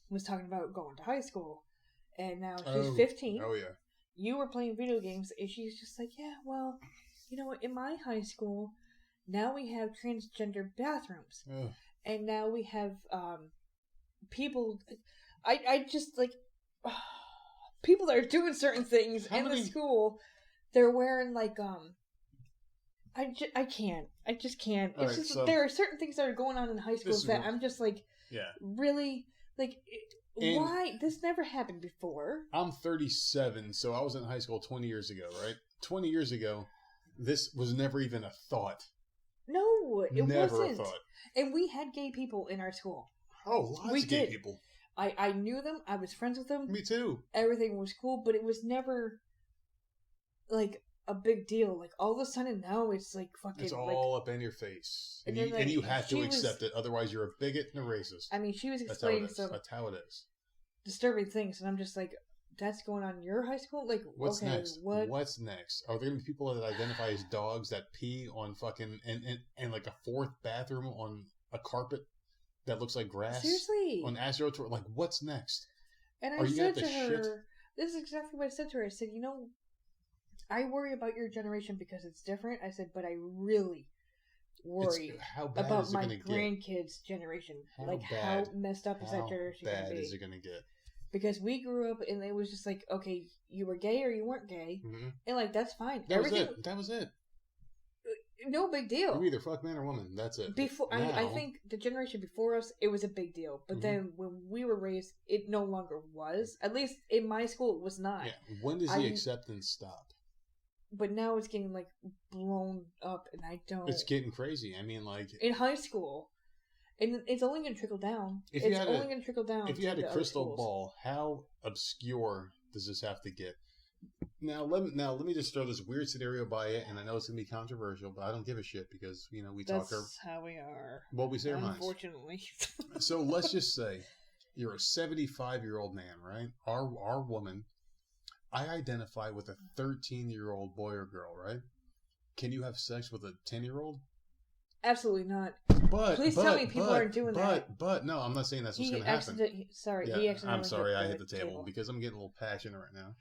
was talking about going to high school, and now she's 15. Oh yeah. You were playing video games, and she's just like, yeah, well, you know what? In my high school. Now we have transgender bathrooms. Ugh. And now we have people... I just, like... people that are doing certain things the school, they're wearing, like, I can't. I just can't. It's just, there are certain things that are going on in high schools that I'm just, like... Yeah. Really, like... why? This never happened before. I'm 37, so I was in high school 20 years ago, right? 20 years ago, this was never even a thought. No, it Never wasn't. A thought. And we had gay people in our school. Oh, lots of gay people. I knew them. I was friends with them. Me too. Everything was cool, but it was never like a big deal. Like all of a sudden now it's like fucking. It's all up in your face, and you have to accept it. Otherwise, you're a bigot and a racist. I mean, she was explaining some. That's how it is. Disturbing things, and I'm just like, that's going on in your high school? Like, what's okay, next? what? What's next? Are there going to be people that identify as dogs that pee on fucking and like a fourth bathroom on a carpet that looks like grass? Seriously. On Astro Tour? Like, what's next? And I said to her, this is exactly what I said to her. I said, you know, I worry about your generation because it's different. I said, but I really worry about my grandkids' generation. How messed up is that generation going to be? How bad is it going to get? Because we grew up and it was just like, okay, you were gay or you weren't gay. Mm-hmm. And like, that's fine. That was it. No big deal. You either fuck man or woman. That's it. I think the generation before us, it was a big deal. But then when we were raised, it no longer was. At least in my school, it was not. Yeah. When does the acceptance stop? But now it's getting like blown up, and I don't. It's getting crazy. I mean, like in high school. And it's only going to trickle down. If you had a crystal ball, how obscure does this have to get? Now let me just throw this weird scenario by it, and I know it's going to be controversial, but I don't give a shit because we talk. That's how we are. Well, we say our minds. Unfortunately. So let's just say you're a 75-year-old man, right? Our woman. I identify with a 13-year-old boy or girl, right? Can you have sex with a 10-year-old? Absolutely not. Please tell me people aren't doing that. But no, I'm not saying that's what's going to happen. He accidentally I'm sorry, I hit the table because I'm getting a little passionate right now.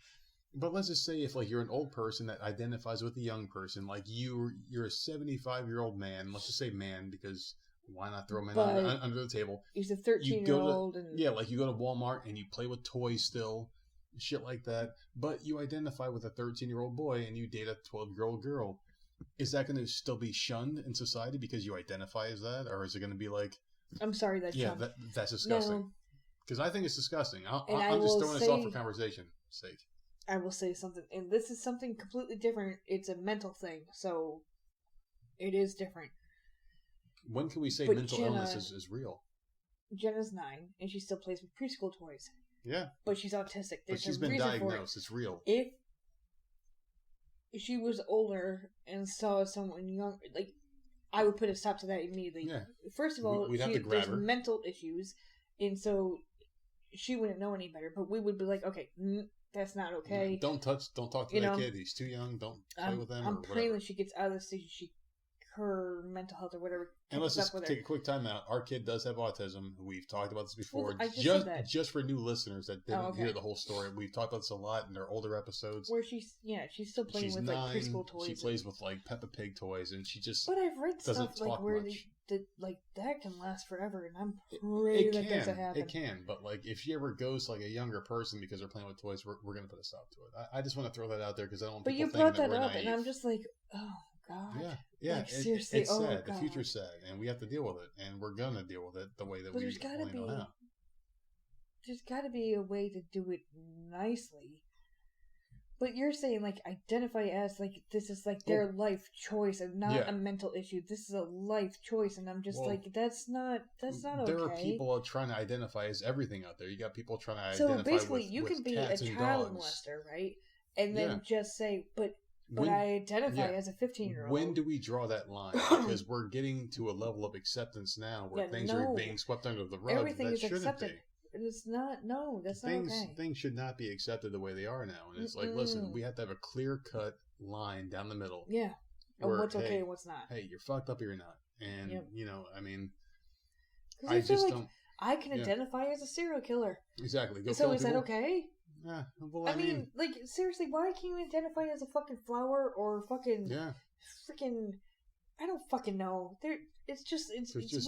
But let's just say if like you're an old person that identifies with a young person, like you're a 75-year-old man. Let's just say man because why not throw man under the table? He's a 13-year-old. Like you go to Walmart and you play with toys still, shit like that. But you identify with a 13-year-old boy and you date a 12-year-old girl. Is that going to still be shunned in society because you identify as that? Or is it going to be like... I'm sorry, that's shunned. That's disgusting. Because I think it's disgusting. I'm just throwing this off for conversation's sake. I will say something. And this is something completely different. It's a mental thing. So, it is different. When can we say mental illness is real? Jenna's 9, and she still plays with preschool toys. Yeah. But she's autistic. But she's been diagnosed. It's real. If she was older and saw someone young, like, I would put a stop to that immediately. Yeah. First of all, there's mental issues, and so she wouldn't know any better. But we would be like, okay, that's not okay. Don't talk to that kid. He's too young. Don't play with him. I'm praying that she gets out of this stage. Her mental health or whatever. And let's just take a quick time out. Our kid does have autism. We've talked about this before. Well, just for new listeners that didn't hear the whole story. We've talked about this a lot in our older episodes. Where she's still playing with 9, like preschool toys. She plays with like Peppa Pig toys, and she just. But I've read stuff like where that can last forever, and I'm praying that doesn't happen. It can, but like if she ever goes to like a younger person because they're playing with toys, we're gonna put a stop to it. I just want to throw that out there because I don't. But you brought that up, and I'm just like, oh God. Yeah. Like, seriously, it's sad. God. The future's sad, and we have to deal with it, and we're gonna deal with it the way that there's gotta know how. There's got to be a way to do it nicely. But you're saying, like, identify as, like, this is, like, their life choice and not a mental issue. This is a life choice, and I'm just like, that's not okay. There are people trying to identify as everything out there. You got people trying to identify So basically, with you can be a cats and child dogs. molester, right? And then just say, but I identify as a 15-year-old. When do we draw that line? Because we're getting to a level of acceptance now where things are being swept under the rug. Everything that is shouldn't accepted. be. It's not. No, that's not okay. Things should not be accepted the way they are now. And it's like, listen, we have to have a clear-cut line down the middle. Yeah. Where, what's okay and what's not. Hey, you're fucked up or you're not. And, you know, I mean, I just don't... I can identify as a serial killer. Exactly. Go so is that okay? Yeah. Well, I mean, like, seriously, why can't you identify as a fucking flower or fucking... freaking... I don't fucking know. It's just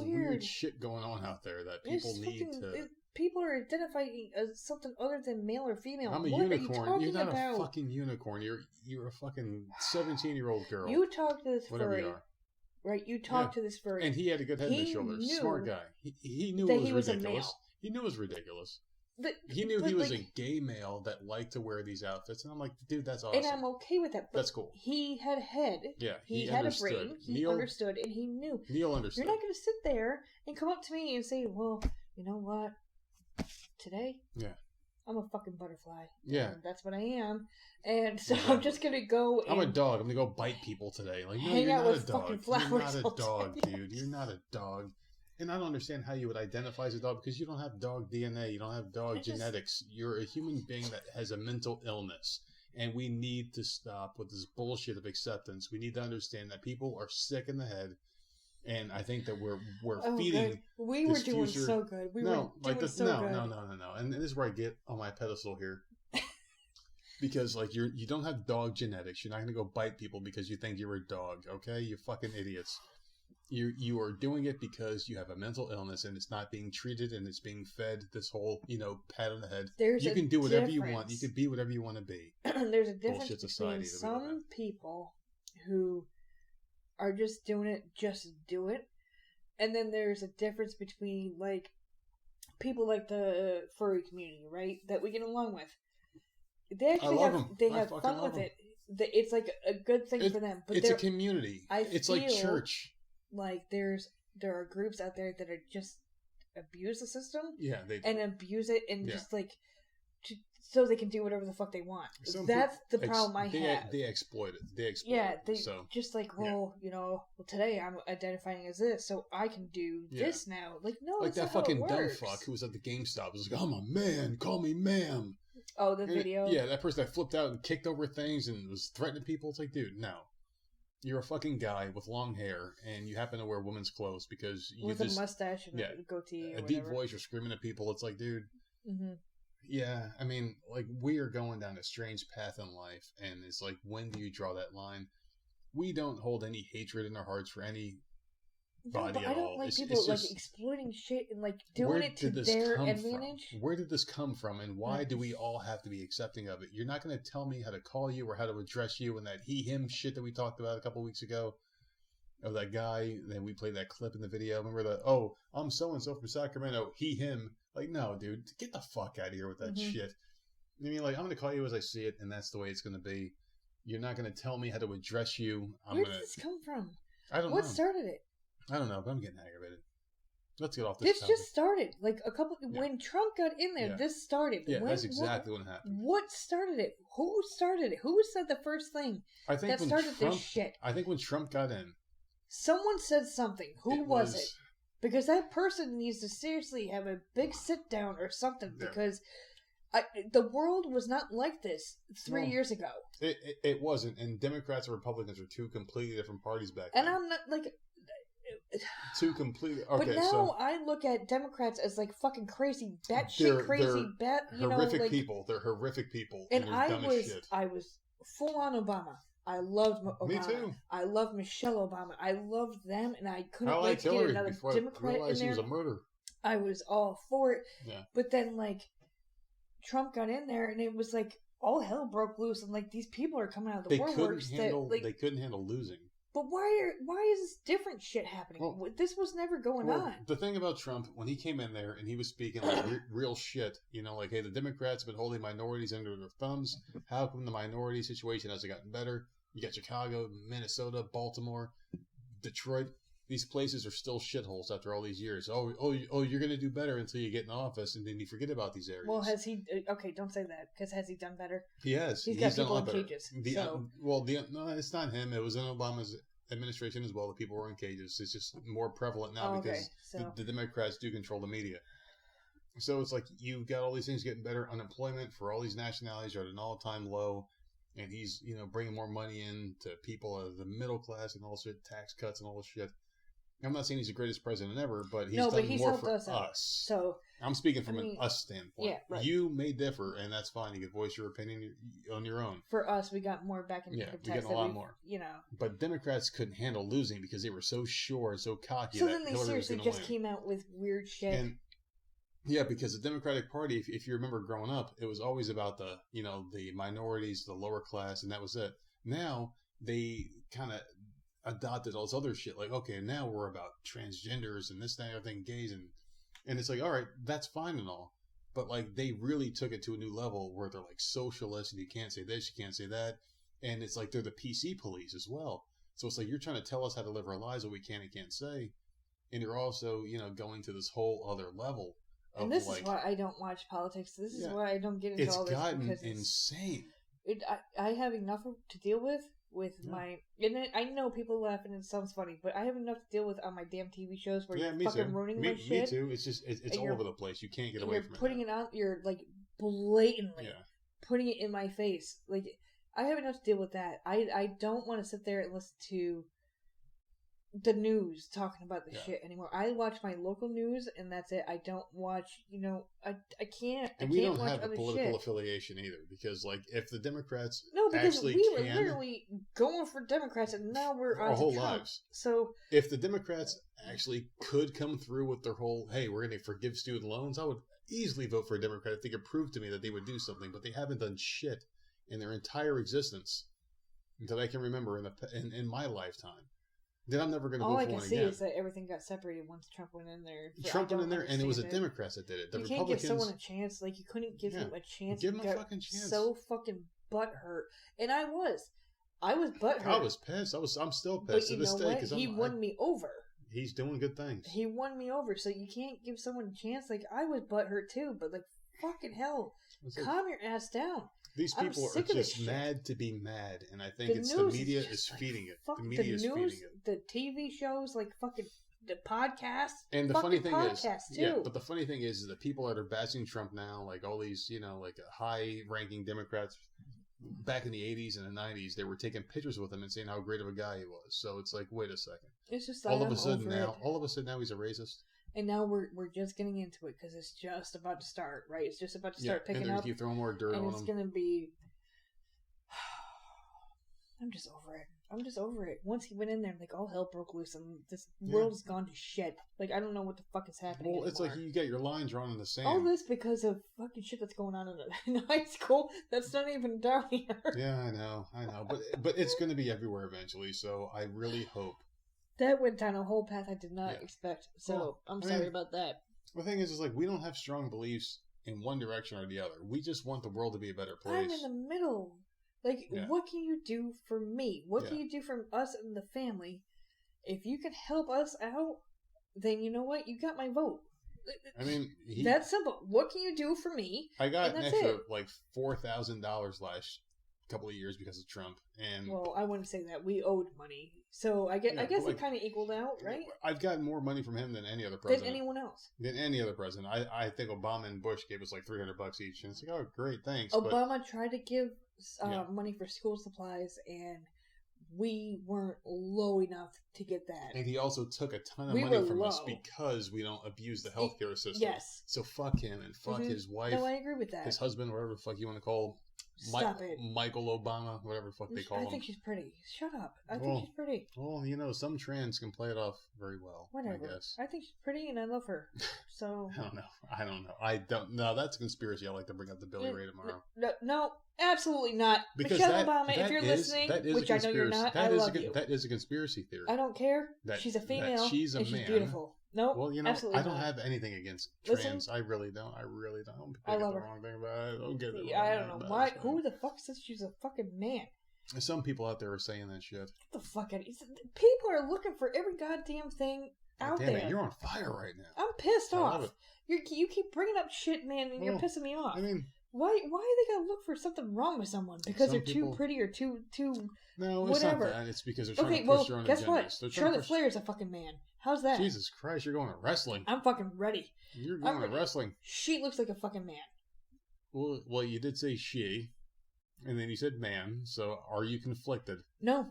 weird shit going on out there that people need to... People are identifying as something other than male or female. I'm a unicorn. You're not a fucking unicorn. You're a fucking 17-year-old girl. You talk to this whatever furry. You are. Right? You talk to this furry. And he had a good head on his shoulders. Smart guy. He knew it was ridiculous. He knew it was ridiculous. He knew he was a gay male that liked to wear these outfits. And I'm like, dude, that's awesome. And I'm okay with that. But that's cool. He had a head. Yeah, he had understood. A brain. He understood, and he knew. Neil understood. You're not going to sit there and come up to me and say, well, you know what? Today, I'm a fucking butterfly. Yeah, that's what I am. And so I'm just gonna go. I'm a dog. I'm gonna go bite people today. Like, no, you're not a dog. You're not a dog, dude. You're not a dog. And I don't understand how you would identify as a dog because you don't have dog DNA. You don't have dog genetics. You're a human being that has a mental illness. And we need to stop with this bullshit of acceptance. We need to understand that people are sick in the head. And I think that we're feeding. Good. We were doing so good. We were doing so good. No. And this is where I get on my pedestal here, because like you don't have dog genetics. You're not gonna go bite people because you think you're a dog. Okay, you fucking idiots. You are doing it because you have a mental illness and it's not being treated and it's being fed this whole pat on the head. You can do whatever you want. You can be whatever you want to be. There's a difference between some people who are just doing it just to do it, and then there's a difference between like people like the furry community, right, that we get along with. They actually have fun with it. It's like a good thing for them. But it's a community. It's like church. Like there are groups out there that are just abuse the system, and abuse it, and just like so they can do whatever the fuck they want. That's the problem I have. They exploit it. Just like, well, today I'm identifying as this, so I can do this now. Like, no, like that's that not fucking how it works. dumb fuck who was at the GameStop was like, I'm a man, call me ma'am. Oh, the video? That person that flipped out and kicked over things and was threatening people. It's like, dude, no. You're a fucking guy with long hair, and you happen to wear women's clothes because you with a mustache and a goatee, or deep voice. You're screaming at people. It's like, dude. Mm-hmm. Yeah, I mean, like, we are going down a strange path in life, and it's like, when do you draw that line? We don't hold any hatred in our hearts for any body at all. I don't like people like exploiting shit and like doing it to their advantage. Where did this come from, and why do we all have to be accepting of it? You're not going to tell me how to call you or how to address you, and that he/him shit that we talked about a couple weeks ago. Of that guy, then we played that clip in the video. Remember I'm so-and-so from Sacramento, he/him. Like, no, dude, get the fuck out of here with that shit. I mean, like, I'm going to call you as I see it, and that's the way it's going to be. You're not going to tell me how to address you. Where did this come from? I don't know. What started it? I don't know, but I'm getting aggravated. Let's get off this topic. This just started. Like, when Trump got in there, this started. Yeah, that's exactly what happened. What started it? Who started it? Who said the first thing that started this shit? I think when Trump got in, someone said something. Who was it? Because that person needs to seriously have a big sit down or something. Yeah. Because the world was not like this 3 years ago. It wasn't. And Democrats and Republicans are two completely different parties back then. And I'm not like... Two completely... Okay, but now I look at Democrats as like fucking crazy, batshit crazy, horrific people. They're horrific people. And I was full on Obama. I loved Obama. Me too. I loved Michelle Obama. I loved them, and I couldn't I wait liked to get Hillary another before Democrat I realized in there. she was a murderer. I was all for it. Yeah. But then, like, Trump got in there, and it was like all hell broke loose, and like these people are coming out of the woodworks. They couldn't handle losing. But why is this different shit happening? Well, this was never going on. The thing about Trump, when he came in there and he was speaking like real shit, like, hey, the Democrats have been holding minorities under their thumbs. How come the minority situation hasn't gotten better? You got Chicago, Minnesota, Baltimore, Detroit. These places are still shitholes after all these years. You're going to do better until you get in office, and then you forget about these areas. Well, has he? Okay, don't say that, because has he done better? He has. He's got people in cages. No, it's not him. It was in Obama's administration as well. The people were in cages. It's just more prevalent now because the Democrats do control the media. So it's like you've got all these things getting better. Unemployment for all these nationalities are at an all-time low. And he's, bringing more money in to people of the middle class and all this shit, tax cuts and all this shit. I'm not saying he's the greatest president ever, but he's done more for us. So I'm speaking from an us standpoint. Yeah, right. You may differ, and that's fine. You can voice your opinion on your own. For us, we got more back in the tax. We got a lot more. But Democrats couldn't handle losing because they were so sure and so cocky. So then they seriously just came out with weird shit. And yeah, because the Democratic Party, if you remember growing up, it was always about the minorities, the lower class, and that was it. Now they kind of adopted all this other shit. Like, okay, now we're about transgenders and this, that, and everything, gays, and it's like, all right, that's fine and all, but like they really took it to a new level where they're like socialists and you can't say this, you can't say that, and it's like they're the PC police as well. So it's like you're trying to tell us how to live our lives, what we can and can't say, and you're also going to this whole other level. And this is why I don't watch politics. This is why I don't get into all this. It's gotten insane. I have enough to deal with my... And I know people laugh and it sounds funny, but I have enough to deal with on my damn TV shows where you're fucking ruining my shit. Me too. It's just, it's all over the place. You can't get away from it. You're putting it out, you're like blatantly putting it in my face. Like, I have enough to deal with that. I don't want to sit there and listen to the news talking about the shit anymore. I watch my local news and that's it. I don't watch, I can't. And we don't have a political affiliation either, because like if the Democrats actually we were literally going for Democrats and now we're on our whole Trump. lives. So if the Democrats actually could come through with their whole, hey, we're going to forgive student loans, I would easily vote for a Democrat if they could prove to me that they would do something, but they haven't done shit in their entire existence that I can remember in my lifetime. Then I'm never going to vote for one again. All I can see is that everything got separated once Trump went in there. Trump went in there, and it was the Democrats that did it. The you Republicans can't give someone a chance. Like, you couldn't give him a chance. Give him a fucking chance. So fucking butthurt. And I was butthurt. I was pissed. I'm still pissed to this day. He won me over. He's doing good things. He won me over, so you can't give someone a chance. Like, I was butthurt too, but like, fucking hell. Calm your ass down. These people are just mad to be mad, and I think the media is feeding it. The media is feeding it. The TV shows, like fucking the podcasts. And the funny thing is, but the funny thing is that people that are bashing Trump now, like all these, like high-ranking Democrats, back in the 80s and the 90s, they were taking pictures with him and saying how great of a guy he was. So it's like, wait a second. It's just all of a sudden now he's a racist. And now we're just getting into it because it's just about to start, right? It's just about to start picking up. You throw more dirt on him. And it's going to be... I'm just over it. Once he went in there, like, all hell broke loose and this world has gone to shit. Like, I don't know what the fuck is happening Well, it's like you get your lines drawn in the sand. All this because of fucking shit that's going on in high school that's not even down here. Yeah, I know. But it's going to be everywhere eventually, so I really hope. That went down a whole path I did not expect, so I'm sorry about that. The thing is like, we don't have strong beliefs in one direction or the other. We just want the world to be a better place. I'm in the middle. Like, what can you do for me? What can you do for us and the family? If you can help us out, then you know what? You got my vote. I mean, that's simple. What can you do for me? I got an extra, like, $4,000 last couple of years because of Trump. And well, I wouldn't say that. We owed money. So I guess it kind of equaled out, right? I've gotten more money from him than any other president. Than anyone else. Than any other president. I think Obama and Bush gave us like $300 each. And it's like, oh, great, thanks. Obama tried to give money for school supplies, and we weren't low enough to get that. And he also took a ton of money from us because we don't abuse the healthcare system. Yes. So fuck him and fuck his wife. No, I agree with that. His husband, whatever the fuck you want to call Stop it. Michael Obama, whatever the fuck they call him. I think she's pretty. Shut up. I think she's pretty. Well, some trans can play it off very well. Whatever. I guess. I think she's pretty and I love her. So. I don't know. That's a conspiracy. I like to bring up the Billy Ray tomorrow. No, absolutely not. Because Michelle Obama, if you're listening, which I know you're not, I love you. That is a conspiracy theory. I don't care. She's a female. She's a man. She's beautiful. No, well, absolutely I don't have anything against trans. I really don't. I love her. The wrong thing about it. Don't get it. I don't know why. Who the fuck says she's a fucking man? Some people out there are saying that shit. Get the fuck out of here. People are looking for every goddamn thing out there. Damn it, you're on fire right now. I'm pissed off. You keep bringing up shit, man, and you're pissing me off. I mean, why do they gotta look for something wrong with someone? Because they're too pretty or too no, it's whatever. Not that. It's because they're trying to push their own guess agendas. What? Charlotte Flair's a fucking man. How's that? Jesus Christ, you're going to wrestling. I'm fucking ready. You're going to wrestling. She looks like a fucking man. Well, you did say she, and then you said man, so are you conflicted? No.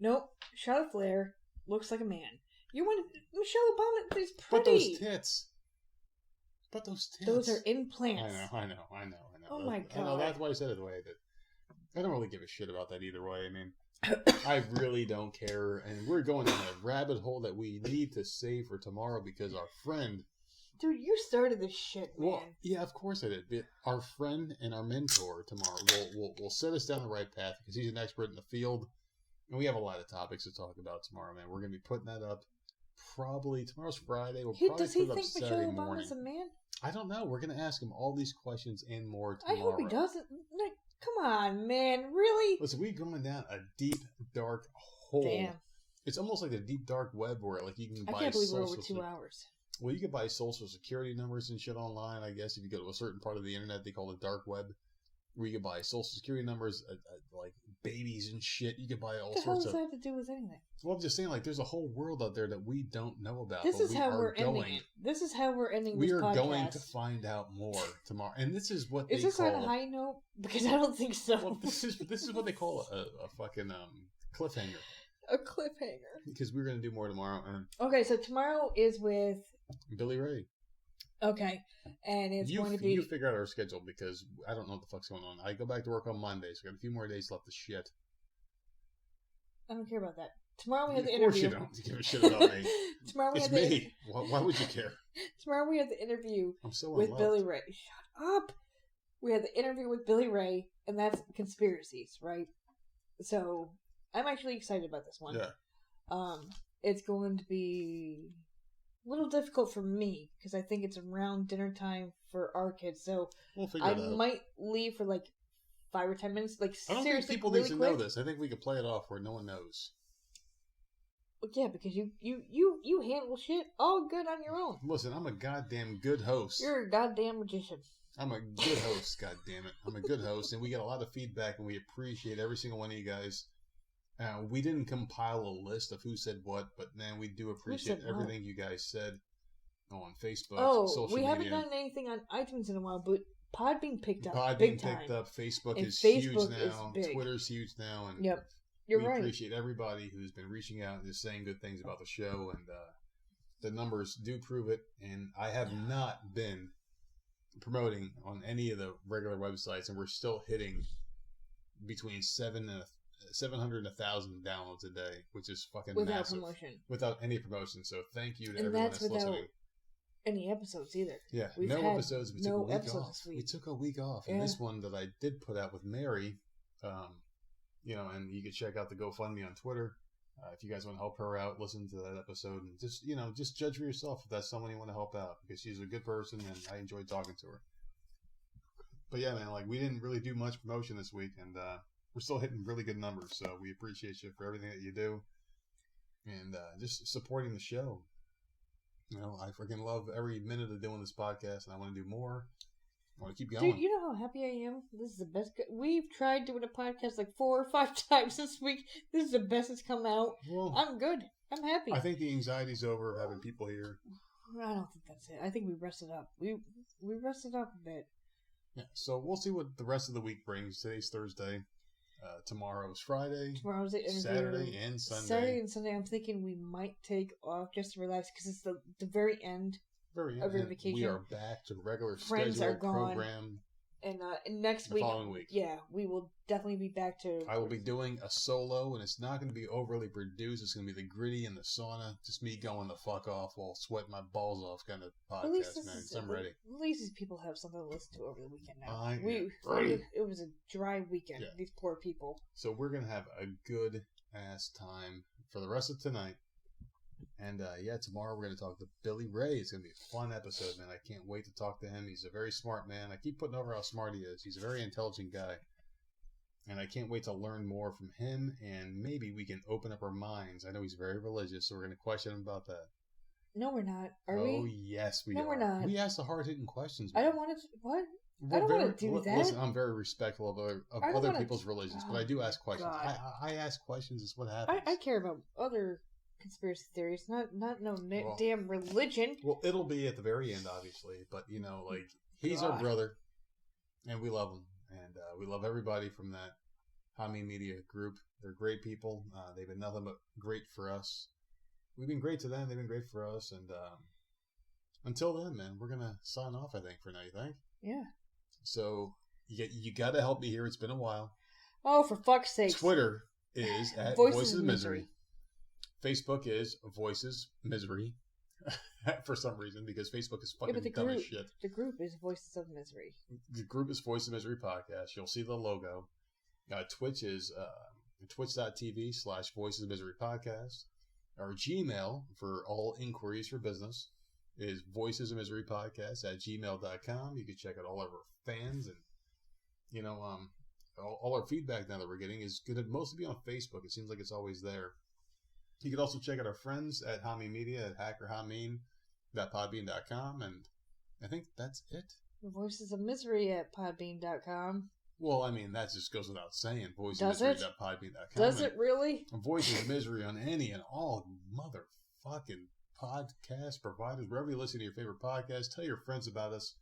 Nope. Charlotte Flair looks like a man. You want Michelle Obama is pretty. But those tits. Those are implants. I know. Oh my god. I know, that's why I said it the way I did. I don't really give a shit about that either way. I mean, I really don't care. And we're going down a rabbit hole that we need to save for tomorrow because our friend... Dude, you started this shit, man. Well, yeah, of course I did. But our friend and our mentor tomorrow will set us down the right path because he's an expert in the field. And we have a lot of topics to talk about tomorrow, man. We're going to be putting that up probably... Tomorrow's Friday. Does he think Michelle Obama's a man? I don't know. We're going to ask him all these questions and more tomorrow. I hope he doesn't. Come on, man. Really? Listen, we're going down a deep, dark hole. Damn. It's almost like the deep, dark web where you can buy I can't believe we're over 2 hours. Well, you can buy social security numbers and shit online, I guess. If you go to a certain part of the internet, they call it dark web. Where you can buy social security numbers, like babies and shit. You can buy all sorts of... What the hell does that have to do with anything? Well, I'm just saying, there's a whole world out there that we don't know about. This is how we're ending it. This is how we're ending this podcast. We are going to find out more tomorrow. And this is what they call... Is this on a high note? Because I don't think so. Well, this is what they call a fucking cliffhanger. A cliffhanger. Because we're going to do more tomorrow. Okay, so tomorrow is with... Billy Ray. Okay, and it's going to be... You figure out our schedule because I don't know what the fuck's going on. I go back to work on Monday, so I got a few more days left to shit. I don't care about that. Tomorrow we have the interview. Of course you don't. You give a shit about me. Tomorrow we it's have me. Why would you care? Tomorrow we have the interview with unloved. Billy Ray. Shut up! We have the interview with Billy Ray, and that's conspiracies, right? So, I'm actually excited about this one. Yeah. It's going to be... a little difficult for me because I think it's around dinner time for our kids, so we'll figure it out. Might leave for 5 or 10 minutes. I don't think people really need to know this. I think we could play it off where no one knows. Well, yeah, because you handle shit all good on your own. Listen, I'm a goddamn good host. You're a goddamn magician. I'm a good host. God damn it, I'm a good host, and we get a lot of feedback, and we appreciate every single one of you guys. We didn't compile a list of who said what, but man, we do appreciate everything you guys said on Facebook, social media. We haven't done anything on iTunes in a while, but Podbean picked up. Picked up. Facebook is huge now. Twitter's huge now, and yep, we appreciate everybody who's been reaching out and just saying good things about the show, and the numbers do prove it. And I have not been promoting on any of the regular websites, and we're still hitting between 700 and 1,000 downloads a day, which is fucking without massive. Promotion. Without any promotion. So thank you to and everyone that's listening. Any episodes either. Yeah, no episodes. We took a week off. We took a week off, and this one that I did put out with Mary, and you can check out the GoFundMe on Twitter if you guys want to help her out. Listen to that episode, and just judge for yourself if that's someone you want to help out because she's a good person, and I enjoyed talking to her. But yeah, man, we didn't really do much promotion this week, and we're still hitting really good numbers, so we appreciate you for everything that you do, and just supporting the show. I freaking love every minute of doing this podcast, and I want to do more. I want to keep going. Dude, you know how happy I am? This is the best. We've tried doing a podcast 4 or 5 times this week. This is the best it's come out. Well, I'm good. I'm happy. I think the anxiety's over of having people here. I don't think that's it. I think we rested up. We rested up a bit. Yeah, so we'll see what the rest of the week brings. Today's Thursday. Tomorrow's Friday. Tomorrow's the interview. Saturday and Sunday. Saturday and Sunday, I'm thinking we might take off just to relax because it's the very end of your vacation. We are back to regular Friends schedule are gone. program. And next the following week. Yeah, we will definitely be back to... I will be doing a solo, and it's not going to be overly produced. It's going to be the gritty and the sauna. Just me going the fuck off while sweating my balls off kind of podcast, man. So I'm ready. At least these people have something to listen to over the weekend now. I am ready. It was a dry weekend. Yeah. These poor people. So we're going to have a good-ass time for the rest of tonight. And, tomorrow we're going to talk to Billy Ray. It's going to be a fun episode, man. I can't wait to talk to him. He's a very smart man. I keep putting over how smart he is. He's a very intelligent guy. And I can't wait to learn more from him, and maybe we can open up our minds. I know he's very religious, so we're going to question him about that. No, we're not. Are we? Oh, yes, we are. No, we're not. We ask the hard-hitting questions, man. I don't want to... What? I don't want to do that. Listen, I'm very respectful of other people's religions, but I do ask questions. I ask questions. It's what happens. I care about other conspiracy theories, not damn religion. Well, it'll be at the very end, obviously, but he's our brother, and we love him, and we love everybody from that Hami Media group. They're great people. They've been nothing but great for us. We've been great to them. They've been great for us, and until then, man, we're gonna sign off. I think for now. You think? Yeah. So you got to help me here. It's been a while. Oh, for fuck's sake! Twitter is at Voices of Misery. Facebook is Voices Misery. For some reason, because Facebook is fucking dumb as shit. The group is Voices of Misery. The group is Voices of Misery Podcast. You'll see the logo. Twitch is twitch.tv/Voices of Misery Podcast. Our Gmail for all inquiries for business is Voices of Misery Podcast at gmail.com. You can check out all of our fans, and all our feedback now that we're getting is going to mostly be on Facebook. It seems like it's always there. You can also check out our friends at Hami Media at hackerhameen.podbean.com, and I think that's it. Voices of Misery at podbean.com. Well, I mean, that just goes without saying. Voicesofmisery.podbean.com. Does it really? Voices of Misery on any and all motherfucking podcast providers. Wherever you listen to your favorite podcast, tell your friends about us.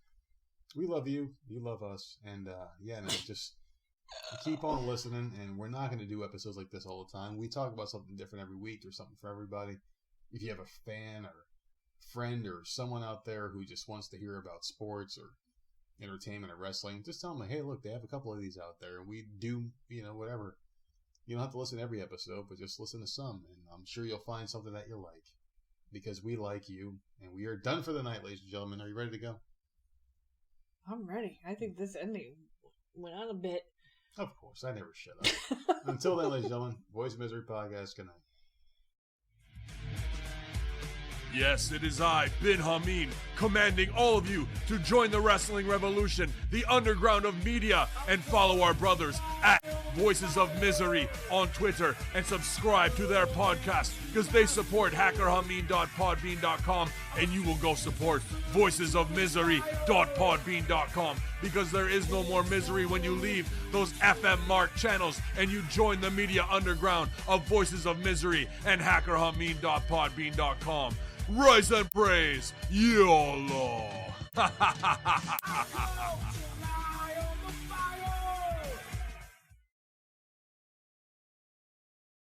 We love you. You love us. And, man, just keep on listening. And we're not going to do episodes like this all the time. We talk about something different every week. There's something for everybody. If you have a fan or friend or someone out there who just wants to hear about sports or entertainment or wrestling, just tell them, hey, look, they have a couple of these out there, and we do, whatever. You don't have to listen to every episode, but just listen to some, and I'm sure you'll find something that you like, because we like you, and we are done for the night, ladies and gentlemen. Are you ready to go? I'm ready. I think this ending went on a bit. Of course, I never shut up. Until then, ladies and gentlemen, Voice of Misery Podcast, good night. Yes, it is I, Bin Hameen, commanding all of you to join the wrestling revolution, the underground of media, and follow our brothers at Voices of Misery on Twitter and subscribe to their podcast because they support hackerhameen.podbean.com, and you will go support voicesofmisery.podbean.com because there is no more misery when you leave those FM marked channels and you join the media underground of Voices of Misery and hackerhameen.podbean.com. Rise and praise, YOLO!